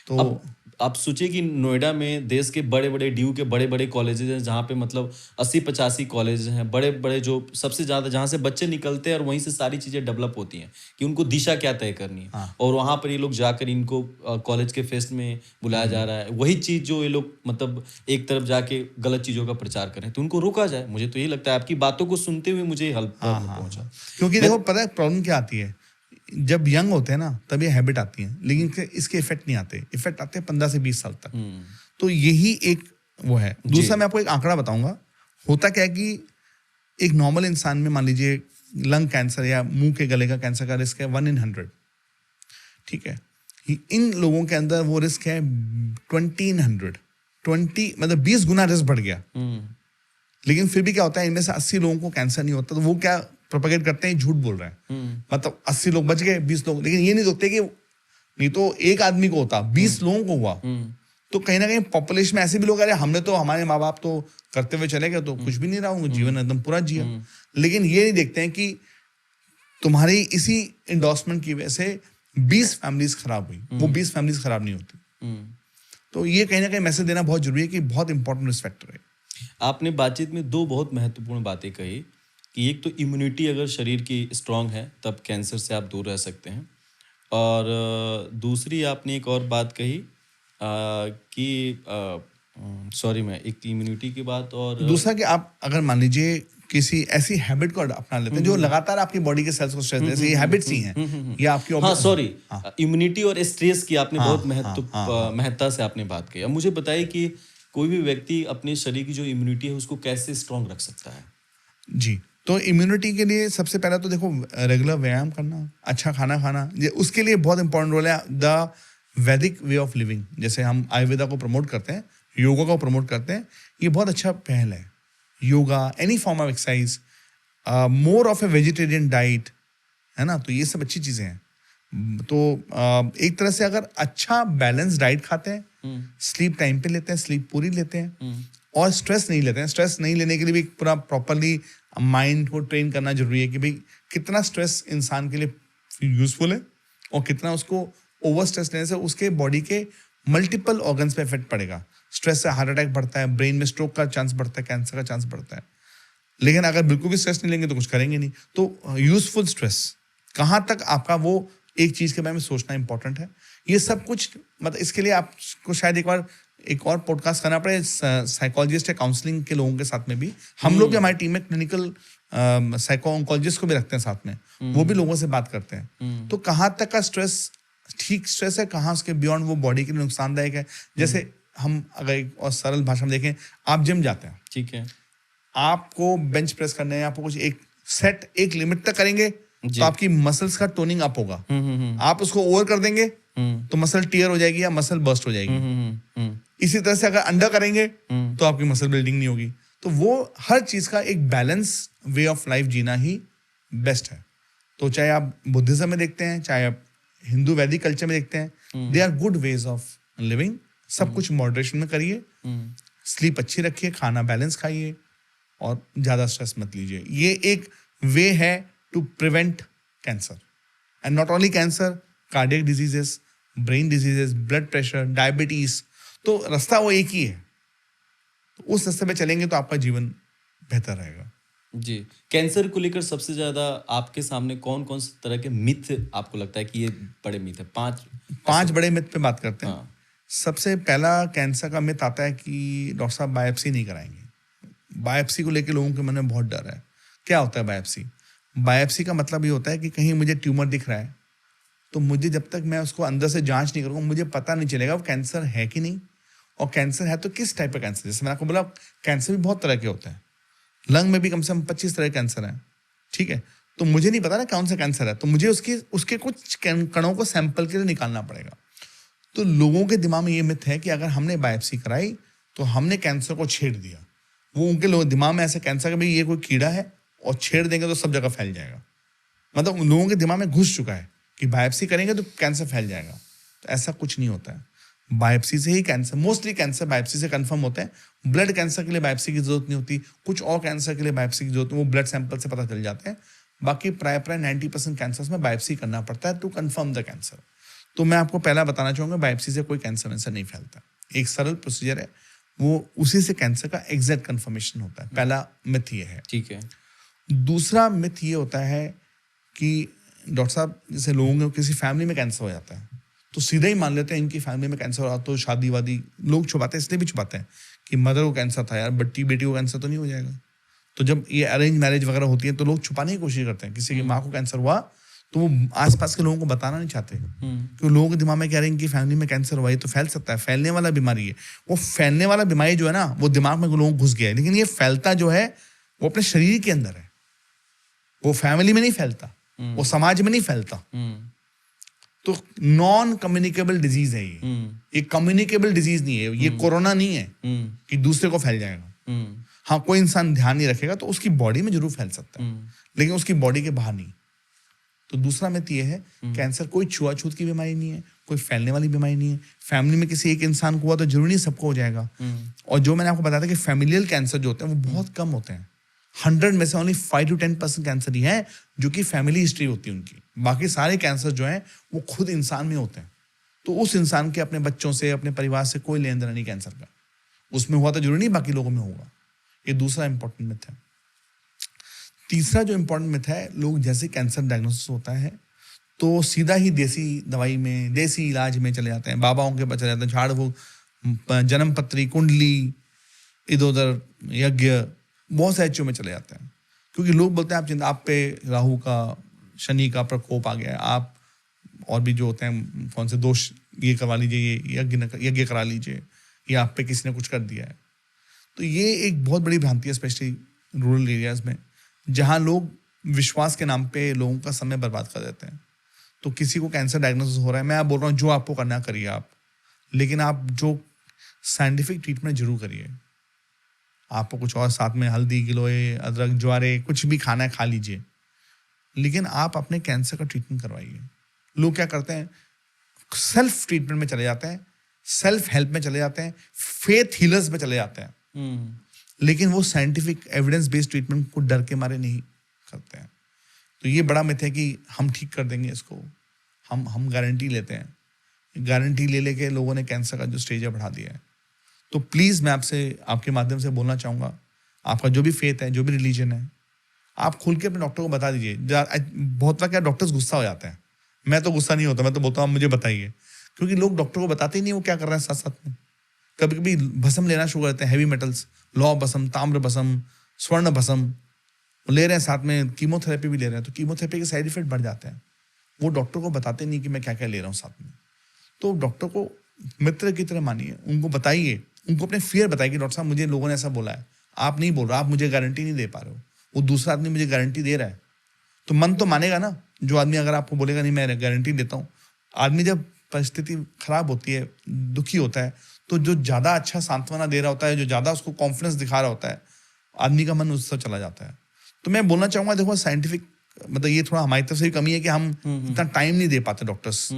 तो अब आप सोचिए कि नोएडा में देश के बड़े बड़े ड्यू के बड़े बड़े कॉलेजेस हैं, जहाँ पे मतलब 80-85 कॉलेज हैं, बड़े बड़े, जो सबसे ज़्यादा जहाँ से बच्चे निकलते हैं और वहीं से सारी चीज़ें डेवलप होती हैं कि उनको दिशा क्या तय करनी है। और वहाँ पर ये लोग जाकर इनको कॉलेज के फेस्ट में बुलाया जा रहा है, वही चीज़ जो ये लोग मतलब एक तरफ जाके गलत चीज़ों का प्रचार करें, तो उनको रोका जाए। मुझे तो ये लगता है, आपकी बातों को सुनते हुए मुझे हल पहुँचा। क्योंकि देखो पता है प्रॉब्लम क्या आती है, जब यंग होते हैं ना तब ये हैबिट आती है, लेकिन इसके इफेक्ट नहीं आते, इफेक्ट आते हैं 15 से 20 साल तक। तो यही एक वो है। दूसरा मैं आपको एक आंकड़ा बताऊंगा, होता क्या है कि एक नॉर्मल इंसान में मान लीजिए लंग कैंसर या मुंह के गले का कैंसर का रिस्क है 1 in 100, ठीक है। इन लोगों के अंदर वो रिस्क है 20 मतलब 20 गुना रिस्क बढ़ गया। लेकिन फिर भी क्या होता है, इनमें से 80 लोगों को कैंसर नहीं होता, तो वो क्या प्रोपेगेट करते हैं, झूठ बोल रहे हैं। मतलब 80 लोग बच गए, 20 लोग, लेकिन ये नहीं सोचते कि नहीं तो एक आदमी को होता, 20 लोगों को हुआ। तो कहीं ना कहीं पॉपुलेशन में ऐसे भी लोग, अरे हमने तो, हमारे माँ बाप तो करते हुए चले गए, तो कुछ भी नहीं रहा, उनको जीवन एकदम पूरा जिया। लेकिन ये नहीं देखते हैं कि तुम्हारी इसी इंडोर्समेंट की वजह से 20 फैमिलीज खराब हुई, वो 20 फैमिलीज खराब नहीं होती। तो ये कहीं ना कहीं मैसेज देना बहुत जरूरी है कि बहुत इंपॉर्टेंट रिस्क फैक्टर है। आपने बातचीत में दो बहुत महत्वपूर्ण बातें कही कि एक तो इम्यूनिटी अगर शरीर की स्ट्रांग है तब कैंसर से आप दूर रह सकते हैं, और दूसरी आपने एक और बात कही कि सॉरी, मैं एक इम्यूनिटी की बात, और दूसरा कि आप अगर मान लीजिए किसी ऐसी हैबिट को अपना लेते हैं जो लगातार आपकी बॉडी के सेल्स को स्ट्रेस दे, ये हैबिट्स ही हैं या आपकी हाँ सॉरी, इम्यूनिटी और स्ट्रेस की आपने बहुत महत्ता से आपने बात की। अब मुझे बताइए कि कोई भी व्यक्ति अपने शरीर की जो इम्यूनिटी है उसको कैसे स्ट्रांग रख सकता है? जी, तो इम्यूनिटी के लिए सबसे पहला तो देखो, रेगुलर व्यायाम करना, अच्छा खाना खाना, ये उसके लिए बहुत इंपॉर्टेंट रोल है। द वैदिक वे ऑफ लिविंग, जैसे हम आयुर्वेदा को प्रमोट करते हैं, योगा को प्रमोट करते हैं, ये बहुत अच्छा पहल है। Yoga, any form of exercise, more of A vegetarian diet, है ना, तो ये सब अच्छी चीज़ें हैं। तो एक तरह से अगर अच्छा बैलेंस डाइट खाते हैं, स्लीप टाइम पे लेते हैं, स्लीप पूरी लेते हैं, और स्ट्रेस नहीं लेते हैं। स्ट्रेस नहीं लेने के लिए भी पूरा प्रॉपरली माइंड को ट्रेन करना जरूरी है कि भाई कितना स्ट्रेस इंसान के लिए यूजफुल है और कितना उसको ओवर स्ट्रेस लेने से उसके बॉडी के मल्टीपल ऑर्गन्स पे इफेक्ट पड़ेगा। स्ट्रेस से हार्ट अटैक बढ़ता है, ब्रेन में स्ट्रोक का चांस बढ़ता है, कैंसर का चांस बढ़ता है। लेकिन अगर बिल्कुल भी स्ट्रेस नहीं लेंगे तो कुछ करेंगे नहीं। तो यूजफुल स्ट्रेस, कहाँ तक आपका वो एक चीज के बारे में सोचना इंपॉर्टेंट है। ये सब कुछ मतलब इसके लिए आपको शायद एक और पॉडकास्ट करना पड़े साइकोलॉजिस्ट या काउंसलिंग के लोगों के साथ में भी। हम लोग भी हमारी टीम में क्लिनिकल साइको ऑन्कोलॉजिस्ट को भी रखते हैं साथ में, वो भी लोगों से बात करते हैं। तो कहाँ तक का स्ट्रेस ठीक स्ट्रेस है, कहाँ उसके बियॉन्ड वो बॉडी के लिए नुकसानदायक है। जैसे हम अगर एक और सरल भाषा में देखें, आप जिम जाते हैं, ठीक है, आपको बेंच प्रेस करने है, आपको कुछ एक सेट एक लिमिट तक करेंगे तो आपकी मसल्स का टोनिंग अप होगा। आप उसको ओवर कर देंगे तो मसल टियर हो जाएगी या मसल बर्स्ट हो जाएगी। इसी तरह से अगर अंडर करेंगे तो आपकी मसल बिल्डिंग नहीं होगी। तो वो हर चीज का एक बैलेंस वे ऑफ लाइफ जीना ही बेस्ट है। तो चाहे आप बुद्धिज्म में देखते हैं, चाहे आप हिंदू वैदिक कल्चर में देखते हैं, they are good ways of living. सब कुछ मॉडरेशन में करिए, स्लीप अच्छी रखिए, खाना बैलेंस खाइए और ज्यादा स्ट्रेस मत लीजिए। ये एक वे है to prevent cancer, and not only cancer, cardiac diseases, brain diseases, blood pressure, diabetes. तो रास्ता वो एक ही है, तो उस रास्ते पे चलेंगे तो आपका जीवन बेहतर रहेगा। जी, कैंसर को लेकर सबसे ज्यादा आपके सामने कौन कौन से तरह के मिथ आपको लगता है कि ये बड़े मिथ है? पांच बड़े मिथ पे बात करते हैं। सबसे पहला कैंसर का मिथ आता है कि डॉक्टर साहब बायोप्सी नहीं कराएंगे। बायोप्सी को लेकर लोगों के मन में बहुत डर है। क्या होता है बायोप्सी? बायोप्सी का मतलब ये होता है कि कहीं मुझे ट्यूमर दिख रहा है तो मुझे जब तक मैं उसको अंदर से जांच नहीं करूँगा मुझे पता नहीं चलेगा वो कैंसर है कि नहीं, और कैंसर है तो किस टाइप का कैंसर। जैसे मैंने आपको बोला, कैंसर भी बहुत तरह के होते हैं, लंग में भी कम से कम 25 तरह के कैंसर हैं, ठीक है। तो मुझे नहीं पता ना कौन सा कैंसर है, तो मुझे उसके कुछ कणों को सैंपल के लिए निकालना पड़ेगा। तो लोगों के दिमाग में ये मिथ है कि अगर हमने बायोप्सी कराई तो हमने कैंसर को छेड़ दिया। वो उनके दिमाग में ऐसे कैंसर का भाई ये कोई कीड़ा है और छेड़ देंगे तो सब जगह फैल जाएगा। मतलब उन लोगों के दिमाग में घुस चुका है कि बायोप्सी करेंगे तो कैंसर फैल जाएगा। तो ऐसा कुछ नहीं होता है। बायोप्सी से ही कैंसर, मोस्टली कैंसर बायोप्सी से कंफर्म होते हैं। ब्लड कैंसर के लिए बायोप्सी की जरूरत नहीं होती, कुछ और कैंसर के लिए बायोप्सी की जरूरत है, वो ब्लड सैंपल से पता चल जाते हैं। बाकी प्राय 90% कैंसर में बायोप्सी करना पड़ता है टू कंफर्म द कैंसर। तो मैं आपको पहला बताना चाहूंगा, बायोप्सी से कोई कैंसर वैंसर नहीं फैलता। एक सरल प्रोसीजर है, वो उसी से कैंसर का एग्जैक्ट कंफर्मेशन होता है। पहला मिथ ये है, ठीक है। दूसरा मिथ ये होता है कि डॉक्टर साहब जैसे लोगों को किसी फैमिली में कैंसर हो जाता है तो सीधा ही मान लेते हैं इनकी फैमिली में कैंसर हो रहा, तो शादी वादी लोग छुपाते हैं, इसलिए भी छुपाते हैं कि मदर को कैंसर था यार, बेटी को कैंसर तो नहीं हो जाएगा। तो जब ये अरेंज मैरिज वगैरह होती है तो लोग छुपाने की कोशिश करते हैं। किसी की माँ को कैंसर हुआ तो वो आसपास के लोगों को बताना नहीं चाहते, क्योंकि लोगों के दिमाग में कह रहे हैं कि फैमिली में कैंसर हुआ, ये तो फैल सकता है, फैलने वाला बीमारी है। वो फैलने वाला बीमारी जो है ना, वो दिमाग में लोगों को घुस गया है, लेकिन ये फैलता जो है वो अपने शरीर के अंदर है, वो फैमिली में नहीं फैलता, वो समाज में नहीं फैलता। तो नॉन कम्युनिकेबल डिजीज है ये कम्युनिकेबल डिजीज नहीं है, ये कोरोना नहीं है कि दूसरे को फैल जाएगा। हाँ, कोई इंसान ध्यान नहीं रखेगा तो उसकी बॉडी में जरूर फैल सकता है, लेकिन उसकी बॉडी के बाहर नहीं। तो दूसरा मिथ ये है, कैंसर कोई छुआछूत की बीमारी नहीं है, कोई फैलने वाली बीमारी नहीं है। फैमिली में किसी एक इंसान को हुआ तो जरूरी नहीं सबको हो जाएगा। और जो मैंने आपको बताया था कि फैमिलियल कैंसर जो होते हैं वो बहुत कम होते हैं। 100 में से ओनली 5 to 10% कैंसर ही है जो कि फैमिली हिस्ट्री होती है उनकी। बाकी सारे कैंसर जो हैं वो खुद इंसान में होते हैं। तो उस इंसान के अपने बच्चों से, अपने परिवार से कोई लेन देन नहीं कैंसर का। उसमें हुआ तो जरूरी नहीं बाकी लोगों में होगा। ये दूसरा इंपॉर्टेंट मिथ है। तीसरा जो इंपॉर्टेंट मिथ है, लोग जैसे कैंसर डायग्नोसिस होता है तो सीधा ही देसी दवाई में, देसी इलाज में चले जाते हैं, बाबाओं के पास चले जाते हैं, झाड़ फूक, जन्म पत्री, कुंडली, इधर उधर यज्ञ, बहुत सारे चीज़ों में चले जाते हैं। क्योंकि लोग बोलते हैं आप पे राहु का, शनि का प्रकोप आ गया है, आप और भी जो होते हैं कौन से दोष, ये करवा लीजिए, ये यज्ञ करा लीजिए, या आप पे किसी ने कुछ कर दिया है। तो ये एक बहुत बड़ी भ्रांति है, स्पेशली रूरल एरियाज में, जहाँ लोग विश्वास के नाम पे लोगों का समय बर्बाद कर देते हैं। तो किसी को कैंसर डायग्नोसिस हो रहा है, मैं आप बोल रहा हूँ जो आपको करना करिए आप, लेकिन आप जो साइंटिफिक ट्रीटमेंट जरूर करिए। आपको कुछ और साथ में हल्दी, गिलोय, अदरक, ज्वारे, कुछ भी खाना है खा लीजिए, लेकिन आप अपने कैंसर का ट्रीटमेंट करवाइए। लोग क्या करते हैं, सेल्फ ट्रीटमेंट में चले जाते हैं, सेल्फ हेल्प में चले जाते हैं, फेथ हीलर्स में चले जाते हैं, लेकिन वो साइंटिफिक एविडेंस बेस्ड ट्रीटमेंट को डर के मारे नहीं करते हैं। तो ये बड़ा मिथ है कि हम ठीक कर देंगे इसको, हम गारंटी लेते हैं। गारंटी ले लेके लोगों ने कैंसर का जो स्टेज है बढ़ा दिया है। तो प्लीज़ मैं आपसे, आपके माध्यम से बोलना चाहूँगा, आपका जो भी फेथ है, जो भी रिलीजन है, आप खुल के अपने डॉक्टर को बता दीजिए। बहुत बार क्या डॉक्टर्स गुस्सा हो जाते हैं, मैं तो गुस्सा नहीं होता, मैं तो बोलता हूँ आप मुझे बताइए, क्योंकि लोग डॉक्टर को बताते ही नहीं वो क्या कर रहे हैं साथ साथ में। कभी कभी भस्म लेना शुरू करते हैं, हैवी मेटल्स, लौह भस्म, ताम्र भस्म, स्वर्ण भस्म ले रहे हैं, साथ में कीमोथेरेपी भी ले रहे हैं, तो कीमोथेरेपी के साइड इफेक्ट बढ़ जाते हैं। वो डॉक्टर को बताते नहीं कि मैं क्या क्या ले रहा हूँ साथ में। तो डॉक्टर को मित्र की तरह मानिए, उनको बताइए, उनको अपने फियर बताइए कि डॉक्टर साहब मुझे लोगों ने ऐसा बोला है, आप नहीं बोल रहे, आप मुझे गारंटी नहीं दे पा रहे हो, वो दूसरा आदमी मुझे गारंटी दे रहा है। तो मन तो मानेगा ना, जो आदमी अगर आपको बोलेगा नहीं मैं गारंटी देता हूँ। आदमी जब परिस्थिति खराब होती है, दुखी होता है, तो जो ज़्यादा अच्छा सांत्वना दे रहा होता है, जो ज़्यादा उसको कॉन्फिडेंस दिखा रहा होता है, आदमी का मन उससे चला जाता है। तो मैं बोलना चाहूँगा, देखो साइंटिफिक, मतलब ये थोड़ा हमारी तरफ से भी कमी है कि हम इतना टाइम नहीं दे पाते डॉक्टर्स।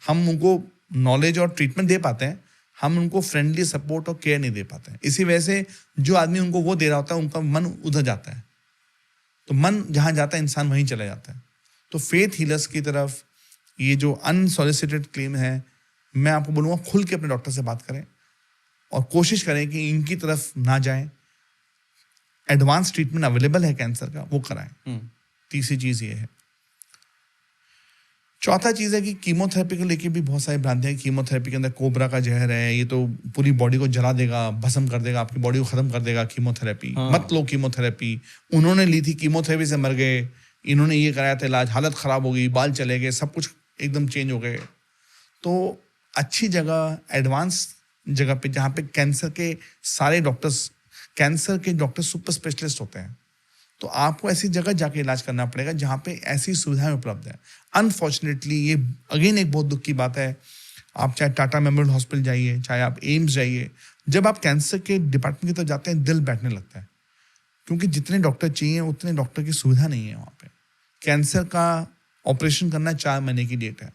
हम उनको नॉलेज और ट्रीटमेंट दे पाते हैं, हम उनको फ्रेंडली सपोर्ट और केयर नहीं दे पाते हैं। इसी वजह से जो आदमी उनको वो दे रहा होता है, उनका मन उधर जाता है। तो मन जहाँ जाता है इंसान वहीं चला जाता है। तो फेथ हीलर्स की तरफ ये जो अनसॉलिसिटेड क्लेम है, मैं आपको बोलूँगा खुल के अपने डॉक्टर से बात करें और कोशिश करें कि इनकी तरफ ना जाएं। एडवांस ट्रीटमेंट अवेलेबल है कैंसर का, वो कराएं। तीसरी चीज़ ये है। चौथा चीज़ है कि कीमोथेरेपी को लेके भी बहुत सारी भ्रांतियां हैं। कीमोथेरेपी के अंदर कोबरा का जहर है, ये तो पूरी बॉडी को जला देगा, भस्म कर देगा, आपकी बॉडी को खत्म कर देगा कीमोथेरेपी। मत लो कीमोथेरेपी, उन्होंने ली थी कीमोथेरेपी से मर गए, इन्होंने ये कराया था इलाज, हालत ख़राब हो गई, बाल चले गए, सब कुछ एकदम चेंज हो गए। तो अच्छी जगह, एडवांस जगह पे, जहाँ पे कैंसर के सारे डॉक्टर्स, कैंसर के डॉक्टर सुपर स्पेशलिस्ट होते हैं, तो आपको ऐसी जगह जाके इलाज करना पड़ेगा जहाँ पे ऐसी सुविधाएं उपलब्ध हैं। अनफॉर्चुनेटली ये अगेन एक बहुत दुख की बात है, आप चाहे टाटा मेमोरियल हॉस्पिटल जाइए, चाहे आप एम्स जाइए, जब आप कैंसर के डिपार्टमेंट की तरफ जाते हैं दिल बैठने लगता है, क्योंकि जितने डॉक्टर चाहिए उतने डॉक्टर की सुविधा नहीं है वहाँ पे। कैंसर का ऑपरेशन करना 4 महीने की डेट है,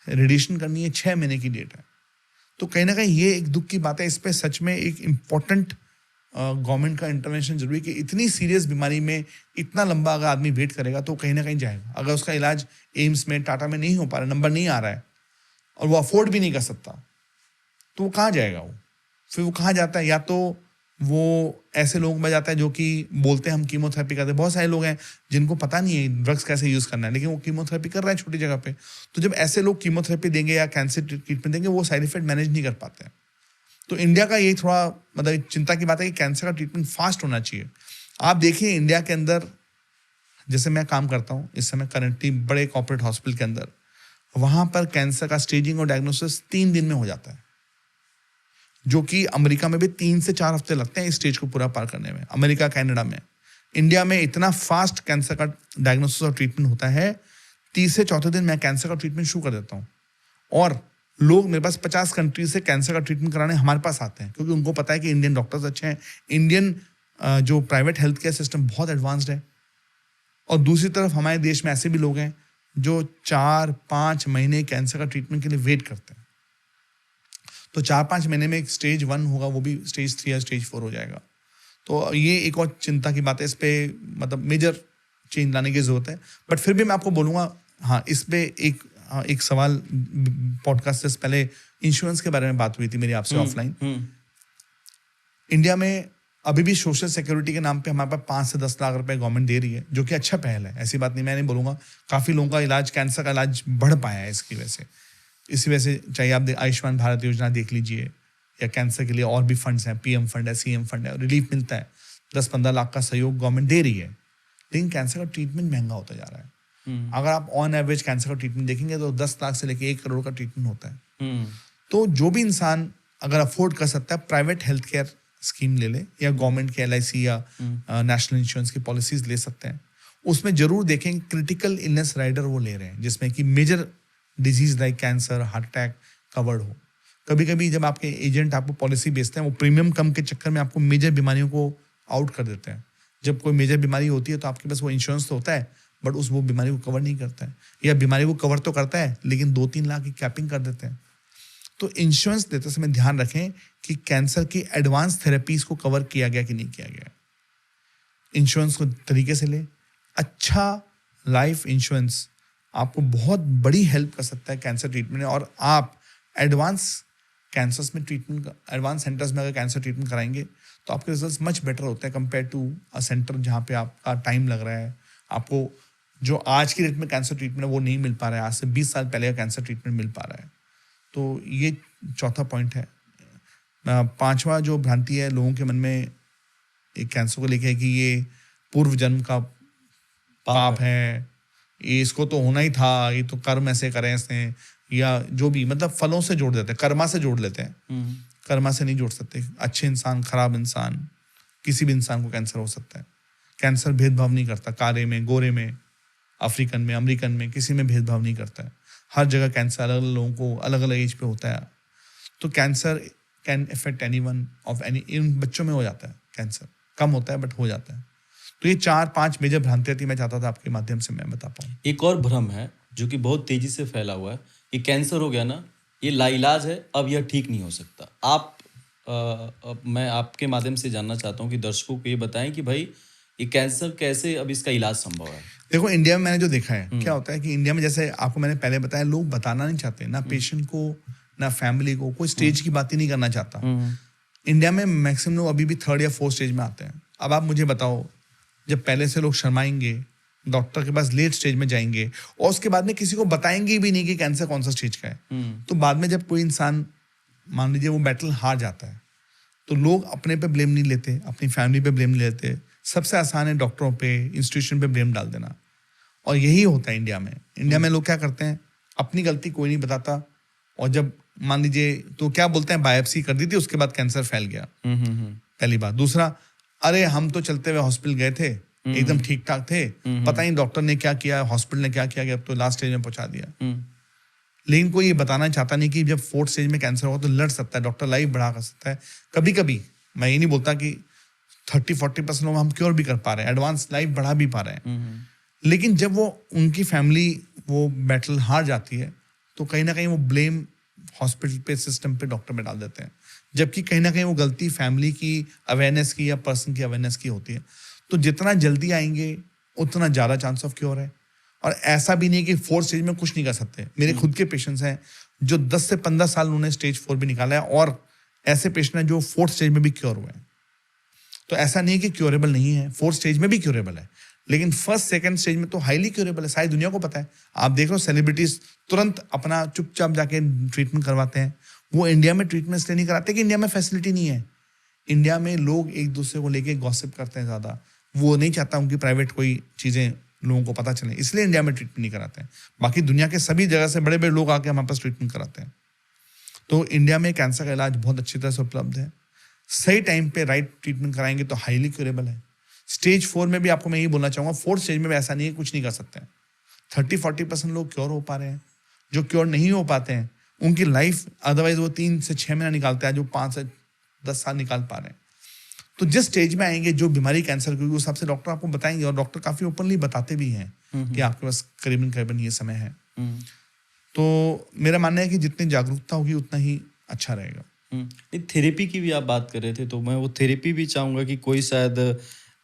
रेडिएशन करनी है 6 महीने की डेट है। तो कहीं ना कहीं ये एक दुख की बात है। इस पर सच में एक इम्पॉर्टेंट गवर्नमेंट का इंटरवेंशन जरूरी, कि इतनी सीरियस बीमारी में इतना लंबा अगर आदमी वेट करेगा तो कहीं ना कहीं जाएगा। अगर उसका इलाज एम्स में, टाटा में नहीं हो पा रहा, नंबर नहीं आ रहा है और वो अफोर्ड भी नहीं कर सकता, तो वो कहाँ जाएगा? वो फिर वो कहाँ जाता है? या तो वो ऐसे लोगों में जाता है जो कि बोलते हैं हम कीमोथेरेपी करते हैं। बहुत सारे लोग हैं जिनको पता नहीं है ड्रग्स कैसे यूज़ करना है, लेकिन वो कीमोथेरेपी कर रहे हैं छोटी जगह पे। तो जब ऐसे लोग कीमोथेरेपी देंगे या कैंसर ट्रीटमेंट देंगे, वो साइड इफेक्ट मैनेज नहीं कर पाते हैं। तो इंडिया का ये थोड़ा मतलब चिंता की बात है कि कैंसर का ट्रीटमेंट फास्ट होना चाहिए। आप देखिए इंडिया के अंदर, जैसे मैं काम करता हूँ इस समय करंटली बड़े कॉर्पोरेट हॉस्पिटल के अंदर, वहाँ पर कैंसर का स्टेजिंग और डायग्नोसिस 3 दिन में हो जाता है, जो कि अमेरिका में भी 3 से 4 हफ्ते लगते हैं इस स्टेज को पूरा पार करने में। अमेरिका, कनाडा में। इंडिया में इतना फास्ट कैंसर का डायग्नोसिस और ट्रीटमेंट होता है तीसरे चौथे दिन मैं कैंसर का ट्रीटमेंट शुरू कर देता हूँ। और लोग मेरे पास 50 कंट्रीज से कैंसर का ट्रीटमेंट कराने हमारे पास आते हैं, क्योंकि उनको पता है कि इंडियन डॉक्टर्स अच्छे हैं, इंडियन जो प्राइवेट हेल्थ केयर सिस्टम बहुत एडवांस्ड है। और दूसरी तरफ हमारे देश में ऐसे भी लोग हैं जो 4-5 महीने कैंसर का ट्रीटमेंट के लिए वेट करते हैं। तो 4-5 महीने में एक स्टेज 1 होगा, वो भी स्टेज 3 या स्टेज 4 हो जाएगा। तो ये एक और चिंता की बात है, इस पे मतलब मेजर चेंज लाने की जरूरत है। बट फिर भी मैं आपको बोलूँगा, हाँ, इस पे एक सवाल पॉडकास्ट से पहले इंश्योरेंस के बारे में बात हुई थी मेरी आपसे ऑफलाइन। इंडिया में अभी भी सोशल सिक्योरिटी के नाम पे हमारे पास 5 से 10 लाख रुपए गवर्नमेंट दे रही है, जो कि अच्छा पहल है, ऐसी बात नहीं, मैं नहीं बोलूँगा। काफ़ी लोगों का इलाज, कैंसर का इलाज बढ़ पाया है इसकी वजह से। इसी वजह से चाहे आप आयुष्मान भारत योजना देख लीजिए, या कैंसर के लिए और भी फंड्स हैं, PM फंड है, CM फंड है, रिलीफ मिलता है, 10-15 लाख का सहयोग गवर्नमेंट दे रही है। लेकिन कैंसर का ट्रीटमेंट महंगा होता जा रहा है। अगर आप ऑन एवरेज कैंसर का ट्रीटमेंट देखेंगे तो 10 लाख से लेकर 1 करोड़ का ट्रीटमेंट होता है। तो जो भी इंसान अगर अफोर्ड कर सकता है, प्राइवेट हेल्थ केयर स्कीम ले ले, या गवर्नमेंट के LIC या नेशनल इंश्योरेंस की पॉलिसीज ले सकते हैं। उसमें जरूर देखें क्रिटिकल इलनेस राइडर वो ले रहे हैं, जिसमें कि major disease like cancer, heart attack covered हो। कभी कभी जब आपके एजेंट आपको पॉलिसी बेचते हैं, वो प्रीमियम कम के चक्कर में आपको मेजर बीमारियों को आउट कर देते हैं। जब कोई मेजर बीमारी होती है तो आपके पास वो इंश्योरेंस तो होता है, बट वो बीमारी को कवर नहीं करता है, या बीमारी को कवर तो करता है लेकिन 2-3 लाख की कैपिंग कर देते हैं। तो इंश्योरेंस देते समय ध्यान रखें कि कैंसर की एडवांस थेरेपीज को कवर किया गया कि नहीं किया गया। इंश्योरेंस को तरीके से ले। अच्छा लाइफ इंश्योरेंस आपको बहुत बड़ी हेल्प कर सकता है कैंसर ट्रीटमेंट में। और आप एडवांस कैंसर्स में ट्रीटमेंट, एडवांस सेंटर्स में अगर कैंसर ट्रीटमेंट कराएंगे तो आपके रिजल्ट्स मच बेटर होते हैं कंपेयर टू अ सेंटर जहाँ पे आपका टाइम लग रहा है। आपको जो आज की डेट में कैंसर ट्रीटमेंट है वो नहीं मिल पा रहा है, आज से 20 साल पहले का कैंसर ट्रीटमेंट मिल पा रहा है। तो ये चौथा पॉइंट है। 5वां जो भ्रांति है लोगों के मन में एक कैंसर को लेके कि ये पूर्व जन्म का पाप है, ये इसको तो होना ही था, ये तो कर्म ऐसे करें इसने, या जो भी, मतलब फलों से जोड़ देते हैं, कर्मा से जोड़ लेते हैं। कर्मा से नहीं जोड़ सकते। अच्छे इंसान, खराब इंसान, किसी भी इंसान को कैंसर हो सकता है। कैंसर भेदभाव नहीं करता, काले में, गोरे में, अफ्रीकन में, अमेरिकन में, किसी में भेदभाव नहीं करता है। हर जगह कैंसर अलग अलग लोगों को अलग अलग एज पे होता है। तो cancer can affect anyone of any, इन बच्चों में हो जाता है कैंसर, कम होता है बट हो जाता है। तो ये 4-5 मेजर भ्रांतियां थी, मैं चाहता था आपके माध्यम से मैं बता पाऊँ। एक और भ्रम है जो कि बहुत तेजी से फैला हुआ है, ये कैंसर हो गया ना, ये लाइलाज है, अब यह ठीक नहीं हो सकता। मैं आपके माध्यम से जानना चाहता हूँ कि दर्शकों को ये बताएं कि भाई ये कैंसर कैसे, अब इसका इलाज संभव है। देखो, इंडिया में मैंने जो देखा है, क्या होता है कि इंडिया में, जैसे आपको मैंने पहले बताया, लोग बताना नहीं चाहते, ना पेशेंट को ना फैमिली को, कोई स्टेज की बात ही नहीं करना चाहता। इंडिया में मैक्सिमम लोग अभी भी 3rd या 4th स्टेज में आते हैं। अब आप मुझे बताओ, जब पहले से लोग शर्माएंगे, डॉक्टर के पास लेट स्टेज में जाएंगे और उसके बाद में किसी को बताएंगे भी नहीं कि कैंसर कौन सा स्टेज का है, तो बाद में जब कोई इंसान, मान लीजिए वो बैटल हार जाता है, तो लोग अपने पे ब्लेम नहीं लेते, अपनी फैमिली पे ब्लेम नहीं लेते। सबसे आसान है डॉक्टरों पे, इंस्टीट्यूशन पे ब्लेम डाल देना। और यही होता है इंडिया में। इंडिया में लोग क्या करते हैं, अपनी गलती कोई नहीं बताता, और जब मान लीजिए तो क्या बोलते हैं, बायोप्सी कर दी थी, उसके बाद कैंसर फैल गया, पहली बात। दूसरा, अरे हम तो चलते हुए हॉस्पिटल गए थे, एकदम ठीक ठाक थे, पता नहीं डॉक्टर ने क्या किया, हॉस्पिटल ने क्या किया, अब तो लास्ट स्टेज में पहुंचा दिया। लेकिन कोई ये बताना चाहता नहीं कि जब 4th स्टेज में कैंसर होगा तो लड़ सकता है, डॉक्टर लाइफ बढ़ा कर सकता है। कभी कभी, मैं ये नहीं बोलता कि 30-40% लोग हम क्योर भी कर पा रहे हैं, एडवांस लाइफ बढ़ा भी पा रहे हैं, लेकिन जब वो उनकी फैमिली वो बैटल हार जाती है तो कहीं ना कहीं वो ब्लेम हॉस्पिटल पे, सिस्टम पे, डॉक्टर पे डाल देते हैं, जबकि कहीं ना कहीं वो गलती फैमिली की अवेयरनेस की या पर्सन की अवेयरनेस की होती है। तो जितना जल्दी आएंगे उतना ज़्यादा चांस ऑफ क्योर है। और ऐसा भी नहीं कि 4th स्टेज में कुछ नहीं कर सकते। मेरे खुद के पेशेंट्स हैं जो 10 से 15 साल उन्होंने स्टेज 4 भी निकाला है, और ऐसे पेशेंट हैं जो 4th स्टेज में भी क्योर हुए हैं। तो ऐसा नहीं है कि क्योरेबल नहीं है, 4th स्टेज में भी क्योरेबल है, लेकिन 1st 2nd स्टेज में तो हाईली क्योरेबल है। सारी दुनिया को पता है। आप देख रहे हो सेलिब्रिटीज तुरंत अपना चुपचाप जाके ट्रीटमेंट करवाते हैं। वो इंडिया में ट्रीटमेंट इसलिए नहीं कराते कि इंडिया में फैसिलिटी नहीं है। इंडिया में लोग एक दूसरे को लेके गॉसिप करते हैं ज़्यादा, वो नहीं चाहता उनकी प्राइवेट कोई चीज़ें लोगों को पता चले, इसलिए इंडिया में ट्रीटमेंट नहीं कराते हैं। बाकी दुनिया के सभी जगह से बड़े बड़े लोग आके हमारे पास ट्रीटमेंट कराते हैं। तो इंडिया में कैंसर का इलाज बहुत अच्छी तरह से उपलब्ध है। सही टाइम पे राइट ट्रीटमेंट कराएंगे तो हाईली क्यूरेबल है। स्टेज 4 में भी आपको मैं यही बोलना चाहूँगा, 4th स्टेज में भी ऐसा नहीं है कुछ नहीं कर सकते हैं। 30-40% लोग क्योर हो पा रहे हैं। जो क्योर नहीं हो पाते हैं उनकी लाइफ अदरवाइज वो 3 से 6 महीना निकालते हैं, जो 5 से 10 साल निकाल पा रहे हैं। तो जिस स्टेज में आएंगे जो बीमारी कैंसर की, उस हिसाब से डॉक्टर आपको बताएंगे, और डॉक्टर काफी ओपनली बताते भी हैं कि आपके पास करीबन करीबन ये समय है। तो मेरा मानना है कि जितनी जागरूकता होगी उतना ही अच्छा रहेगा। नहीं, थेरेपी की भी आप बात कर रहे थे, तो मैं वो थेरेपी भी चाहूंगा कि कोई शायद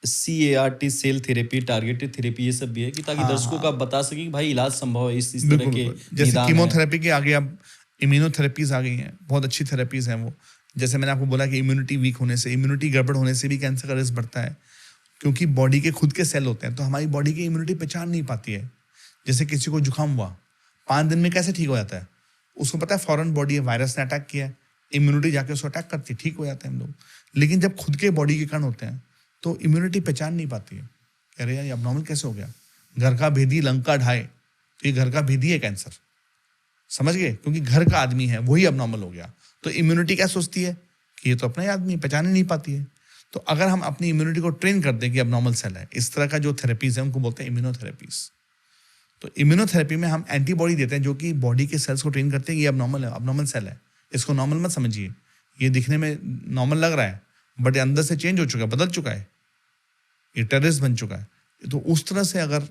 CAR-T cell therapy, targeted therapy, ये सब भी है कि ताकि दर्शकों को आप बता सकें कि भाई इलाज संभव है, इस तरह के जैसे निदान है। कीमोथेरेपी के आगे अब इम्यूनोथेरेपीज आ गई हैं, बहुत अच्छी थेरेपीज हैं वो। जैसे मैंने आपको बोला कि इम्यूनिटी वीक होने से, इम्यूनिटी गड़बड़ होने से भी कैंसर का रिस्क बढ़ता है, क्योंकि बॉडी के खुद के सेल होते हैं, तो हमारी बॉडी की इम्यूनिटी पहचान नहीं पाती है। जैसे किसी को जुकाम हुआ, 5 दिन में कैसे ठीक हो जाता है, उसको पता है फौरन बॉडी वायरस ने अटैक किया है, इम्यूनिटी जाके उसको अटैक करती है, ठीक हो जाते हैं हम लोग। लेकिन जब खुद के बॉडी के कण होते हैं तो इम्यूनिटी पहचान नहीं पाती है, अरे यार ये अबनॉर्मल कैसे हो गया, घर का भेदी लंका ढाए, तो ये घर का भेदी है कैंसर, समझ गए, क्योंकि घर का आदमी है वही अबनॉर्मल हो गया। तो इम्यूनिटी क्या सोचती है कि ये तो अपना ही आदमी है, पहचान ही नहीं पाती है। तो अगर हम अपनी इम्यूनिटी को ट्रेन कर दें कि अबनॉर्मल सेल है, इस तरह का जो थेरेपीज है उनको बोलते हैं इम्यूनोथेरेपीज। तो इम्यूनोथेरेपी में हम एंटीबॉडी देते हैं जो कि बॉडी के सेल्स को ट्रेन करते हैं, ये अबनॉर्मल है, अबनॉर्मल सेल है, इसको नॉर्मल मत समझिए, ये दिखने में नॉर्मल लग रहा है बट अंदर से चेंज हो चुका है, बदल चुका है, ये टेररिस्ट बन चुका है। तो उस तरह से अगर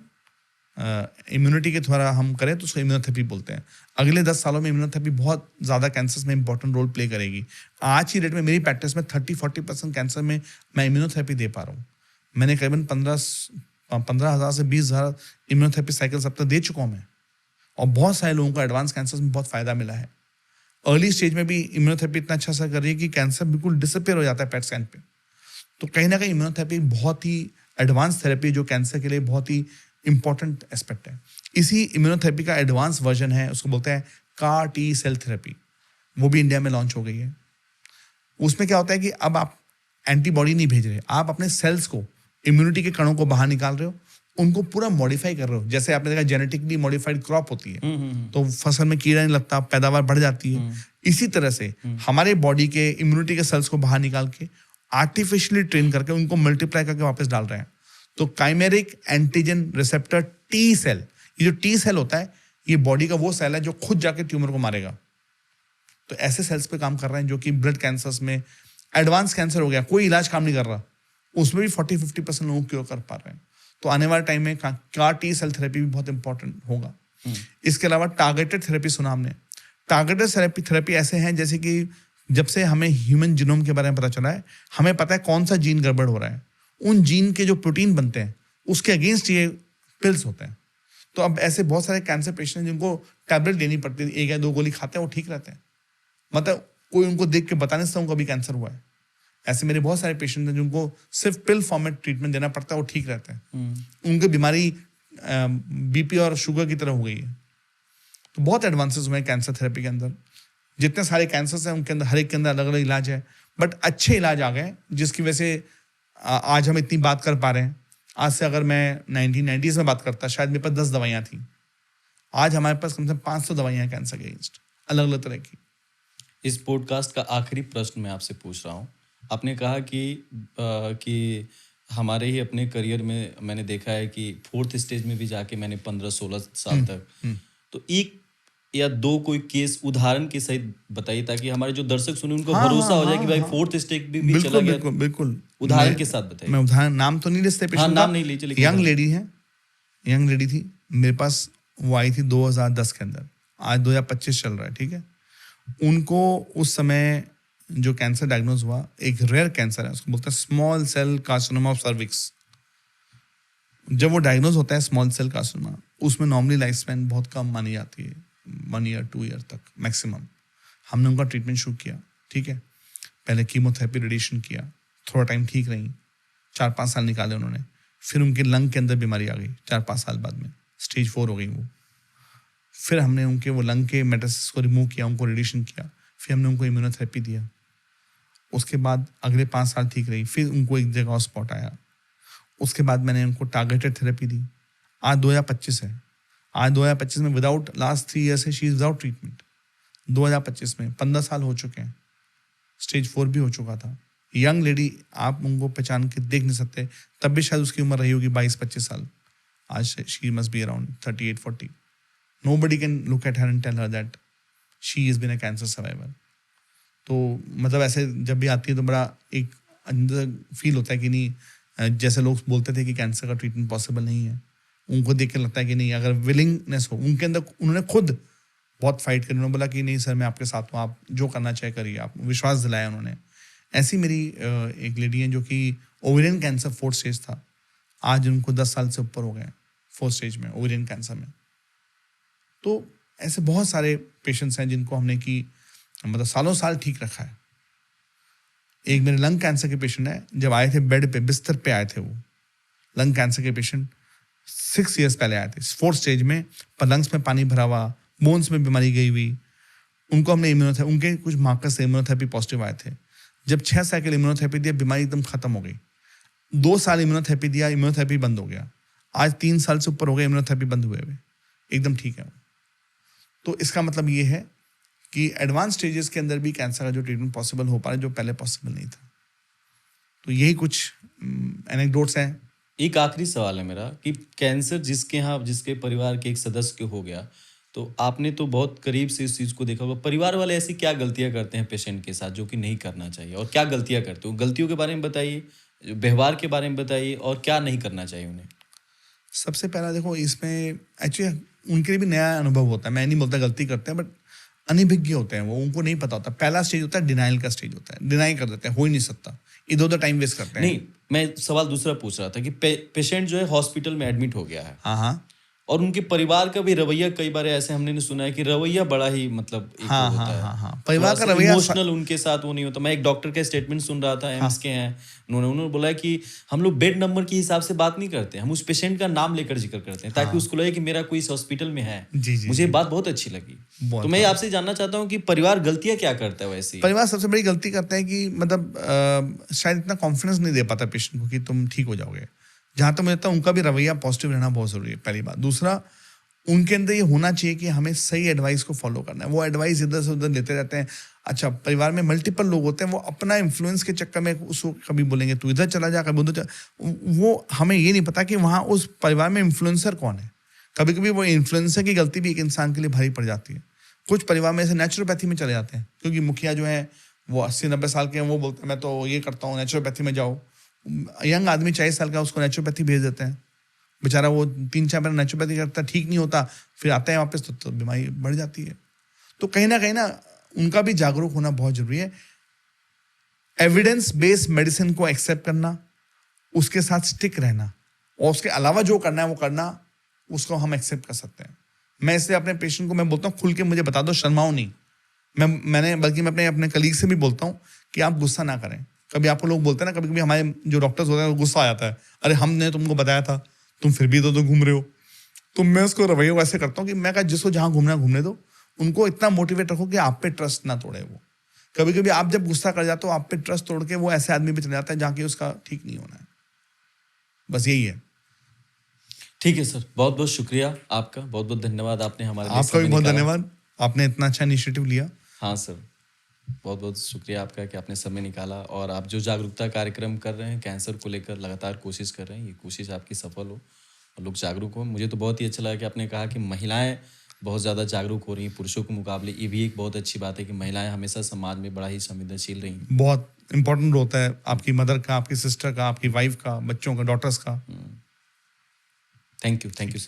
इम्यूनिटी के द्वारा हम करें तो उसको इम्यूनोथेरेपी बोलते हैं। अगले 10 सालों में इम्यूनोथेरेपी बहुत ज़्यादा कैंसर्स में इंपॉर्टेंट रोल प्ले करेगी। आज की डेट में मेरी प्रैक्टिस में 30-40% कैंसर में मैं इम्यूनोथेरेपी दे पा रहा हूँ। मैंने करीबन 15,000 से 20,000 इम्यूनोथेरेपी साइकिल्स अब तक दे चुका हूँ मैं, और बहुत सारे लोगों को एडवांस कैंसर में बहुत फ़ायदा मिला है। अर्ली स्टेज में भी इम्यूनोथेरेपी इतना अच्छा असर कर रही है कि कैंसर बिल्कुल डिसअपेयर हो जाता है पेट स्कैन पे। तो कहीं ना कहीं इम्यूनोथेरेपी बहुत ही एडवांस थेरेपी जो कैंसर के लिए बहुत ही इंपॉर्टेंट एस्पेक्ट है। इसी इम्यूनोथेरेपी का एडवांस वर्जन है, उसको बोलते हैं CAR-T सेल थेरेपी, वो भी इंडिया में लॉन्च हो गई है। उसमें क्या होता है कि अब आप एंटीबॉडी नहीं भेज रहे, आप अपने सेल्स को, इम्यूनिटी के कणों को बाहर निकाल रहे हो, उनको पूरा मॉडिफाई कर रहे हो। जैसे आपने देखा जेनेटिकली मॉडिफाइड क्रॉप होती है तो फसल में कीड़ा नहीं लगता, पैदावार बढ़ जाती है। इसी तरह से हमारे बॉडी के इम्यूनिटी के सेल्स को बाहर निकाल के आर्टिफिशियली ट्रेन करके उनको मल्टीप्लाई करके वापस डाल रहे हैं। तो chimeric antigen receptor T cell, ये जो टी सेल होता है ये बॉडी का वो सेल है जो खुद जाके ट्यूमर को मारेगा। तो ऐसे सेल्स पे काम कर रहे हैं जो कि ब्लड कैंसर्स में, एडवांस कैंसर हो गया कोई इलाज काम नहीं कर रहा, उसमें भी 40-50% लोग क्योर कर पा रहे हैं। तो आने वाले टाइम में CAR-T सेल थेरेपी भी बहुत इंपॉर्टेंट होगा। इसके अलावा टारगेटेड थेरेपी सुना हमने। टारगेटेड थेरेपी ऐसे हैं जैसे कि जब से हमें ह्यूमन जीनोम के बारे में पता चला है, हमें पता है कौन सा जीन गड़बड़ हो रहा है, उन जीन के जो प्रोटीन बनते हैं उसके अगेंस्ट ये पिल्स होते हैं। तो अब ऐसे बहुत सारे कैंसर पेशेंट हैं जिनको टैबलेट लेनी पड़ती है, 1 या 2 गोली खाते हैं वो ठीक रहते हैं, मतलब कोई उनको देख के बता नहीं सकता उनको अभी कैंसर हुआ है। ऐसे मेरे बहुत सारे पेशेंट हैं जिनको सिर्फ पिल फॉर्म में ट्रीटमेंट देना पड़ता है, वो ठीक रहते हैं। उनकी बीमारी BP और शुगर की तरह हो गई है। तो बहुत एडवांसेस हुए हैं कैंसर थेरेपी के अंदर। जितने सारे कैंसर्स हैं उनके अंदर हर एक के अंदर अलग अलग इलाज है, बट अच्छे इलाज आ गए जिसकी वजह से आज हम इतनी बात कर पा रहे हैं। आज से अगर मैं 1990s में बात करता शायद मेरे पास 10 दवाइयाँ थी, आज हमारे पास कम से कम 500 दवाइयाँ हैं कैंसर के अगेंस्ट, अलग अलग तरह की। इस पॉडकास्ट का आखिरी प्रश्न मैं आपसे पूछ रहा हूँ। आपने कहा कि हमारे ही अपने करियर में मैंने देखा है कि 4th स्टेज में भी जाके मैंने 15-16 साल तक, तो 1 या 2 कोई केस उदाहरण के सहित बताइए ताकि हमारे जो दर्शक सुने उनको भरोसा हो जाए कि भाई 4th स्टेज भी चला गया। बिल्कुल उदाहरण के साथ बताइए। मैं उदाहरण, नाम तो नहीं ले सकते पेशेंट का, नाम नहीं लीजिए, लेकिन यंग लेडी है, यंग लेडी थी मेरे पास, वो आई थी 2010 के अंदर, आज 2025 चल रहा है, ठीक है। उनको उस समय जो कैंसर डायग्नोज हुआ, एक रेयर कैंसर है, उसको बोलते हैं small cell carcinoma of cervix. जब वो डायग्नोज होता है स्मॉल सेल कार्सिनोमा, उसमें नॉर्मली लाइफ स्पैन बहुत कम मानी जाती है, 1 ईयर 2 ईयर तक मैक्सिमम। हमने उनका ट्रीटमेंट शुरू किया, ठीक है, पहले कीमोथेरेपी रेडिएशन किया, थोड़ा टाइम ठीक रही, 4-5 साल निकाले उन्होंने, फिर उनके लंग के अंदर बीमारी आ गई 4-5 साल बाद में, स्टेज 4 हो गई वो। फिर हमने उनके वो लंग के मेटासिस को रिमूव किया, उनको रेडिएशन किया, फिर हमने उनको इम्यूनोथेरेपी दिया। उसके बाद अगले 5 साल ठीक रही, फिर उनको एक जगह स्पॉट आया, उसके बाद मैंने उनको टारगेटेड थेरेपी दी। आज 2025 है, आज 2025 में विदाउट लास्ट 3 ईयर से शी इज विदाउट ट्रीटमेंट। 2025 में 15 साल हो चुके हैं, स्टेज 4 भी हो चुका था। यंग लेडी, आप उनको पहचान के देख नहीं सकते, तब भी शायद उसकी उम्र रही होगी 22-25 साल। आज she must be around 38-40. Nobody can look at her and tell her that she has been a cancer survivor. तो मतलब ऐसे जब भी आती है तो बड़ा एक अंदर फील होता है कि नहीं, जैसे लोग बोलते थे कि कैंसर का ट्रीटमेंट पॉसिबल नहीं है, उनको देख के लगता है कि नहीं, अगर विलिंगनेस हो उनके अंदर, उन्होंने खुद बहुत फाइट करी, उन्होंने बोला कि नहीं सर मैं आपके साथ हूँ, आप जो करना चाहे करिए, आप विश्वास दिलाया उन्होंने. ऐसी मेरी एक लेडी है जो कि ओवेरियन कैंसर 4th स्टेज था, आज उनको 10 साल से ऊपर हो गए 4th स्टेज में ओवेरियन कैंसर में. तो ऐसे बहुत सारे पेशेंट्स हैं जिनको हमने की मतलब सालों साल ठीक रखा है. एक मेरे लंग कैंसर के पेशेंट है, जब आए थे बेड पे, बिस्तर पे आए थे, वो लंग कैंसर के पेशेंट 6 years पहले आए थे 4th स्टेज में, पर लंग्स में पानी भरा हुआ, बोन्स में बीमारी गई हुई. उनको हमने इम्यूनोथेरेपी, उनके कुछ मार्कर्स से इम्यूनोथेरेपी पॉजिटिव आए थे. जब 6 साइकिल इम्यूनोथेरेपी दिया, बीमारी एकदम खत्म हो गई. 2 साल इम्यूनोथेरेपी दिया, इम्यूनोथेरेपी बंद हो गया. आज 3 साल से ऊपर हो गए इम्यूनोथेरेपी बंद हुए हुए, एकदम ठीक है. तो इसका मतलब ये है कि एडवांस स्टेजेस के अंदर भी कैंसर का जो ट्रीटमेंट पॉसिबल हो पा रहा है, जो पहले पॉसिबल नहीं था. तो यही कुछ एनेक्डोट्स हैं. एक आखिरी सवाल है मेरा कि कैंसर जिसके यहाँ, जिसके परिवार के एक सदस्य के हो गया, तो आपने तो बहुत करीब से इस चीज़ को देखा होगा. परिवार वाले ऐसी क्या गलतियां करते हैं पेशेंट के साथ जो कि नहीं करना चाहिए, और क्या गलतियां करते हो? गलतियों के बारे में बताइए, व्यवहार के बारे में बताइए, और क्या नहीं करना चाहिए उन्हें. सबसे पहला देखो, इसमें एक्चुअली उनके लिए भी नया अनुभव होता है. मैं नहीं बोलता गलती करते हैं, बट अनभिज्ञ होते हैं वो, उनको नहीं पता होता. पहला स्टेज होता है डिनाइल का स्टेज होता है, डिनाई कर देते हैं, हो ही नहीं सकता, इधर उधर टाइम वेस्ट करते हैं. नहीं, मैं सवाल दूसरा पूछ रहा था कि पेशेंट जो है हॉस्पिटल में एडमिट हो गया है, हाँ, और उनके परिवार का भी रवैया, कई बार ऐसे हमने सुना है कि रवैया बड़ा ही मतलब एक हाँ, होता हाँ, है. हाँ. परिवार का रवैया इमोशनल उनके साथ वो नहीं होता. मैं एक डॉक्टर का स्टेटमेंट सुन रहा था, एम्स के हैं, उन्होंने बोला है कि हम लोग बेड नंबर के हिसाब से बात नहीं करते, हम उस पेशेंट का नाम लेकर जिक्र करते हैं, ताकि उसको लगे कि मेरा कोई इस हॉस्पिटल में है. मुझे ये बात बहुत अच्छी लगी. तो मैं आपसे जानना चाहता हूँ कि परिवार गलतियां क्या करता है वैसे. परिवार सबसे बड़ी गलती करता है कि मतलब शायद इतना कॉन्फिडेंस नहीं दे पाता पेशेंट को कि तुम ठीक हो जाओगे. जहाँ तक मुझे लगता है उनका भी रवैया पॉजिटिव रहना बहुत जरूरी है, पहली बात. दूसरा, उनके अंदर ये होना चाहिए कि हमें सही एडवाइस को फॉलो करना है. वो एडवाइस इधर से उधर लेते रहते हैं. अच्छा, परिवार में मल्टीपल लोग होते हैं, वो अपना इन्फ्लुएंस के चक्कर में उसको कभी बोलेंगे तू इधर चला जा, कभी उधर चला. वो हमें ये नहीं पता कि वहाँ उस परिवार में इन्फ्लुएंसर कौन है. कभी कभी वो इन्फ्लुएंसर की गलती भी एक इंसान के लिए भारी पड़ जाती है. कुछ परिवार में ऐसे नेचुरोपैथी में चले जाते हैं, क्योंकि मुखिया जो है वो 80-90 साल के हैं, वो बोलते हैं मैं तो ये करता हूँ, नेचुरोपैथी में जाओ. यंग आदमी 40 साल का, उसको नेचुरोपैथी भेज देते हैं. बेचारा वो 3-4 महीने नेचुरोपैथी करता, ठीक नहीं होता, फिर आता है वापस तो बीमारी बढ़ जाती है. तो कहीं ना उनका भी जागरूक होना बहुत जरूरी है. एविडेंस बेस्ड मेडिसिन को एक्सेप्ट करना, उसके साथ स्टिक रहना, और उसके अलावा जो करना है वो करना, उसको हम एक्सेप्ट कर सकते हैं. मैं इसलिए अपने पेशेंट को मैं बोलता हूँ खुल के मुझे बता दो, शर्माओ नहीं. मैंने बल्कि मैं अपने कलीग से भी बोलता हूँ कि आप गुस्सा ना करें. कभी आपको लोग बोलते हैं ना, कभी कभी हमारे जो डॉक्टर्स होते हैं वो गुस्सा आ जाता है, अरे हमने तुमको बताया था, तुम फिर भी तो घूम रहे हो. तो मैं उसको रवैया वैसे करता हूँ कि मैं कहा जिसको जहाँ घूमना घूमने दो, उनको इतना मोटिवेट रखो कि आप पे ट्रस्ट ना तोड़े. वो कभी कभी आप जब गुस्सा कर जाते हो, आप पे ट्रस्ट तोड़ के वो ऐसे आदमी पे चले जाता है जहाँ की उसका ठीक नहीं होना है. बस यही है. ठीक है सर, बहुत बहुत शुक्रिया आपका, बहुत बहुत धन्यवाद. आपने हमारे लिए आपका भी समय बहुत निकाला. धन्यवाद, आपने इतना अच्छा इनिशिएटिव लिया. हाँ सर, बहुत बहुत शुक्रिया आपका कि आपने समय निकाला, और आप जो जागरूकता कार्यक्रम कर रहे हैं कैंसर को लेकर, लगातार कोशिश कर रहे हैं, ये कोशिश आपकी सफल हो और लोग जागरूक हो. मुझे तो बहुत ही अच्छा लगा कि आपने कहा कि महिलाएं बहुत ज़्यादा जागरूक हो रही हैं पुरुषों के मुकाबले. ये भी एक बहुत अच्छी बात है कि महिलाएं हमेशा समाज में बड़ा ही संवेदनशील रही हैं. बहुत इंपॉर्टेंट होता है आपकी मदर का, आपकी सिस्टर का, आपकी वाइफ का, बच्चों का, डॉटर्स का. Thank you sir.